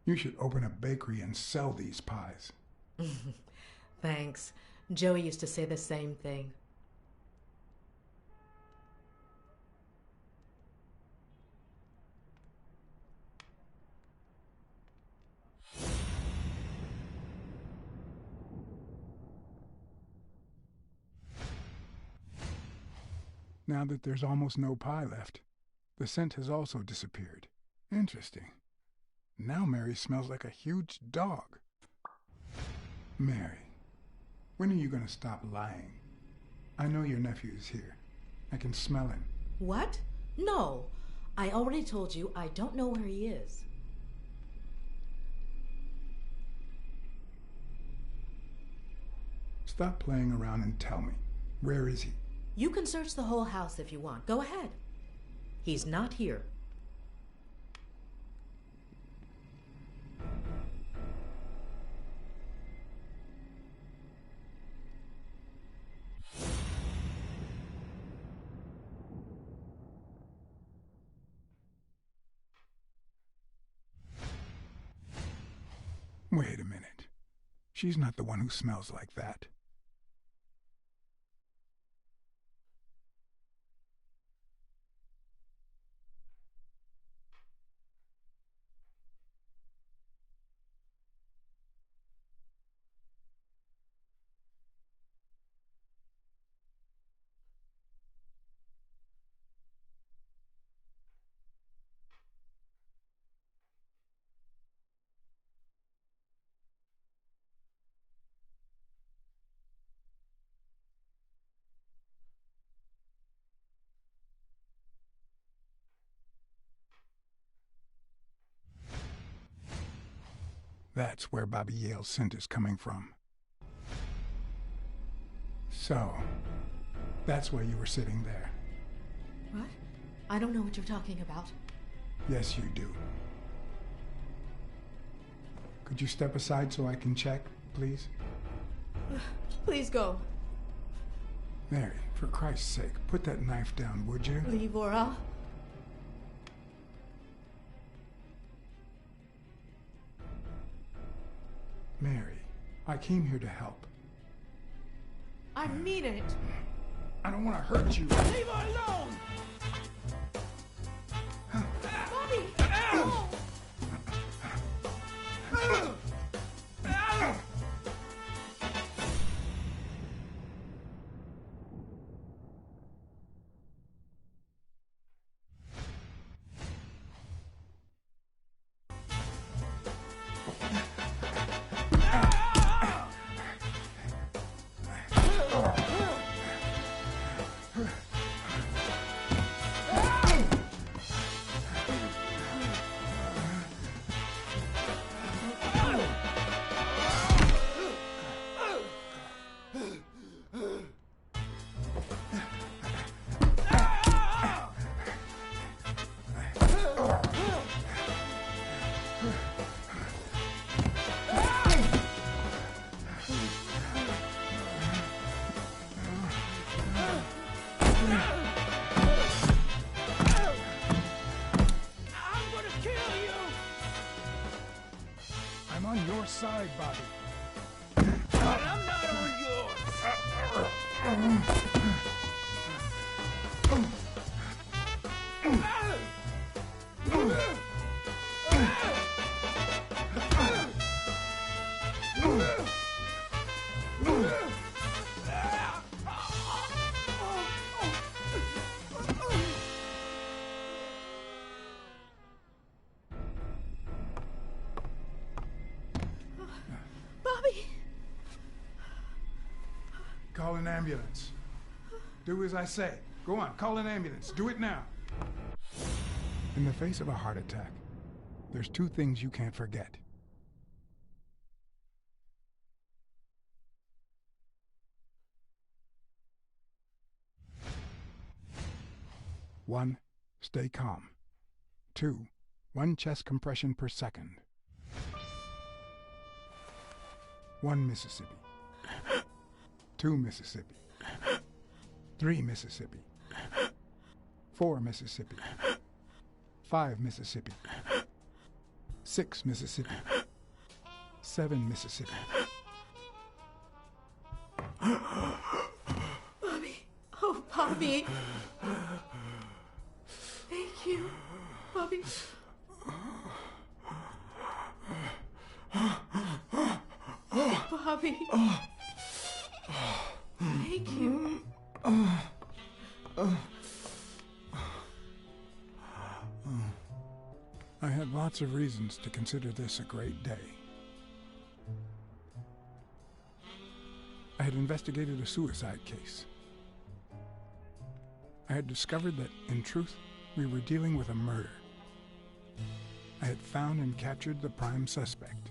You should open a bakery and sell these pies. Thanks. Joey used to say the same thing. Now that there's almost no pie left, the scent has also disappeared. Interesting. Now Mary smells like a huge dog. Mary, when are you going to stop lying? I know your nephew is here. I can smell him. What? No. I already told you I don't know where he is. Stop playing around and tell me. Where is he? You can search the whole house if you want. Go ahead. He's not here. Wait a minute. She's not the one who smells like that. That's where Bobby Yale's scent is coming from. So, that's why you were sitting there. What? I don't know what you're talking about. Yes, you do. Could you step aside so I can check, please? Please go. Mary, for Christ's sake, put that knife down, would you? Leivora. Mary, I came here to help. I mean it. I don't want to hurt you. Leave her alone! Bobby! I'm on your side, Bobby. But I'm not on Bobby! Call an ambulance. Do as I say. Go on, call an ambulance. Do it now. In the face of a heart attack, there's two things you can't forget. One, stay calm. Two, 1 chest compression per second. 1 Mississippi. 2 Mississippi. 3 Mississippi. 4 Mississippi. 5 Mississippi. 6 Mississippi. 7 Mississippi. Bobby! Oh, Bobby! Thank you, Bobby. Bobby. Thank you. I had lots of reasons to consider this a great day. I had investigated a suicide case. I had discovered that, in truth, we were dealing with a murder. I had found and captured the prime suspect.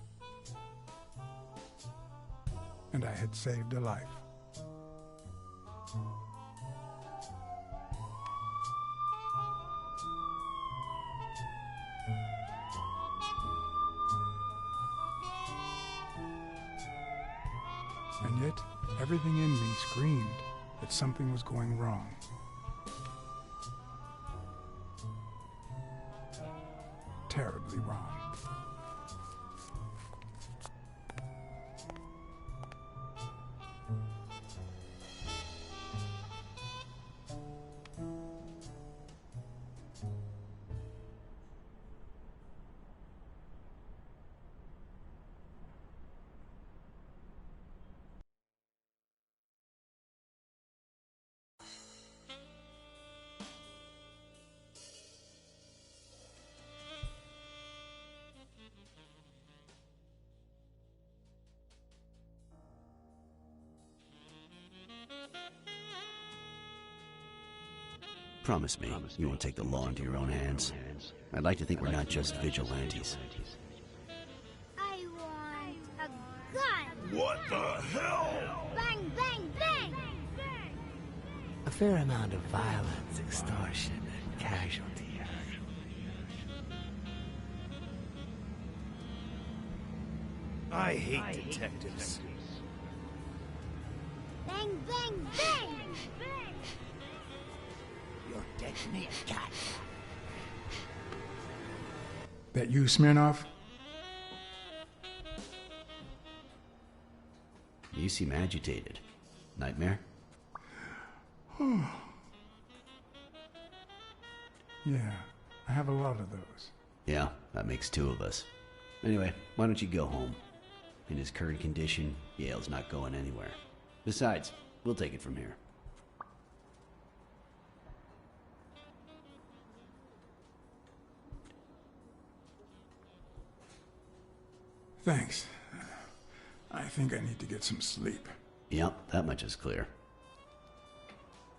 And I had saved a life. And yet, everything in me screamed that something was going wrong. Terribly wrong. Promise me you won't take the law into your own hands. I'd like to think we're not just vigilantes. I want a gun! What the hell? Bang, bang, bang! A fair amount of violence, extortion, casualty. I hate detectives. Bang, bang, bang! You're dead meat, cat. That you, Smirnoff? You seem agitated. Nightmare? Yeah, I have a lot of those. Yeah, that makes two of us. Anyway, why don't you go home? In his current condition, Yale's not going anywhere. Besides, we'll take it from here. Thanks. I think I need to get some sleep. Yep, that much is clear.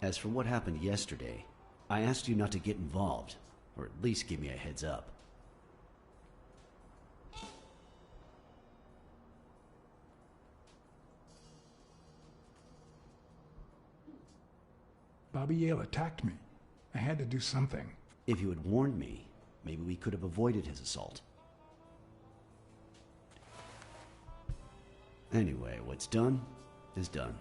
As for what happened yesterday, I asked you not to get involved, or at least give me a heads up. Bobby Yale attacked me. I had to do something. If you had warned me, maybe we could have avoided his assault. Anyway, what's done is done.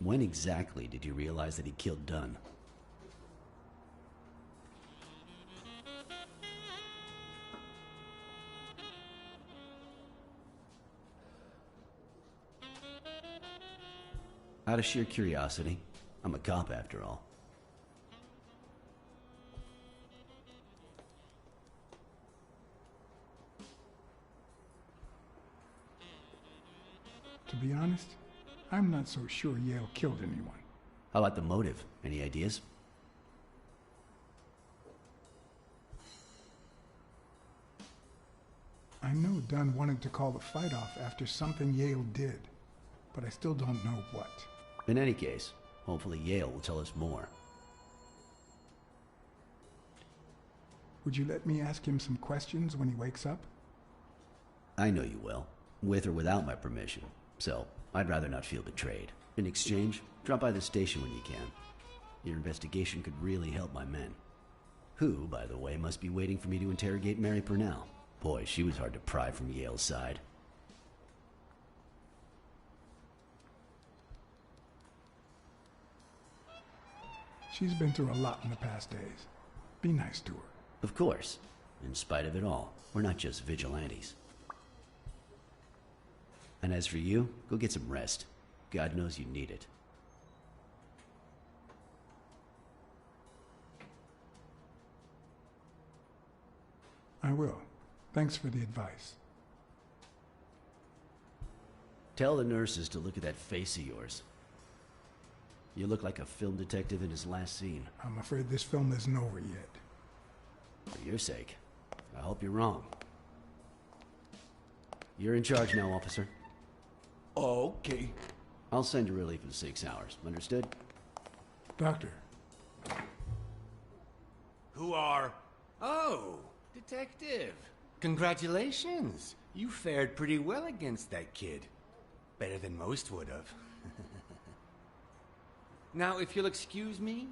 When exactly did you realize that he killed Dunn? Out of sheer curiosity. I'm a cop after all. To be honest, I'm not so sure Yale killed anyone. How about the motive? Any ideas? I know Dunn wanted to call the fight off after something Yale did, but I still don't know what. In any case, hopefully Yale will tell us more. Would you let me ask him some questions when he wakes up? I know you will, with or without my permission, so I'd rather not feel betrayed. In exchange, drop by the station when you can. Your investigation could really help my men. Who, by the way, must be waiting for me to interrogate Mary Purnell. Boy, she was hard to pry from Yale's side. She's been through a lot in the past days. Be nice to her. Of course. In spite of it all, we're not just vigilantes. And as for you, go get some rest. God knows you need it. I will. Thanks for the advice. Tell the nurses to look at that face of yours. You look like a film detective in his last scene. I'm afraid this film isn't over yet. For your sake, I hope you're wrong. You're in charge now, officer. Okay. I'll send you relief in 6 hours. Understood? Doctor. Who are... Oh, detective. Congratulations. You fared pretty well against that kid. Better than most would have. Now, if you'll excuse me...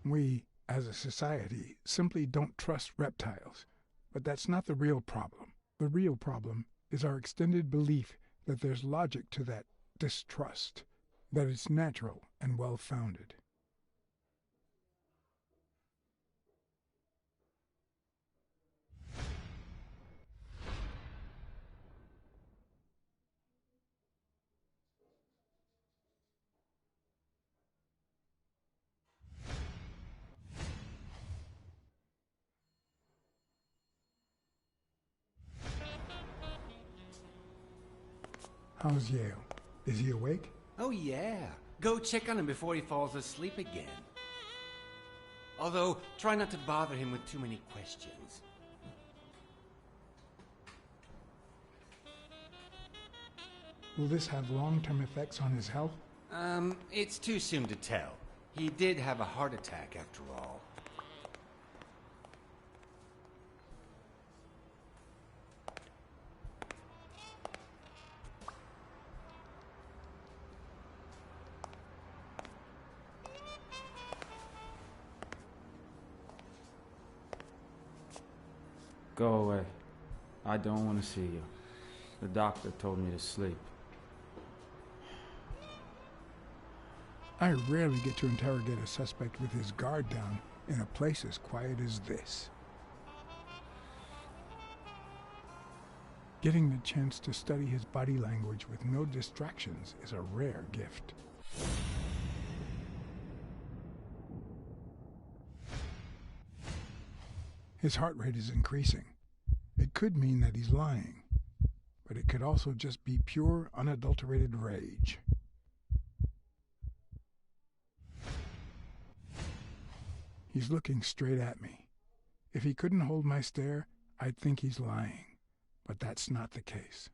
We, as a society, simply don't trust reptiles. But that's not the real problem. The real problem is our extended belief that there's logic to that distrust, that it's natural and well-founded. How's Yale? Is he awake? Oh, yeah. Go check on him before he falls asleep again. Although, try not to bother him with too many questions. Will this have long-term effects on his health? It's too soon to tell. He did have a heart attack after all. Go away. I don't want to see you. The doctor told me to sleep. I rarely get to interrogate a suspect with his guard down in a place as quiet as this. Getting the chance to study his body language with no distractions is a rare gift. His heart rate is increasing. It could mean that he's lying, but it could also just be pure, unadulterated rage. He's looking straight at me. If he couldn't hold my stare, I'd think he's lying, but that's not the case.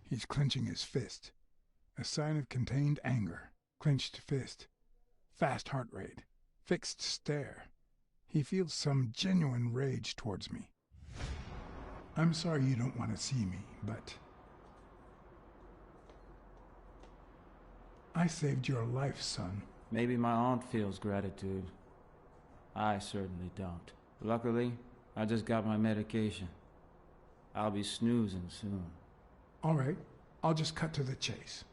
He's clenching his fist, a sign of contained anger. Clenched fist, fast heart rate, fixed stare. He feels some genuine rage towards me. I'm sorry you don't want to see me, but I saved your life, son. Maybe my aunt feels gratitude. I certainly don't. Luckily, I just got my medication. I'll be snoozing soon. All right, I'll just cut to the chase.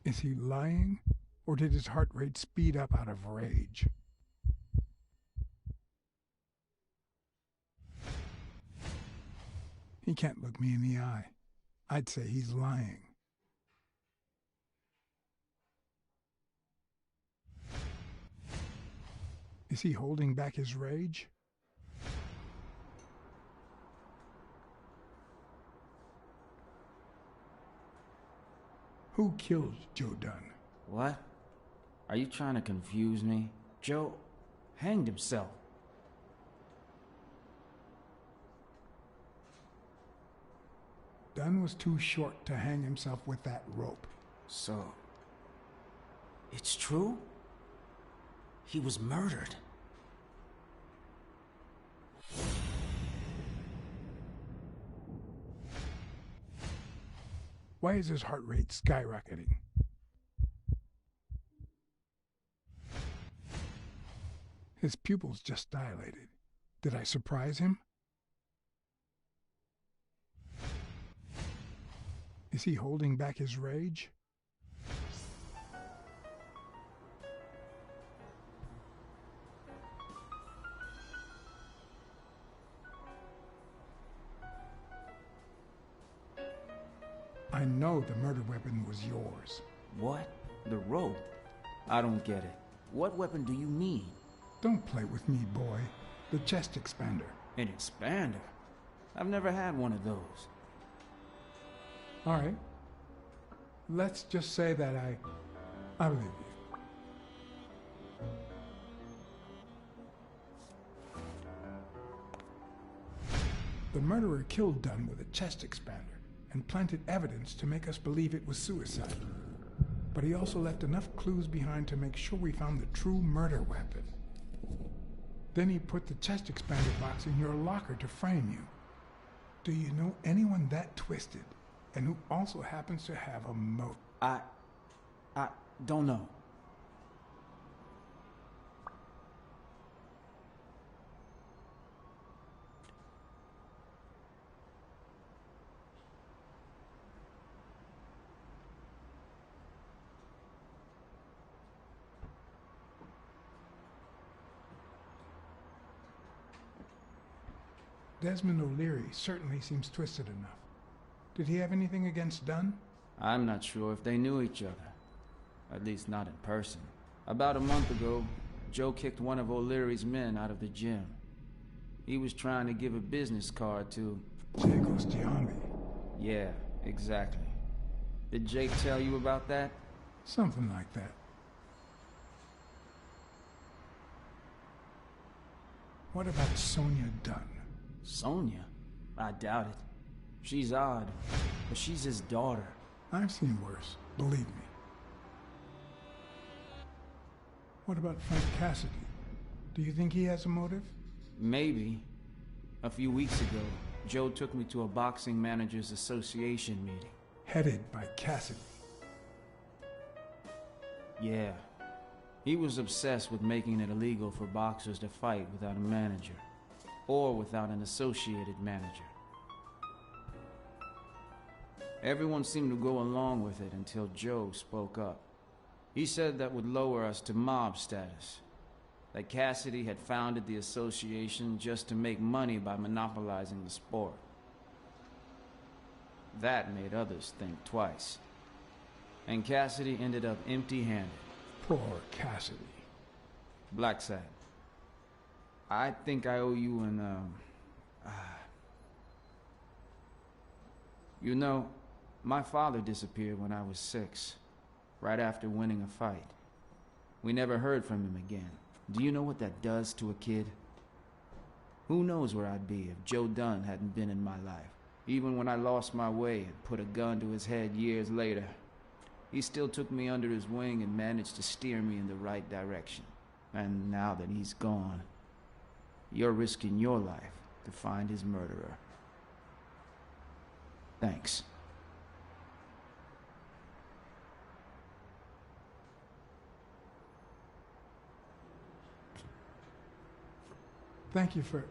Is he lying, or did his heart rate speed up out of rage? He can't look me in the eye. I'd say he's lying. Is he holding back his rage? Who killed Joe Dunn? What? Are you trying to confuse me? Joe hanged himself. Dunn was too short to hang himself with that rope. So, it's true? He was murdered. Why is his heart rate skyrocketing? His pupils just dilated. Did I surprise him? Is he holding back his rage? I know the murder weapon was yours. What? The rope? I don't get it. What weapon do you mean? Don't play with me, boy. The chest expander. An expander? I've never had one of those. All right. Let's just say that I believe you. The murderer killed Dunn with a chest expander and planted evidence to make us believe it was suicide. But he also left enough clues behind to make sure we found the true murder weapon. Then he put the chest expander box in your locker to frame you. Do you know anyone that twisted, and who also happens to have a motive? I don't know. Desmond O'Leary certainly seems twisted enough. Did he have anything against Dunn? I'm not sure if they knew each other. At least not in person. About a month ago, Joe kicked one of O'Leary's men out of the gym. He was trying to give a business card to... Jacob's Giambi. Yeah, exactly. Did Jake tell you about that? Something like that. What about Sonia Dunn? Sonia? I doubt it. She's odd, but she's his daughter. I've seen worse, believe me. What about Frank Cassidy? Do you think he has a motive? Maybe. A few weeks ago, Joe took me to a boxing managers association meeting. Headed by Cassidy. Yeah. He was obsessed with making it illegal for boxers to fight without a manager. Or without an associated manager. Everyone seemed to go along with it until Joe spoke up. He said that would lower us to mob status. That Cassidy had founded the association just to make money by monopolizing the sport. That made others think twice. And Cassidy ended up empty-handed. Poor Cassidy. Blacksad. I think I owe you an, You know, my father disappeared when I was 6, right after winning a fight. We never heard from him again. Do you know what that does to a kid? Who knows where I'd be if Joe Dunn hadn't been in my life. Even when I lost my way and put a gun to his head years later, he still took me under his wing and managed to steer me in the right direction. And now that he's gone, you're risking your life to find his murderer. Thanks. Thank you for...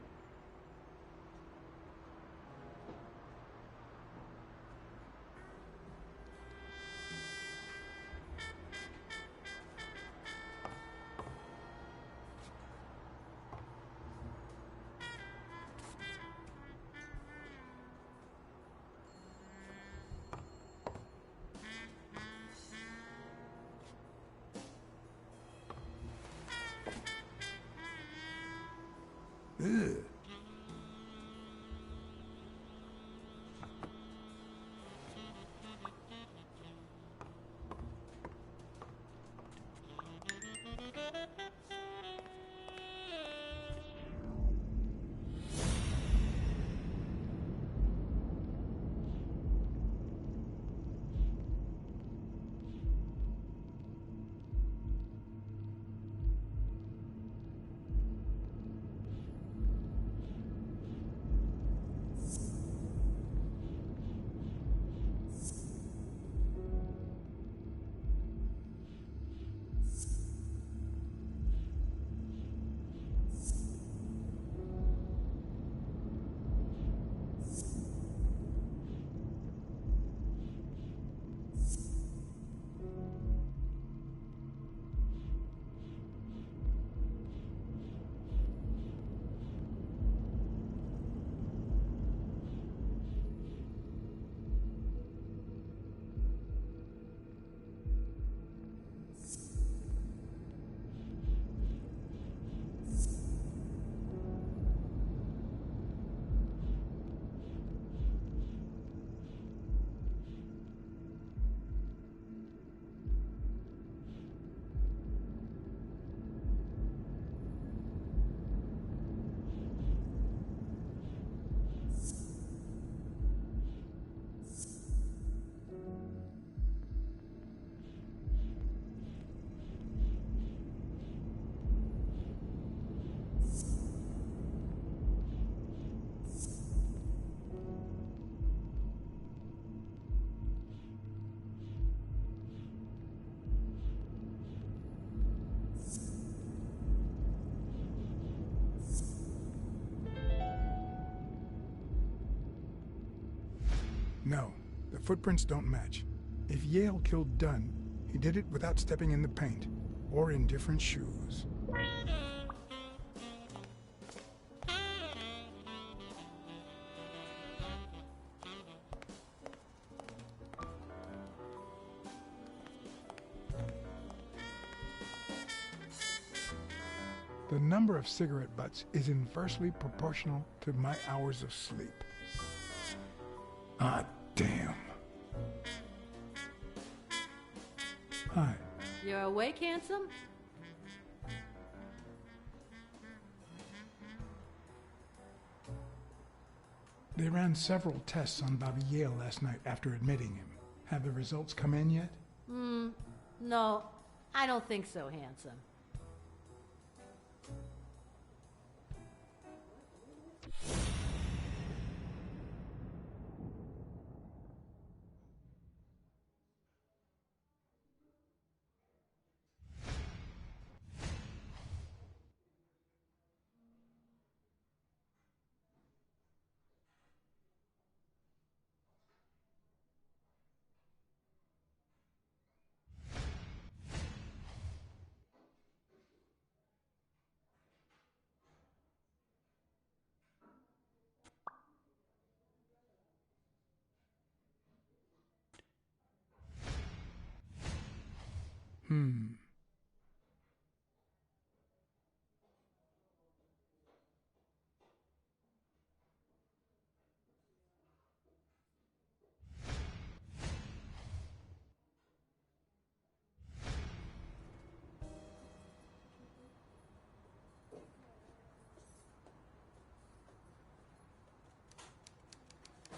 Ugh. No, the footprints don't match. If Yale killed Dunn, he did it without stepping in the paint, or in different shoes. The number of cigarette butts is inversely proportional to my hours of sleep. Ah, damn. Hi. You're awake, handsome? They ran several tests on Bobby Yale last night after admitting him. Have the results come in yet? No, I don't think so, handsome.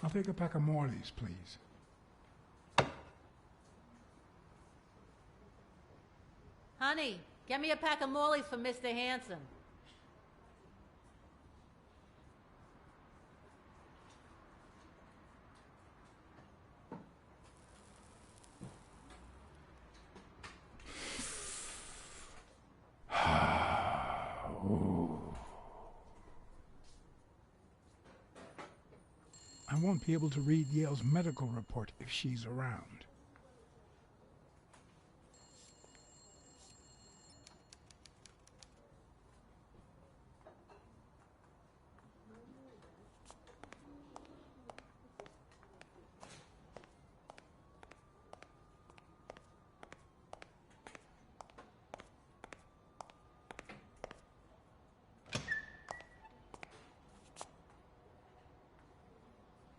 I'll take a pack of Morleys, please. Honey, get me a pack of Morleys for Mr. Handsome. I won't be able to read Yale's medical report if she's around.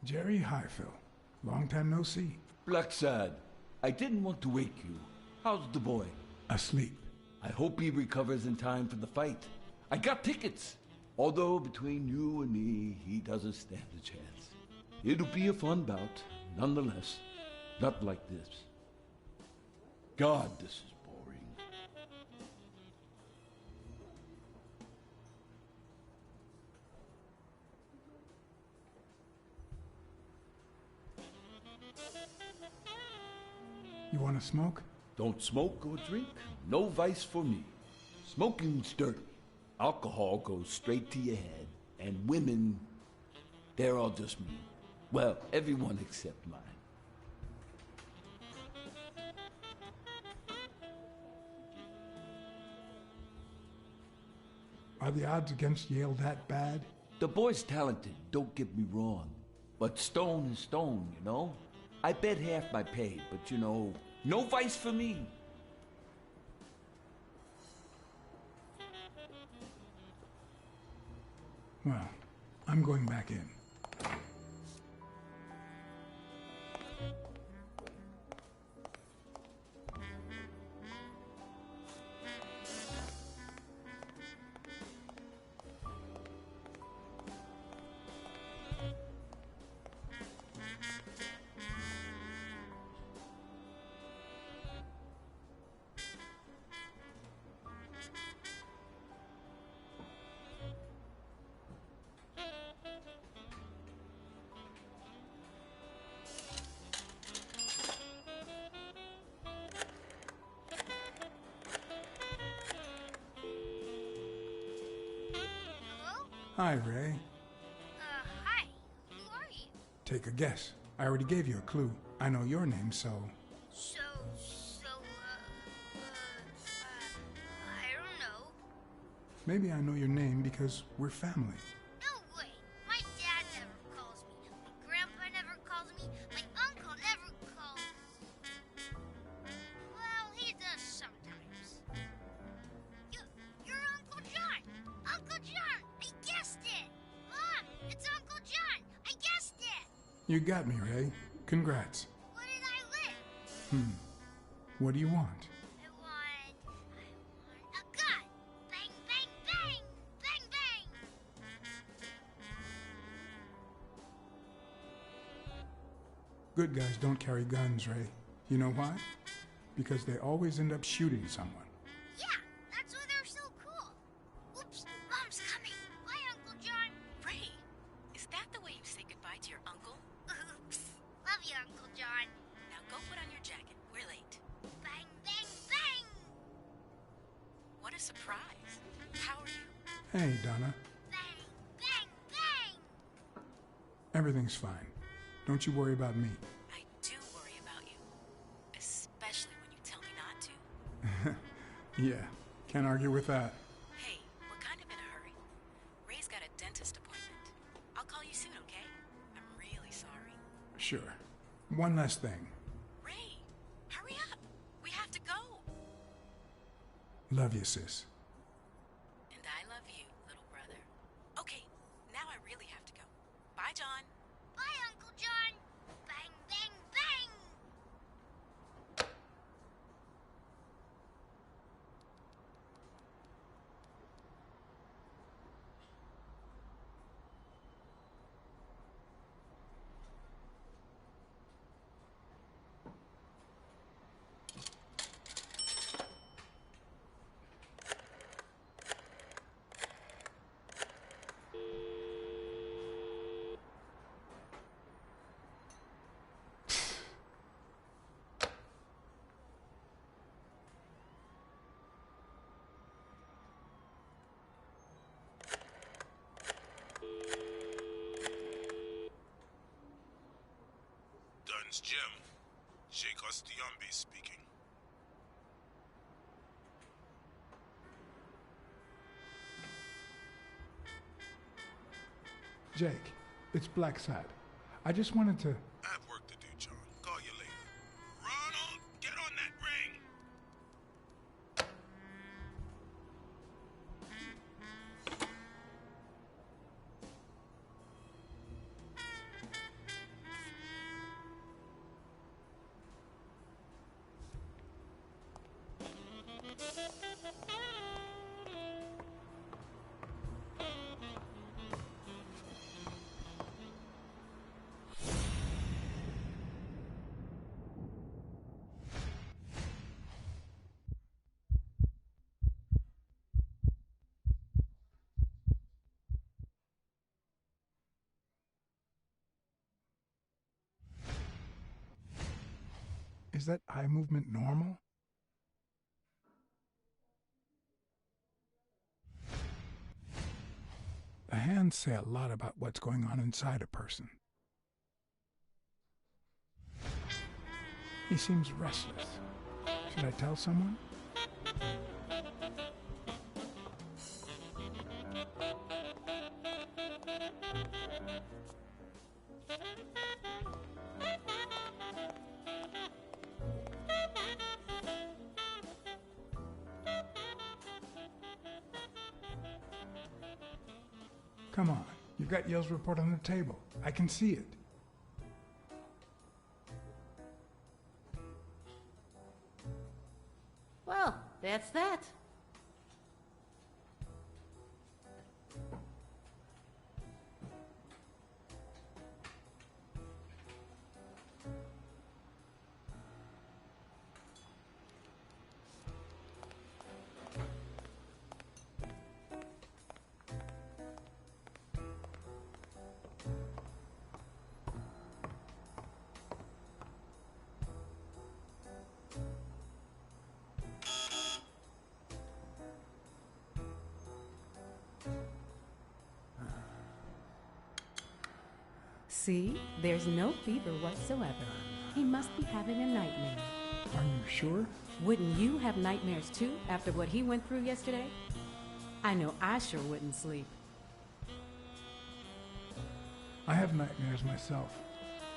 Jerry Highfill. Long time no see. Blacksad, I didn't want to wake you. How's the boy? Asleep. I hope he recovers in time for the fight. I got tickets. Although between you and me, he doesn't stand a chance. It'll be a fun bout, nonetheless. Not like this. God, this is boring. You want to smoke? Don't smoke or drink. No vice for me. Smoking's dirty. Alcohol goes straight to your head. And women, they're all just mean. Well, everyone except mine. Are the odds against Yale that bad? The boy's talented, don't get me wrong. But stone is stone, you know? I bet half my pay, but you know, no vice for me. Well, I'm going back in. Hello? Hi, Ray. Hi. Who are you? Take a guess. I already gave you a clue. I know your name, so... I don't know. Maybe I know your name because we're family. No way. My dad never calls me. My grandpa never calls me. My uncle never calls. Well, he does sometimes. You're Uncle John. Uncle John, I guessed it. Mom, it's Uncle John. I guessed it. You got me, Ray. Congrats. What did I win? What do you want? I want a gun. Bang, bang, bang. Bang, bang. Good guys don't carry guns, Ray. You know why? Because they always end up shooting someone. Yeah, that's why they're so cool. Oops, Mom's coming. Bye, Uncle John. Ray, is that the way you say goodbye to your uncle? Oops. Love you, Uncle John. Now go put on your jacket. We're late. Bang, bang, bang. What a surprise. How are you? Hey, Donna. Bang, bang, bang. Everything's fine. Don't you worry about me. I do worry about you. Especially when you tell me not to. Yeah, can't argue with that. Hey, we're kind of in a hurry. Ray's got a dentist appointment. I'll call you soon, okay? I'm really sorry. Sure. One last thing. Ray, hurry up. We have to go. Love you, sis. And I love you, little brother. Okay, now I really have to go. Bye, John. Bye, Uncle John. Bang, bang, bang. Dunn's Jim. Sheikh Ostiombi speaking. Jake, it's Blacksad. I just wanted to... I have work to do, John. Call you later. Ronald, get on that ring! Is that eye movement normal? The hands say a lot about what's going on inside a person. He seems restless. Should I tell someone? Come on, you've got Yale's report on the table. I can see it. Well, that's that. See? There's no fever whatsoever. He must be having a nightmare. Are you sure? Wouldn't you have nightmares too after what he went through yesterday? I know I sure wouldn't sleep. I have nightmares myself,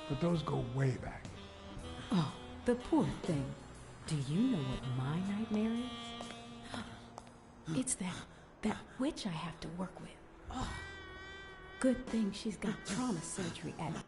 but those go way back. Oh, the poor thing. Do you know what my nightmare is? It's that witch I have to work with. Oh, good thing she's got trauma surgery at it.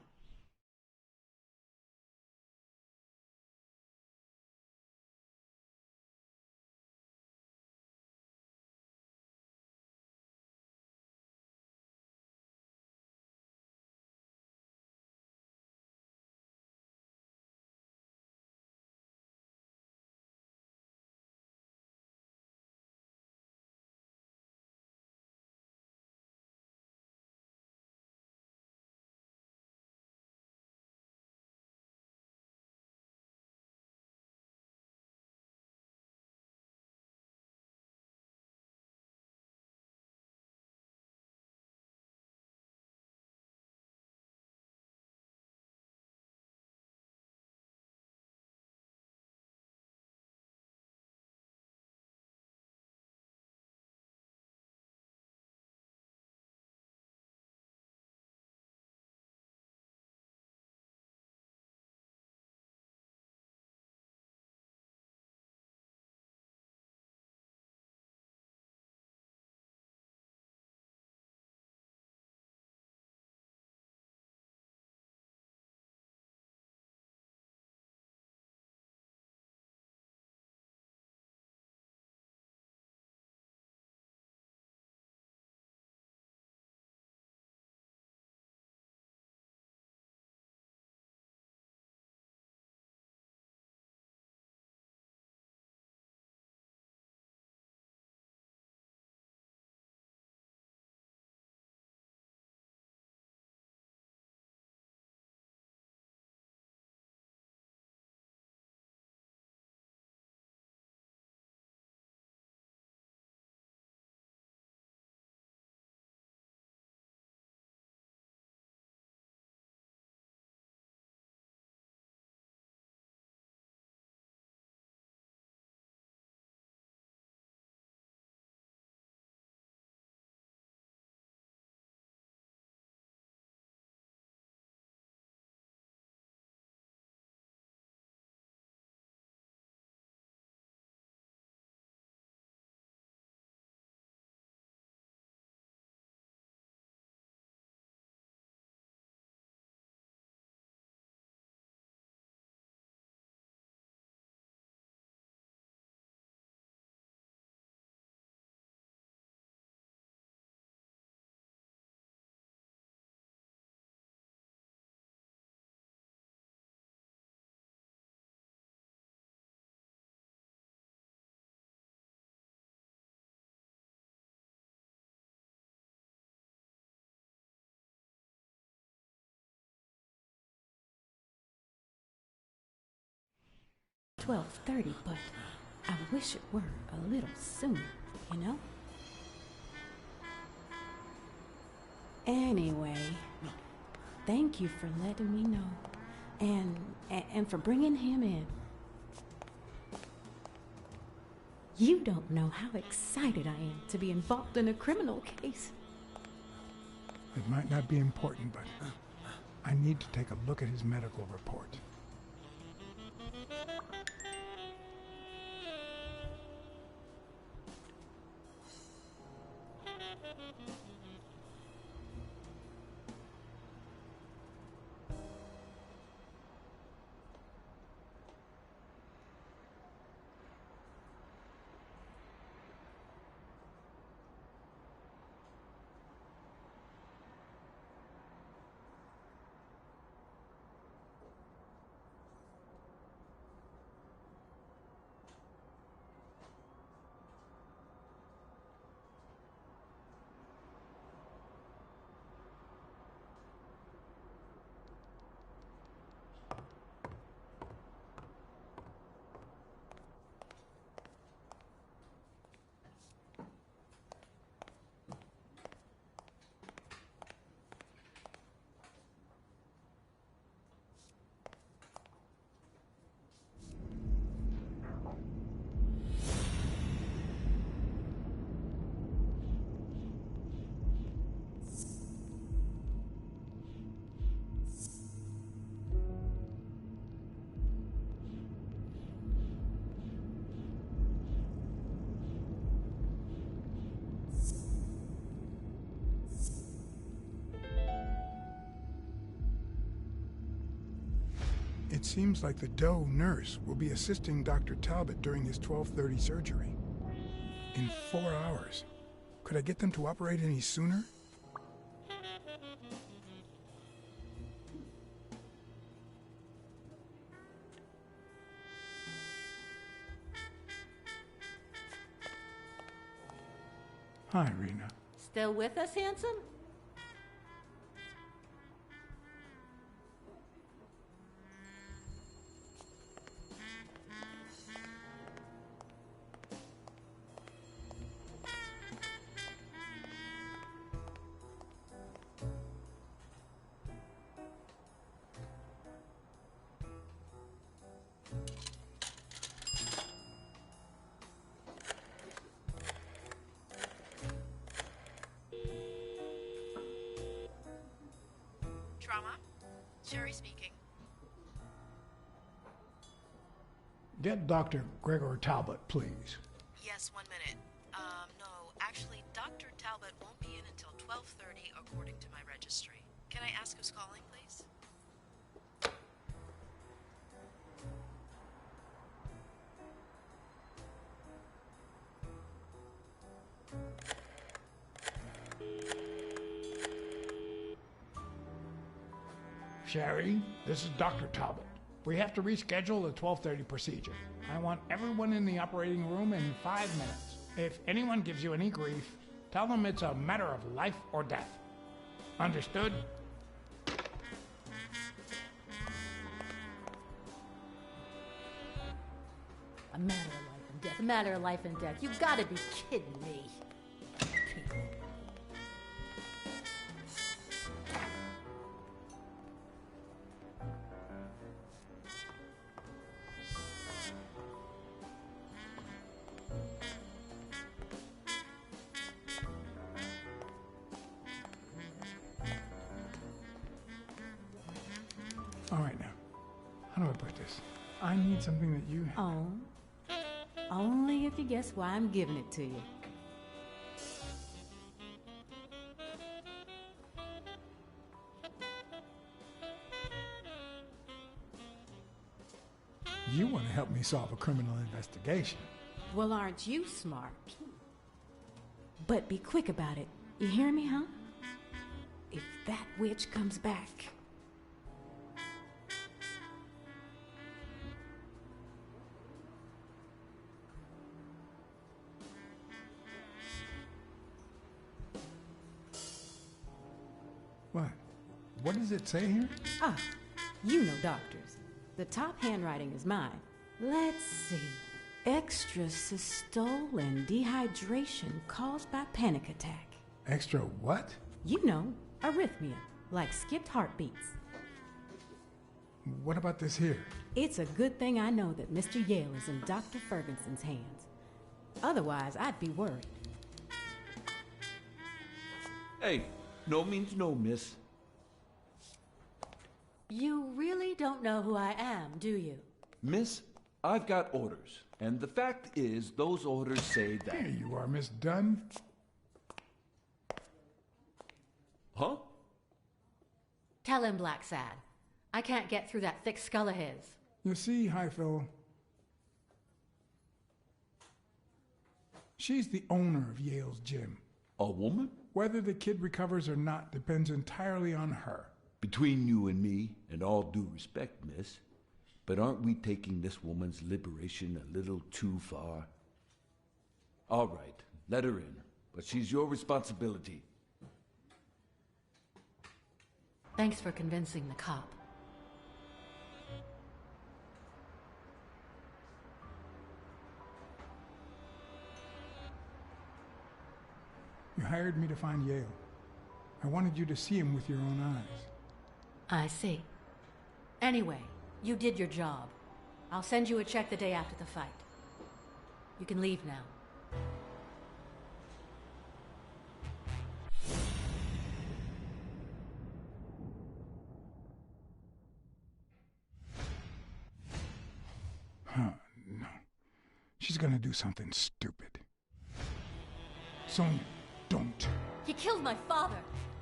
$12:30, but I wish it were a little sooner, you know? Anyway, thank you for letting me know, and for bringing him in. You don't know how excited I am to be involved in a criminal case. It might not be important, but I need to take a look at his medical report. It seems like the Doe nurse will be assisting Dr. Talbot during his 12:30 surgery. In 4 hours. Could I get them to operate any sooner? Hi, Rena. Still with us, handsome? Trauma? Sherry speaking. Get Dr. Gregor Talbot, please. Yes, 1 minute. No, actually, Dr. Talbot won't be in until 12:30 according to my registry. Can I ask who's calling, please? Sherry, this is Dr. Talbot. We have to reschedule the 12:30 procedure. I want everyone in the operating room in 5 minutes. If anyone gives you any grief, tell them it's a matter of life or death. Understood? A matter of life and death. A matter of life and death. You gotta be kidding me. People. All right, now. How do I put this? I need something that you... Oh. Only if you guess why I'm giving it to you. You want to help me solve a criminal investigation. Well, aren't you smart? But be quick about it. You hear me, huh? If that witch comes back... What? What does it say here? Ah, you know doctors. The top handwriting is mine. Let's see. Extrasystole and dehydration caused by panic attack. Extra what? You know, arrhythmia, like skipped heartbeats. What about this here? It's a good thing I know that Mr. Yale is in Dr. Ferguson's hands. Otherwise, I'd be worried. Hey, no means no, miss. You really don't know who I am, do you? Miss, I've got orders. And the fact is, those orders say that... Here you are, Miss Dunn. Huh? Tell him, Blacksad. I can't get through that thick skull of his. You see, Highfill, she's the owner of Yale's gym. A woman? Whether the kid recovers or not depends entirely on her. Between you and me, and all due respect, miss, but aren't we taking this woman's liberation a little too far? All right, let her in, but she's your responsibility. Thanks for convincing the cop. You hired me to find Yale. I wanted you to see him with your own eyes. I see. Anyway, you did your job. I'll send you a check the day after the fight. You can leave now. Huh, no. She's gonna do something stupid. Sonia, don't. He killed my father.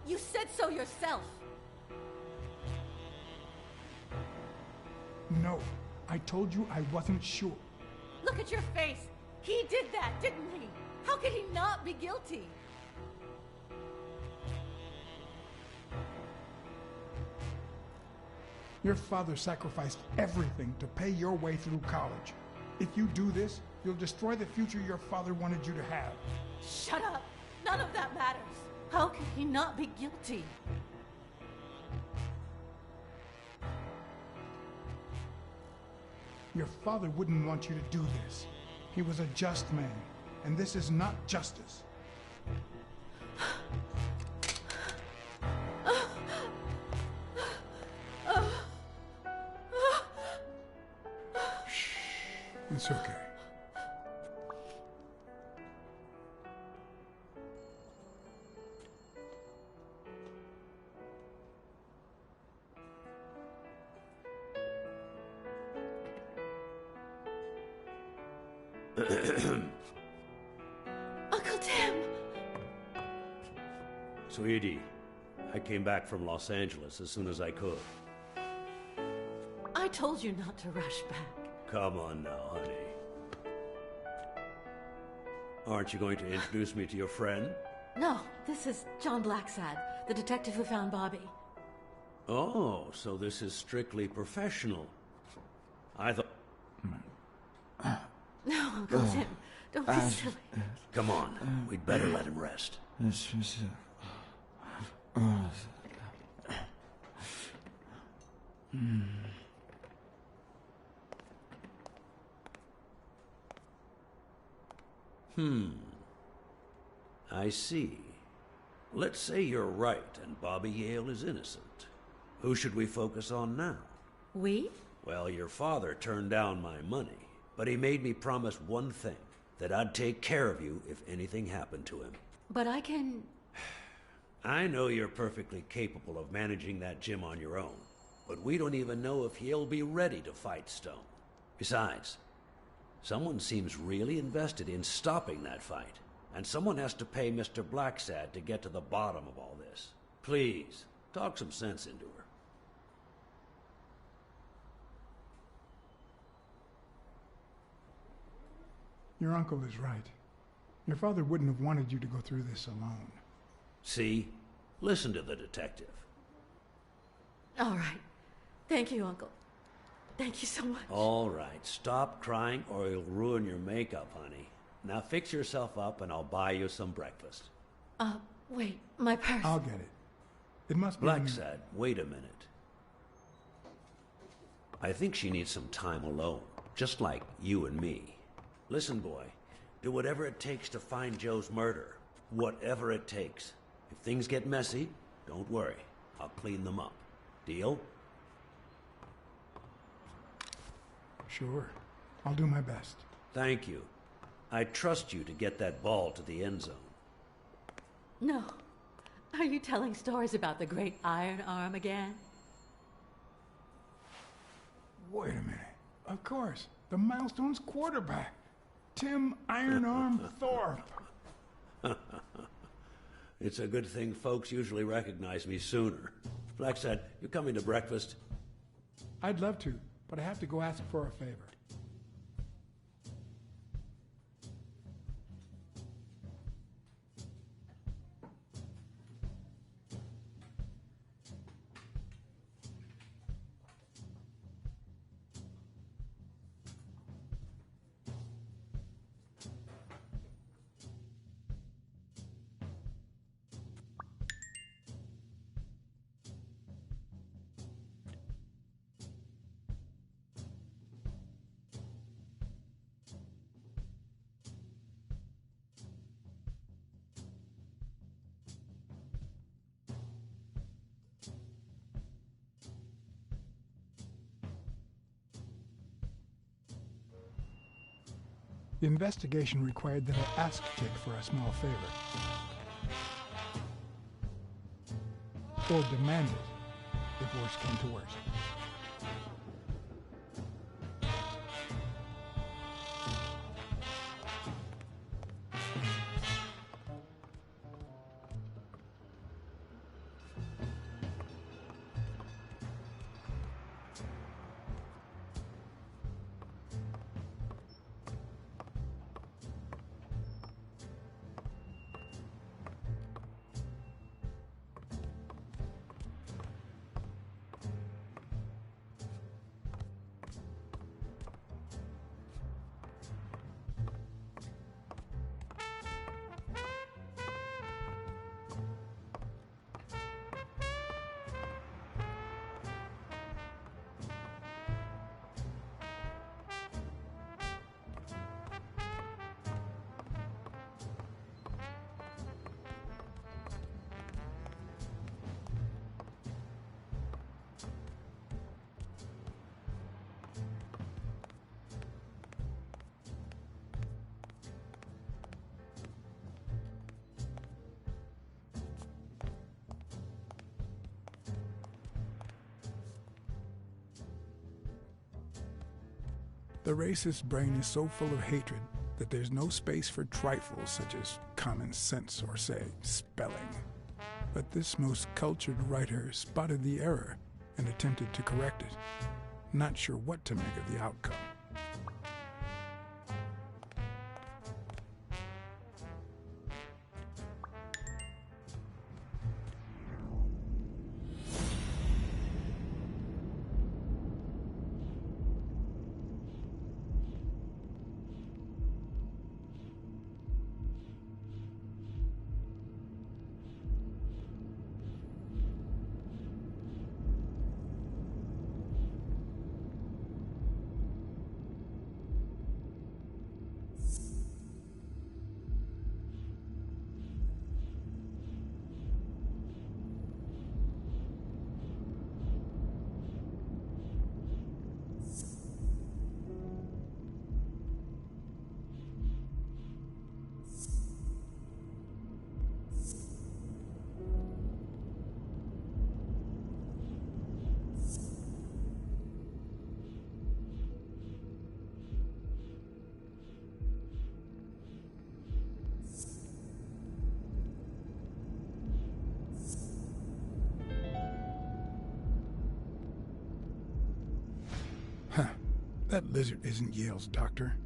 You said so yourself. No, I told you I wasn't sure. Look at your face. He did that, didn't he? How could he not be guilty? Your father sacrificed everything to pay your way through college. If you do this, you'll destroy the future your father wanted you to have. Shut up. None of that matters. How could he not be guilty? Your father wouldn't want you to do this. He was a just man, and this is not justice. Shh. It's okay. Uncle Tim! Sweetie, I came back from Los Angeles as soon as I could. I told you not to rush back. Come on now, honey. Aren't you going to introduce me to your friend? No, this is John Blacksad, the detective who found Bobby. Oh, so this is strictly professional. I thought... No, Uncle Tim, don't be silly. Come on, we'd better let him rest. I see. Let's say you're right and Bobby Yale is innocent. Who should we focus on now? We? Well, your father turned down my money, but he made me promise one thing, that I'd take care of you if anything happened to him. But I can... I know you're perfectly capable of managing that gym on your own, but we don't even know if he'll be ready to fight Stone. Besides, someone seems really invested in stopping that fight, and someone has to pay Mr. Blacksad to get to the bottom of all this. Please, talk some sense into her. Your uncle is right. Your father wouldn't have wanted you to go through this alone. See? Listen to the detective. All right. Thank you, Uncle. Thank you so much. All right, stop crying or you'll ruin your makeup, honey. Now fix yourself up and I'll buy you some breakfast. Wait, my purse. I'll get it. It must be... Blacksad, wait a minute. I think she needs some time alone, just like you and me. Listen, boy, do whatever it takes to find Joe's murder. Whatever it takes. If things get messy, don't worry. I'll clean them up. Deal? Sure. I'll do my best. Thank you. I trust you to get that ball to the end zone. No. Are you telling stories about the great Iron Arm again? Wait a minute. Of course. The Milestones quarterback. Tim Iron Arm Thorpe. It's a good thing folks usually recognize me sooner. Blacksad, you coming to breakfast? I'd love to, but I have to go ask for a favor. The investigation required that I ask Chick for a small favor. Or demand it, if worse came to worse. The racist brain is so full of hatred that there's no space for trifles such as common sense or, say, spelling. But this most cultured writer spotted the error and attempted to correct it, not sure what to make of the outcome. Huh. That lizard isn't Yale's doctor.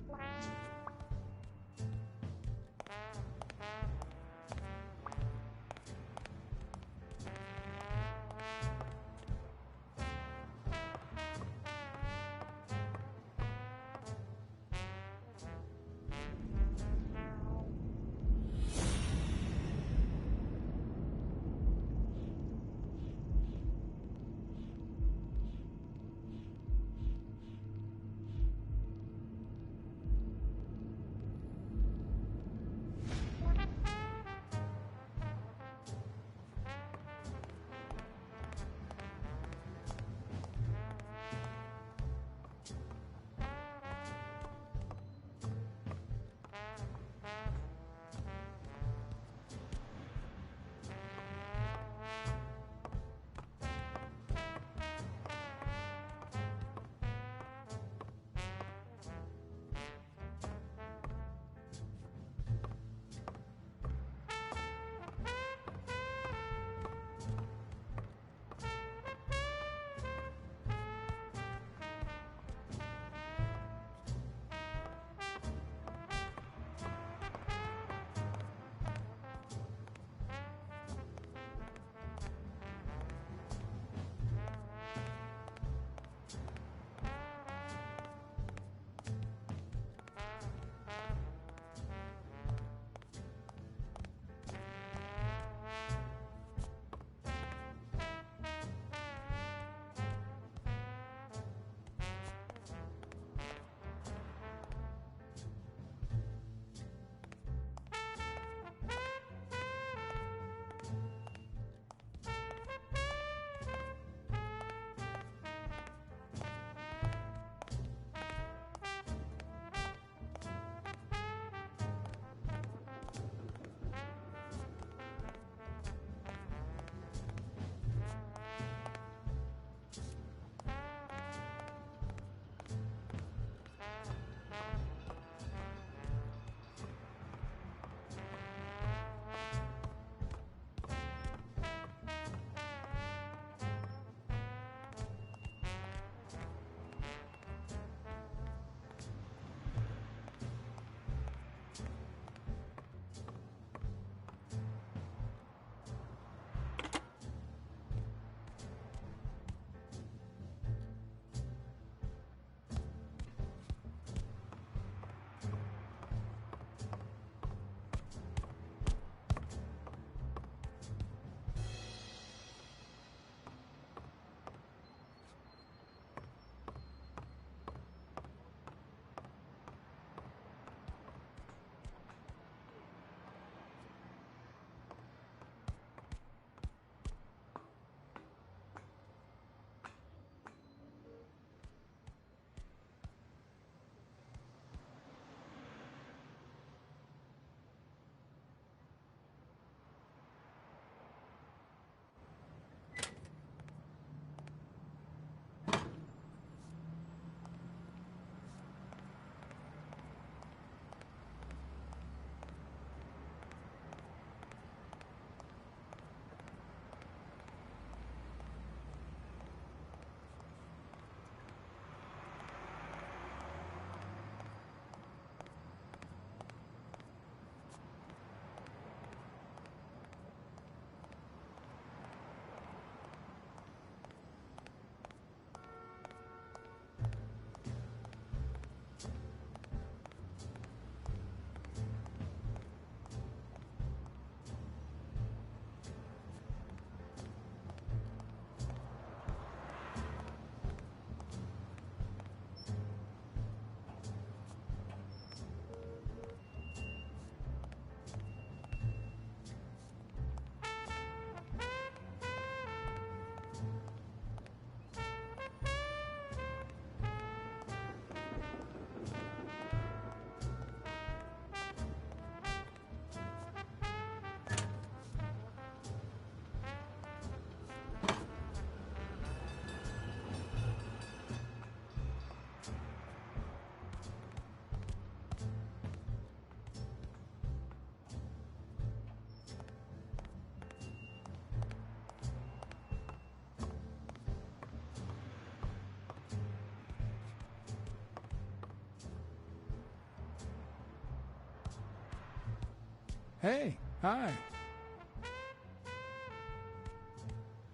Hey, hi.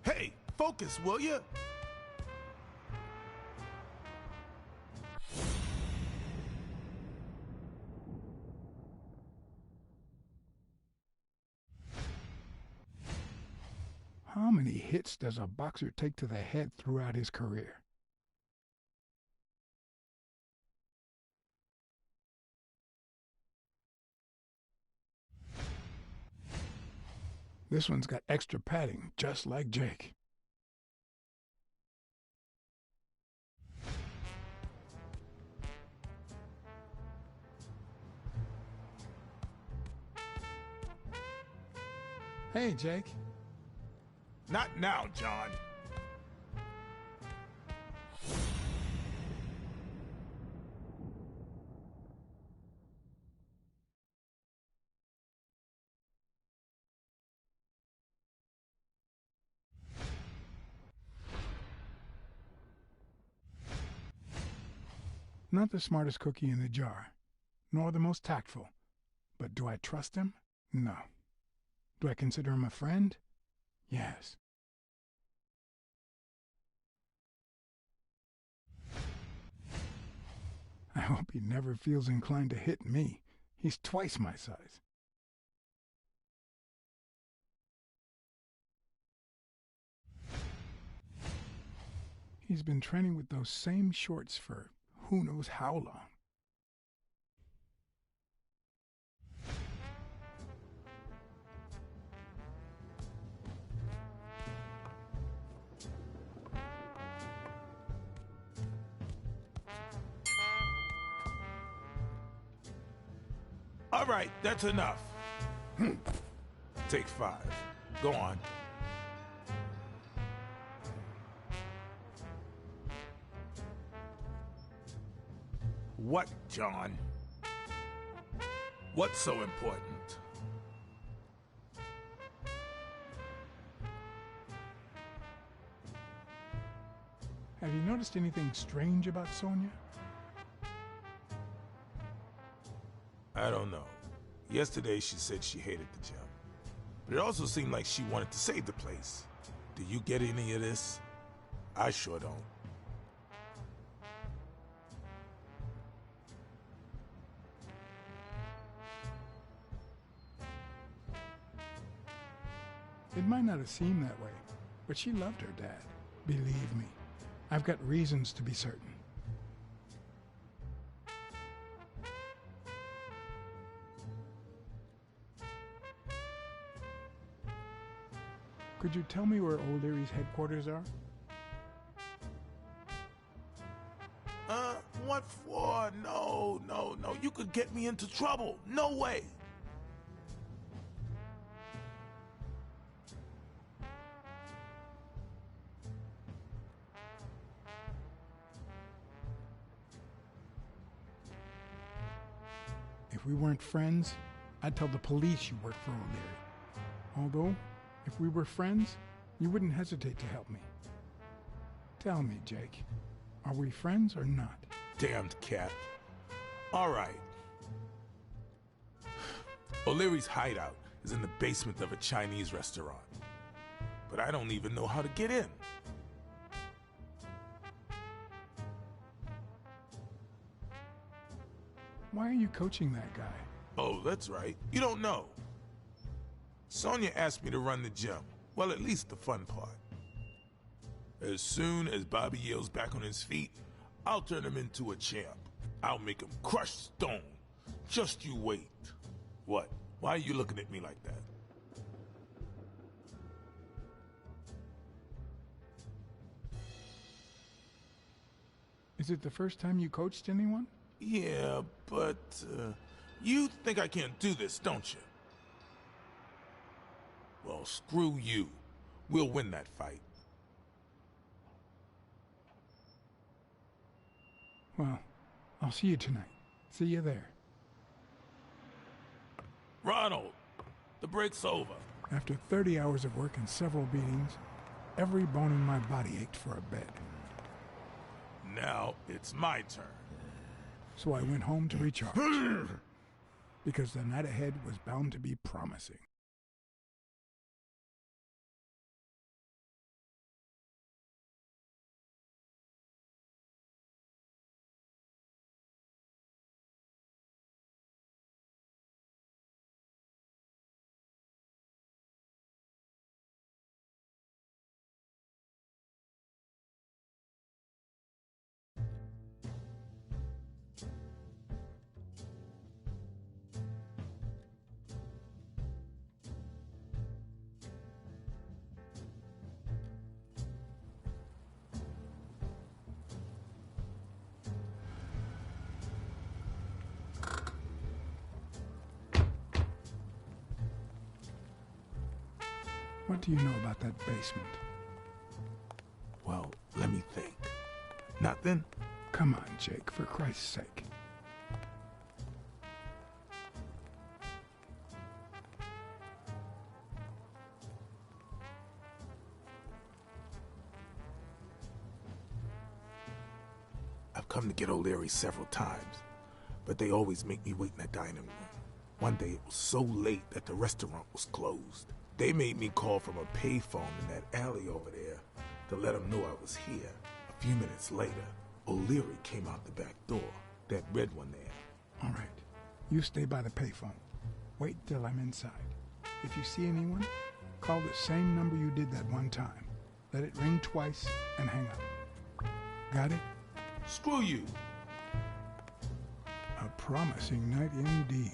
Hey, focus, will you? How many hits does a boxer take to the head throughout his career? This one's got extra padding, just like Jake. Hey, Jake. Not now, John. Not the smartest cookie in the jar, nor the most tactful. But do I trust him? No. Do I consider him a friend? Yes. I hope he never feels inclined to hit me. He's twice my size. He's been training with those same shorts for who knows how long. All right, that's enough. Take 5. Go on. What, John? What's so important? Have you noticed anything strange about Sonia? I don't know. Yesterday she said she hated the gym. But it also seemed like she wanted to save the place. Do you get any of this? I sure don't. It might not have seemed that way, but she loved her dad. Believe me, I've got reasons to be certain. Could you tell me where Old Erie's headquarters are? What for? No. You could get me into trouble. No way. If we weren't friends, I'd tell the police you work for Old Erie. Although, if we were friends, you wouldn't hesitate to help me. Tell me, Jake, are we friends or not? Damned cat. All right. O'Leary's hideout is in the basement of a Chinese restaurant. But I don't even know how to get in. Why are you coaching that guy? Oh, that's right. You don't know. Sonia asked me to run the gym. Well, at least the fun part. As soon as Bobby Yale's back on his feet, I'll turn him into a champ. I'll make him crush stone. Just you wait. What? Why are you looking at me like that? Is it the first time you coached anyone? Yeah, but you think I can't do this, don't you? Well, screw you. We'll win that fight. Well, I'll see you tonight. See you there. Ronald, the break's over. After 30 hours of work and several beatings, every bone in my body ached for a bed. Now it's my turn. So I went home to recharge. because the night ahead was bound to be promising. What do you know about that basement? Well, let me think. Nothing? Come on, Jake, for Christ's sake. I've come to get O'Leary several times, but they always make me wait in the dining room. One day it was so late that the restaurant was closed. They made me call from a payphone in that alley over there to let them know I was here. A few minutes later, O'Leary came out the back door, that red one there. All right. You stay by the payphone. Wait till I'm inside. If you see anyone, call the same number you did that one time. Let it ring twice and hang up. Got it? Screw you! A promising night indeed.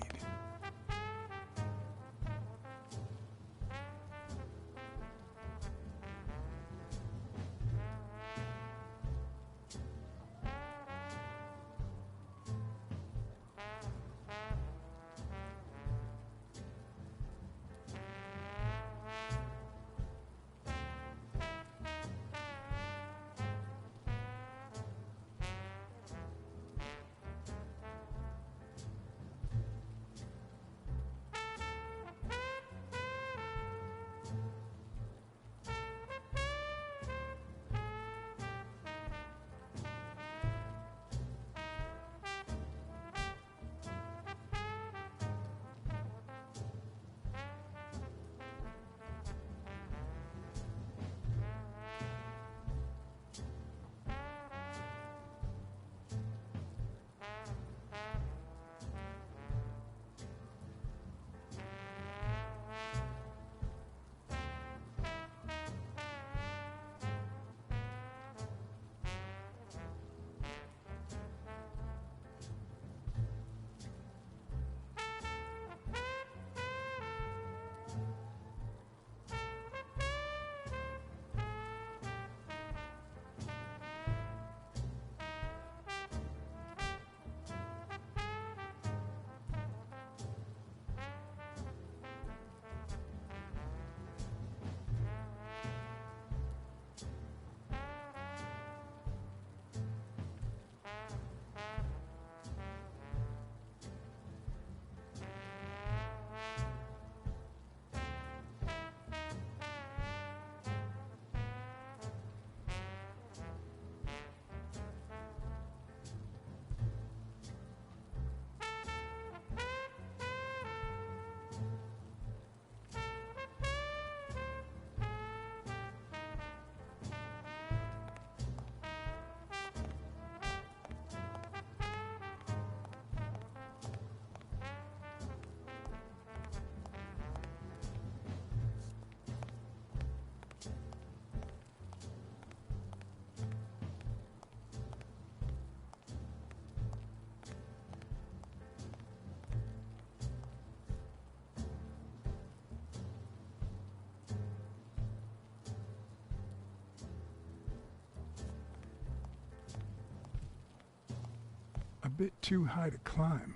A bit too high to climb,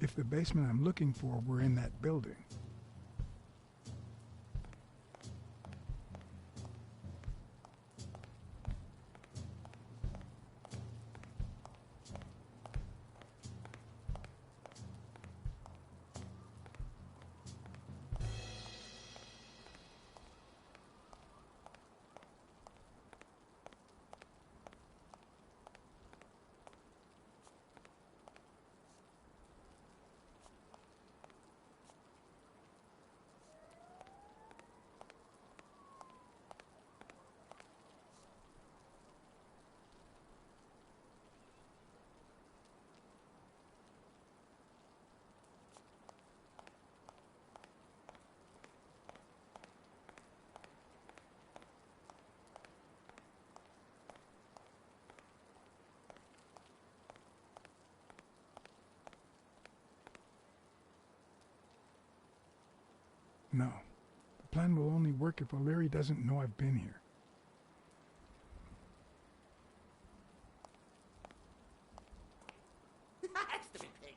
if the basement I'm looking for were in that building. No. The plan will only work if O'Leary doesn't know I've been here. Stupid pig.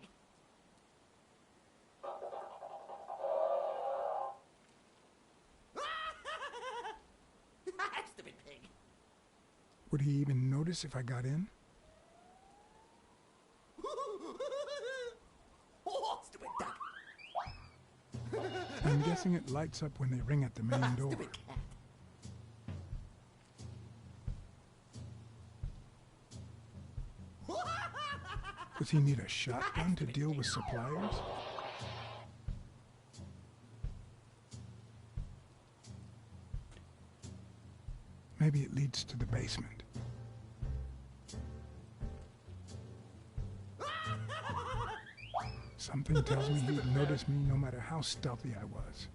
Stupid pig. Would he even notice if I got in? Oh, stupid duck. I'm guessing it lights up when they ring at the main door. Stupid cat. Does he need a shotgun to deal with suppliers? Maybe it leads to the basement. Something tells me he'd notice me no matter how stealthy I was.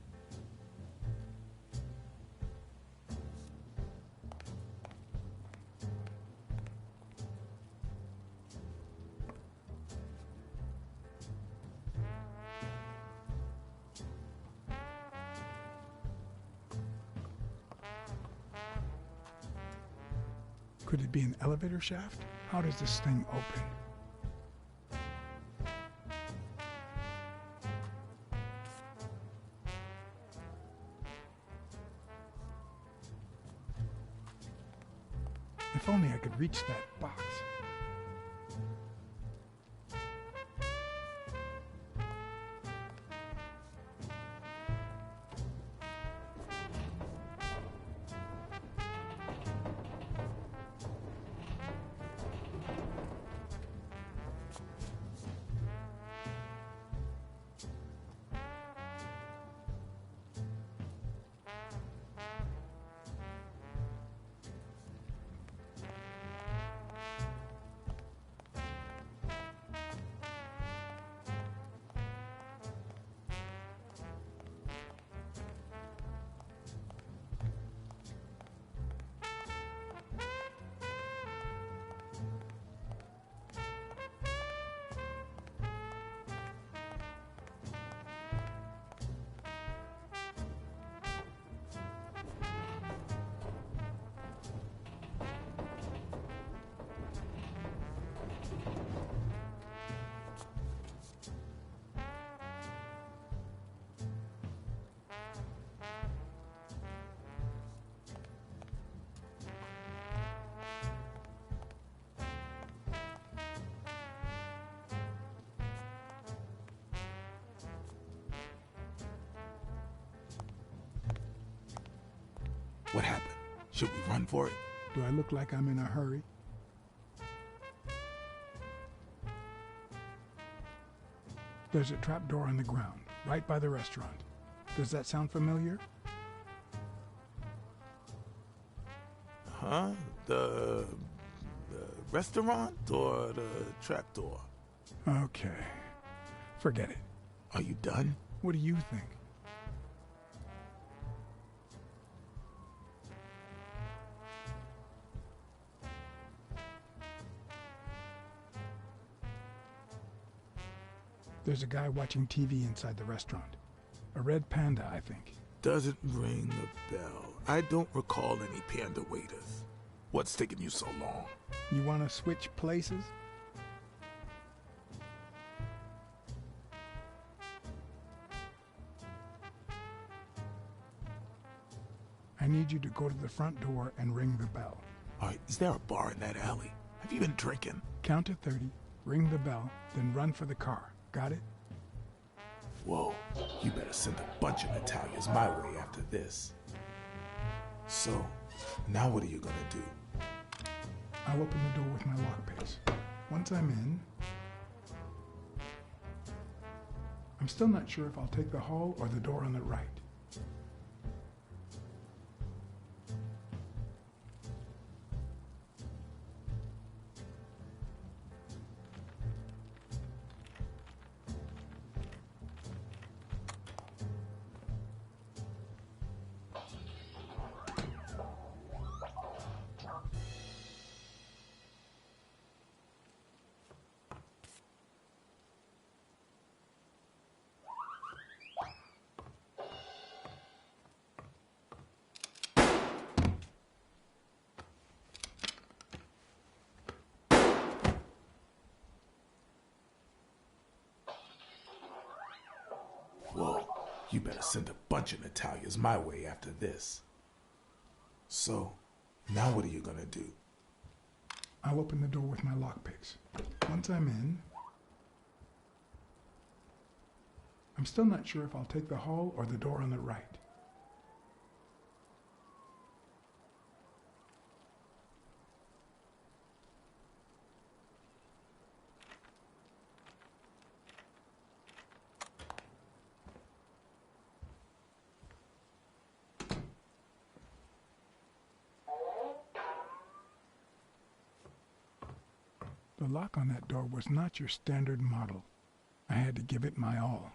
Could it be an elevator shaft? How does this thing open? If only I could reach that box. What happened? Should we run for it? Do I look like I'm in a hurry? There's a trapdoor on the ground, right by the restaurant. Does that sound familiar? Huh? The restaurant or the trapdoor? Okay. Forget it. Are you done? What do you think? There's a guy watching TV inside the restaurant. A red panda, I think. Doesn't ring a bell. I don't recall any panda waiters. What's taking you so long? You want to switch places? I need you to go to the front door and ring the bell. All right, is there a bar in that alley? Have you been drinking? Count to 30, ring the bell, then run for the car. Got it? Whoa, you better send a bunch of Italians my way after this. So, now what are you gonna do? I'll open the door with my lockpicks. Once I'm in, I'm still not sure if I'll take the hall or the door on the right. You better send a bunch of Natalias my way after this. So, now what are you gonna do? I'll open the door with my lockpicks. Once I'm in, I'm still not sure if I'll take the hall or the door on the right. The lock on that door was not your standard model. I had to give it my all.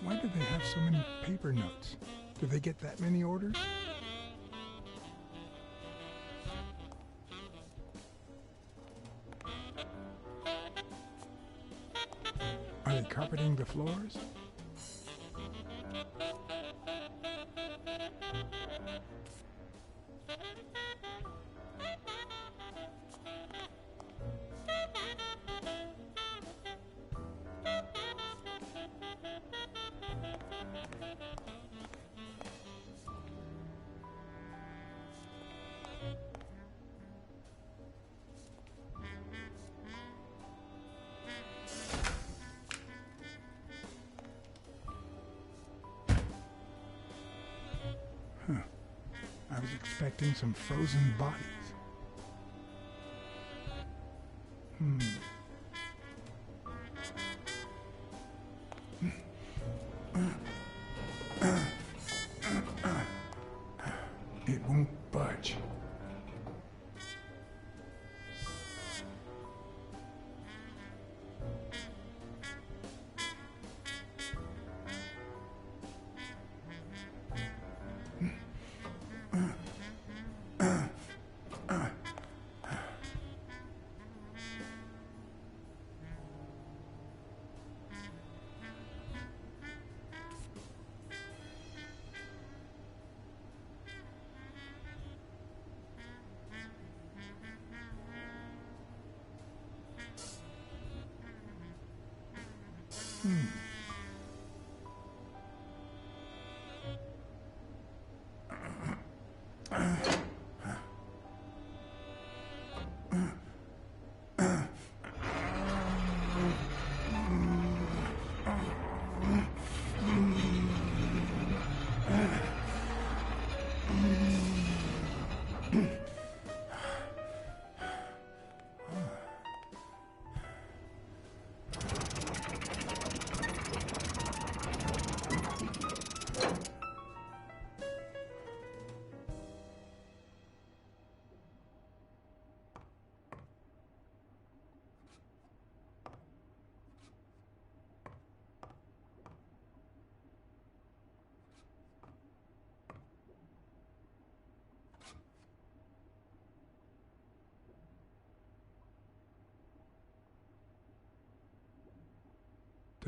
Why do they have so many paper notes? Do they get that many orders? Are they carpeting the floors? I was expecting some frozen bodies. It won't budge.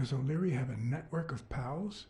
Does O'Leary have a network of pals?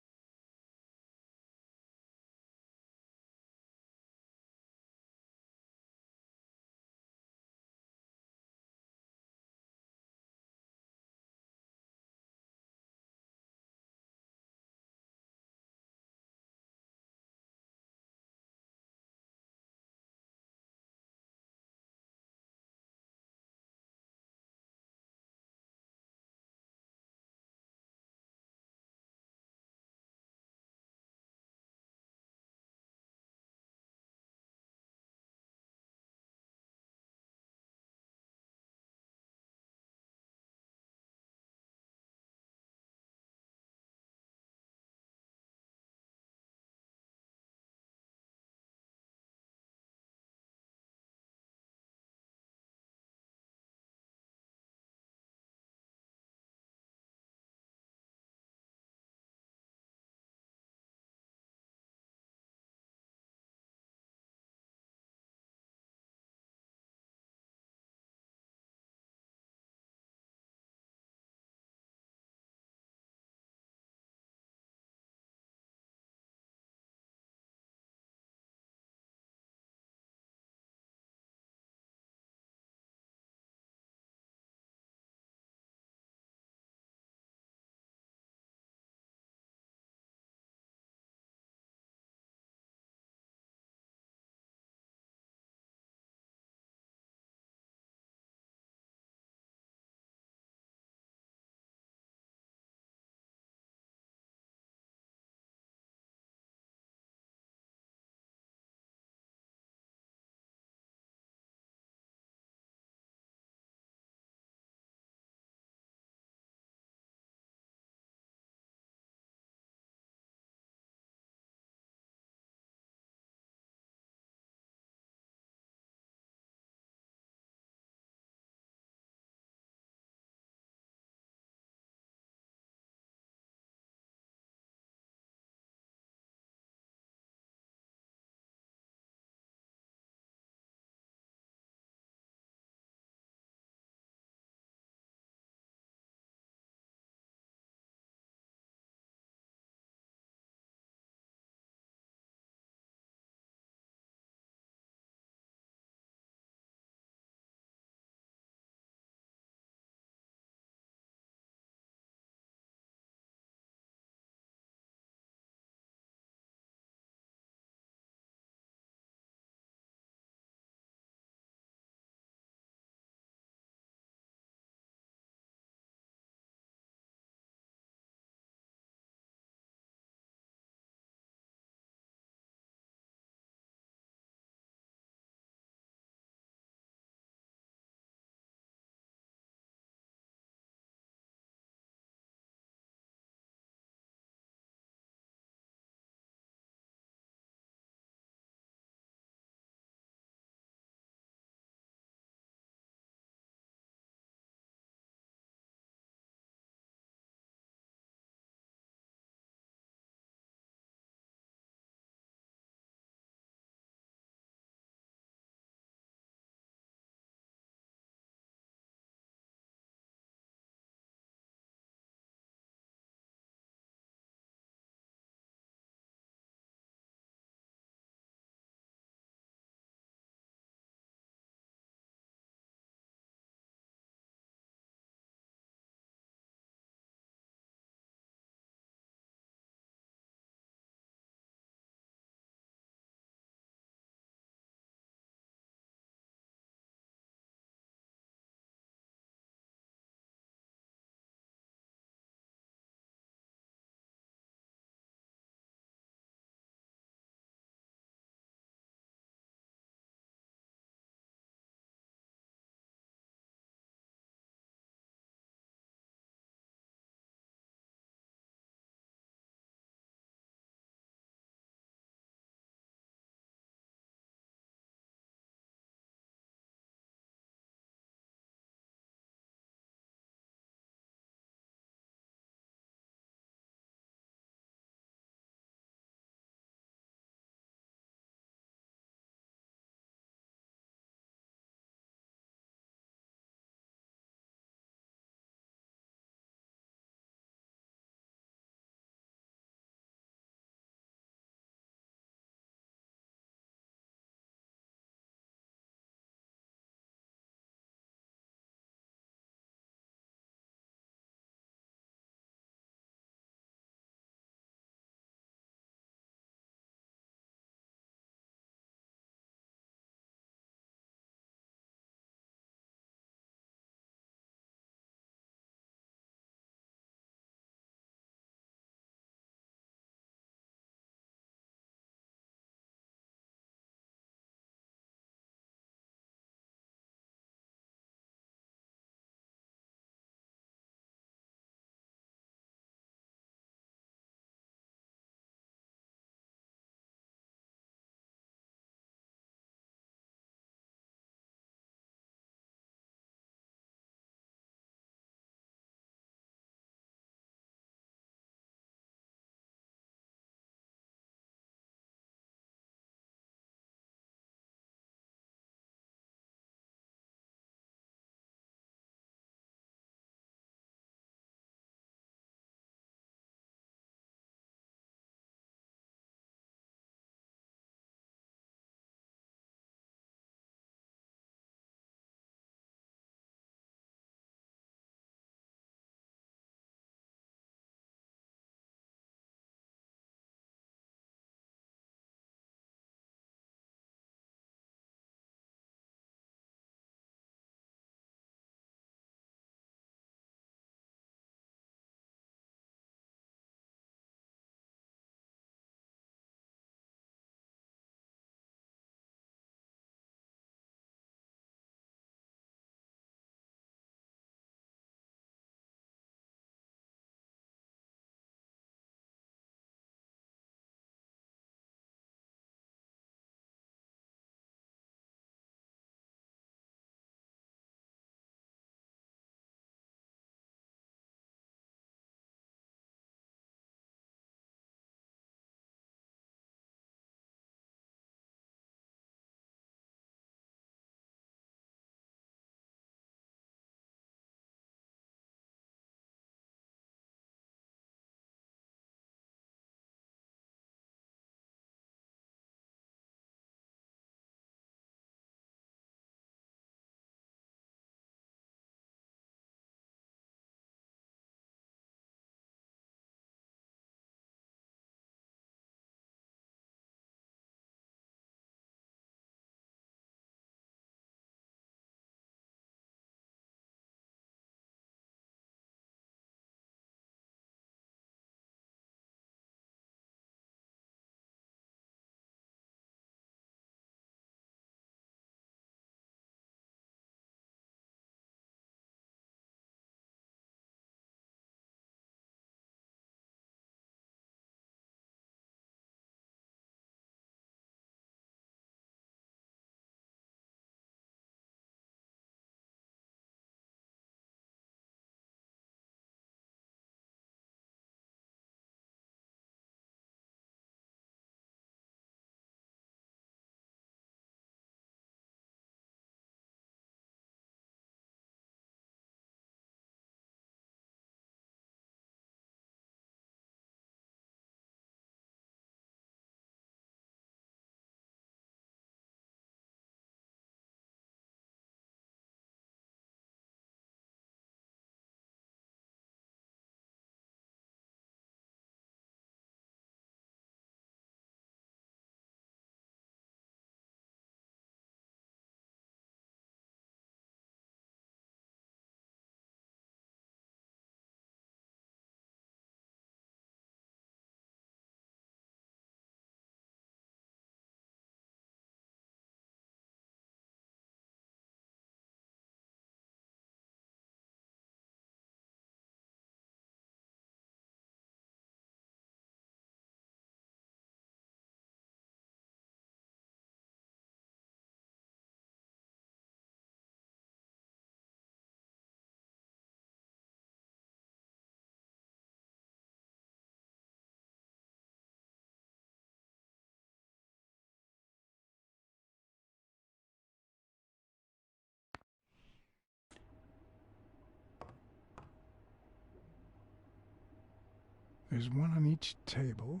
There's one on each table,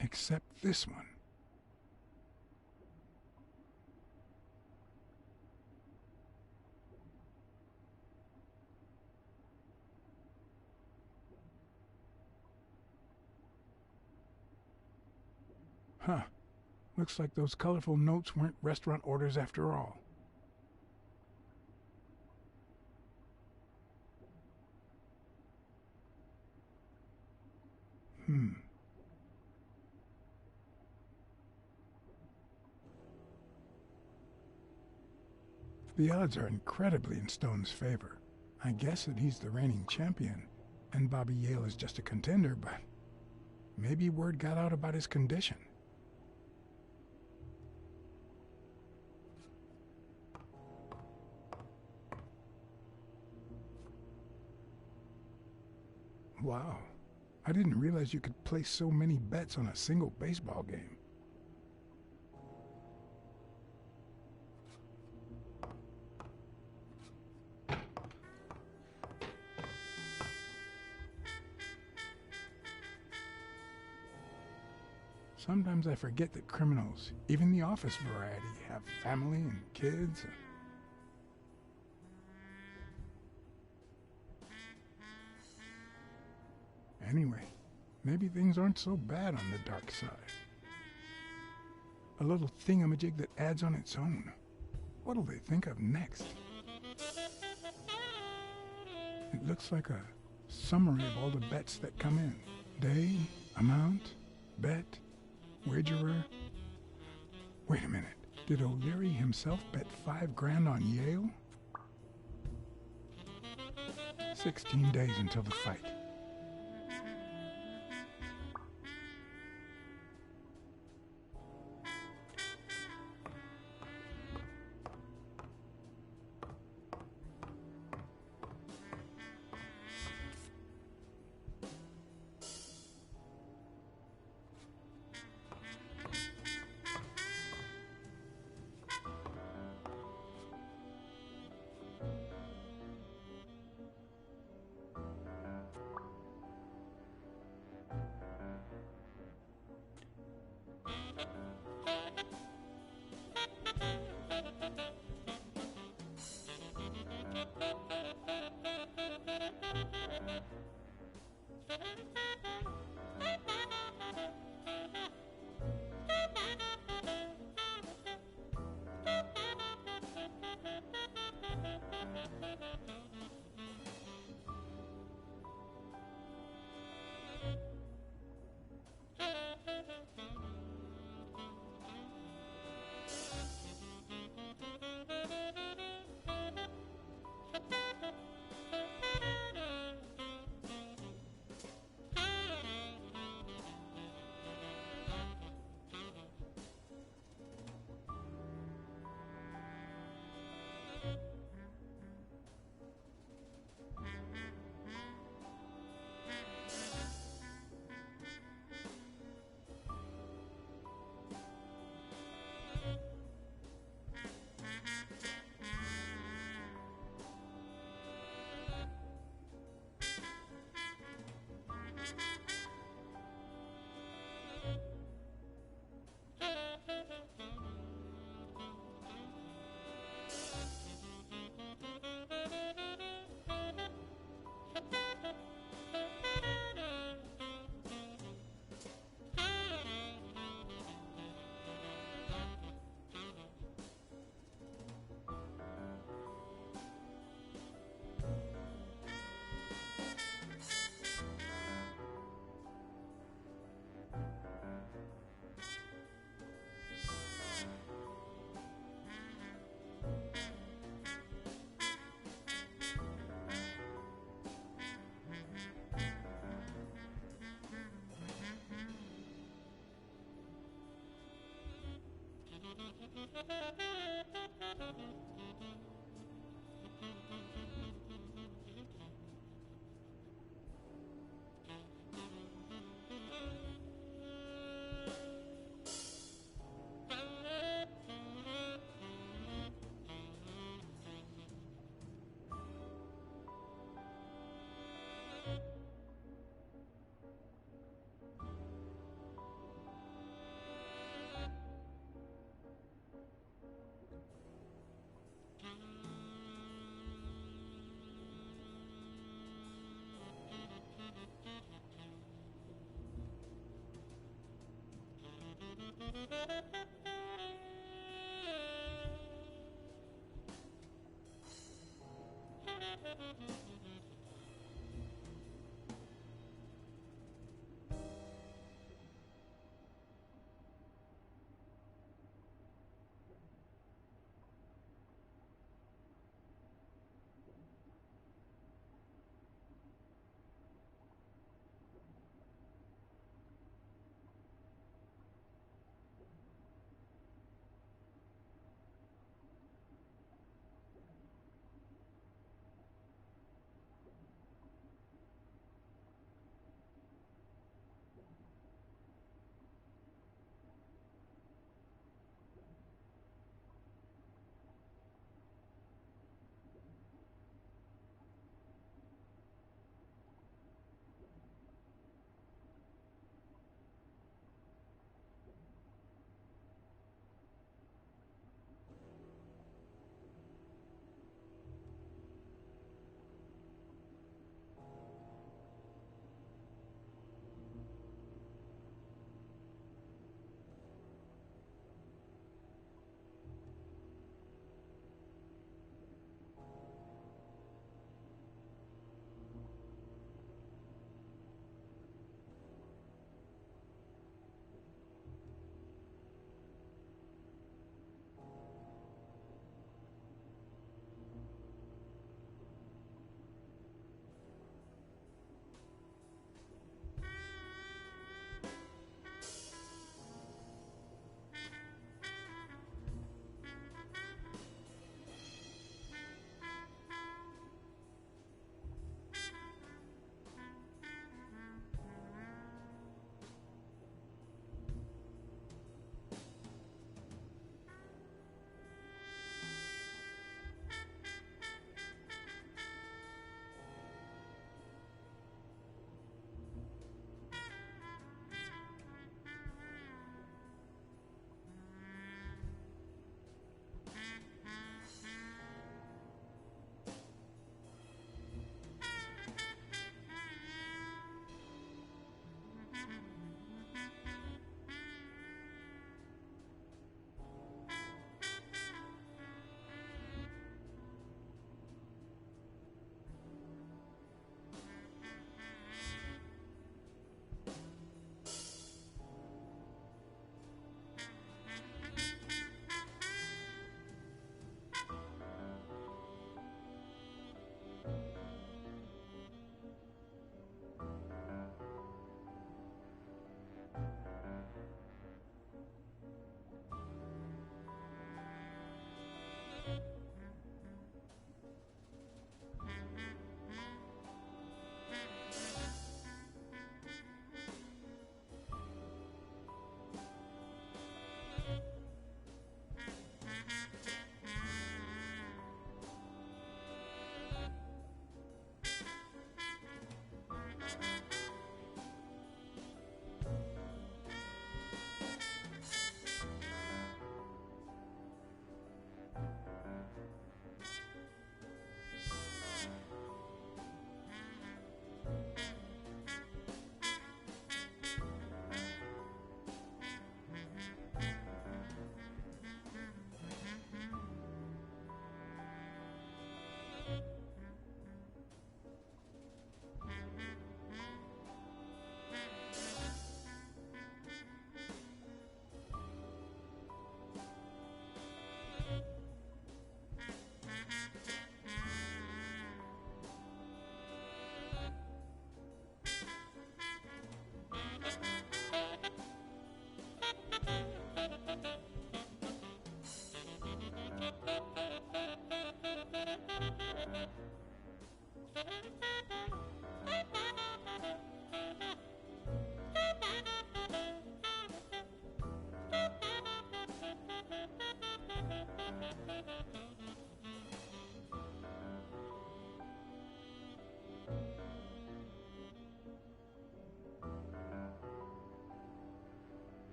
except this one. Huh. Looks like those colorful notes weren't restaurant orders after all. The odds are incredibly in Stone's favor. I guess that he's the reigning champion, and Bobby Yale is just a contender, but maybe word got out about his condition. Wow. I didn't realize you could place so many bets on a single baseball game. Sometimes I forget that criminals, even the office variety, have family and kids. Anyway, maybe things aren't so bad on the dark side. A little thingamajig that adds on its own. What'll they think of next? It looks like a summary of all the bets that come in. Day, amount, bet, wagerer. Wait a minute. Did O'Leary himself bet $5,000 on Yale? 16 days until the fight.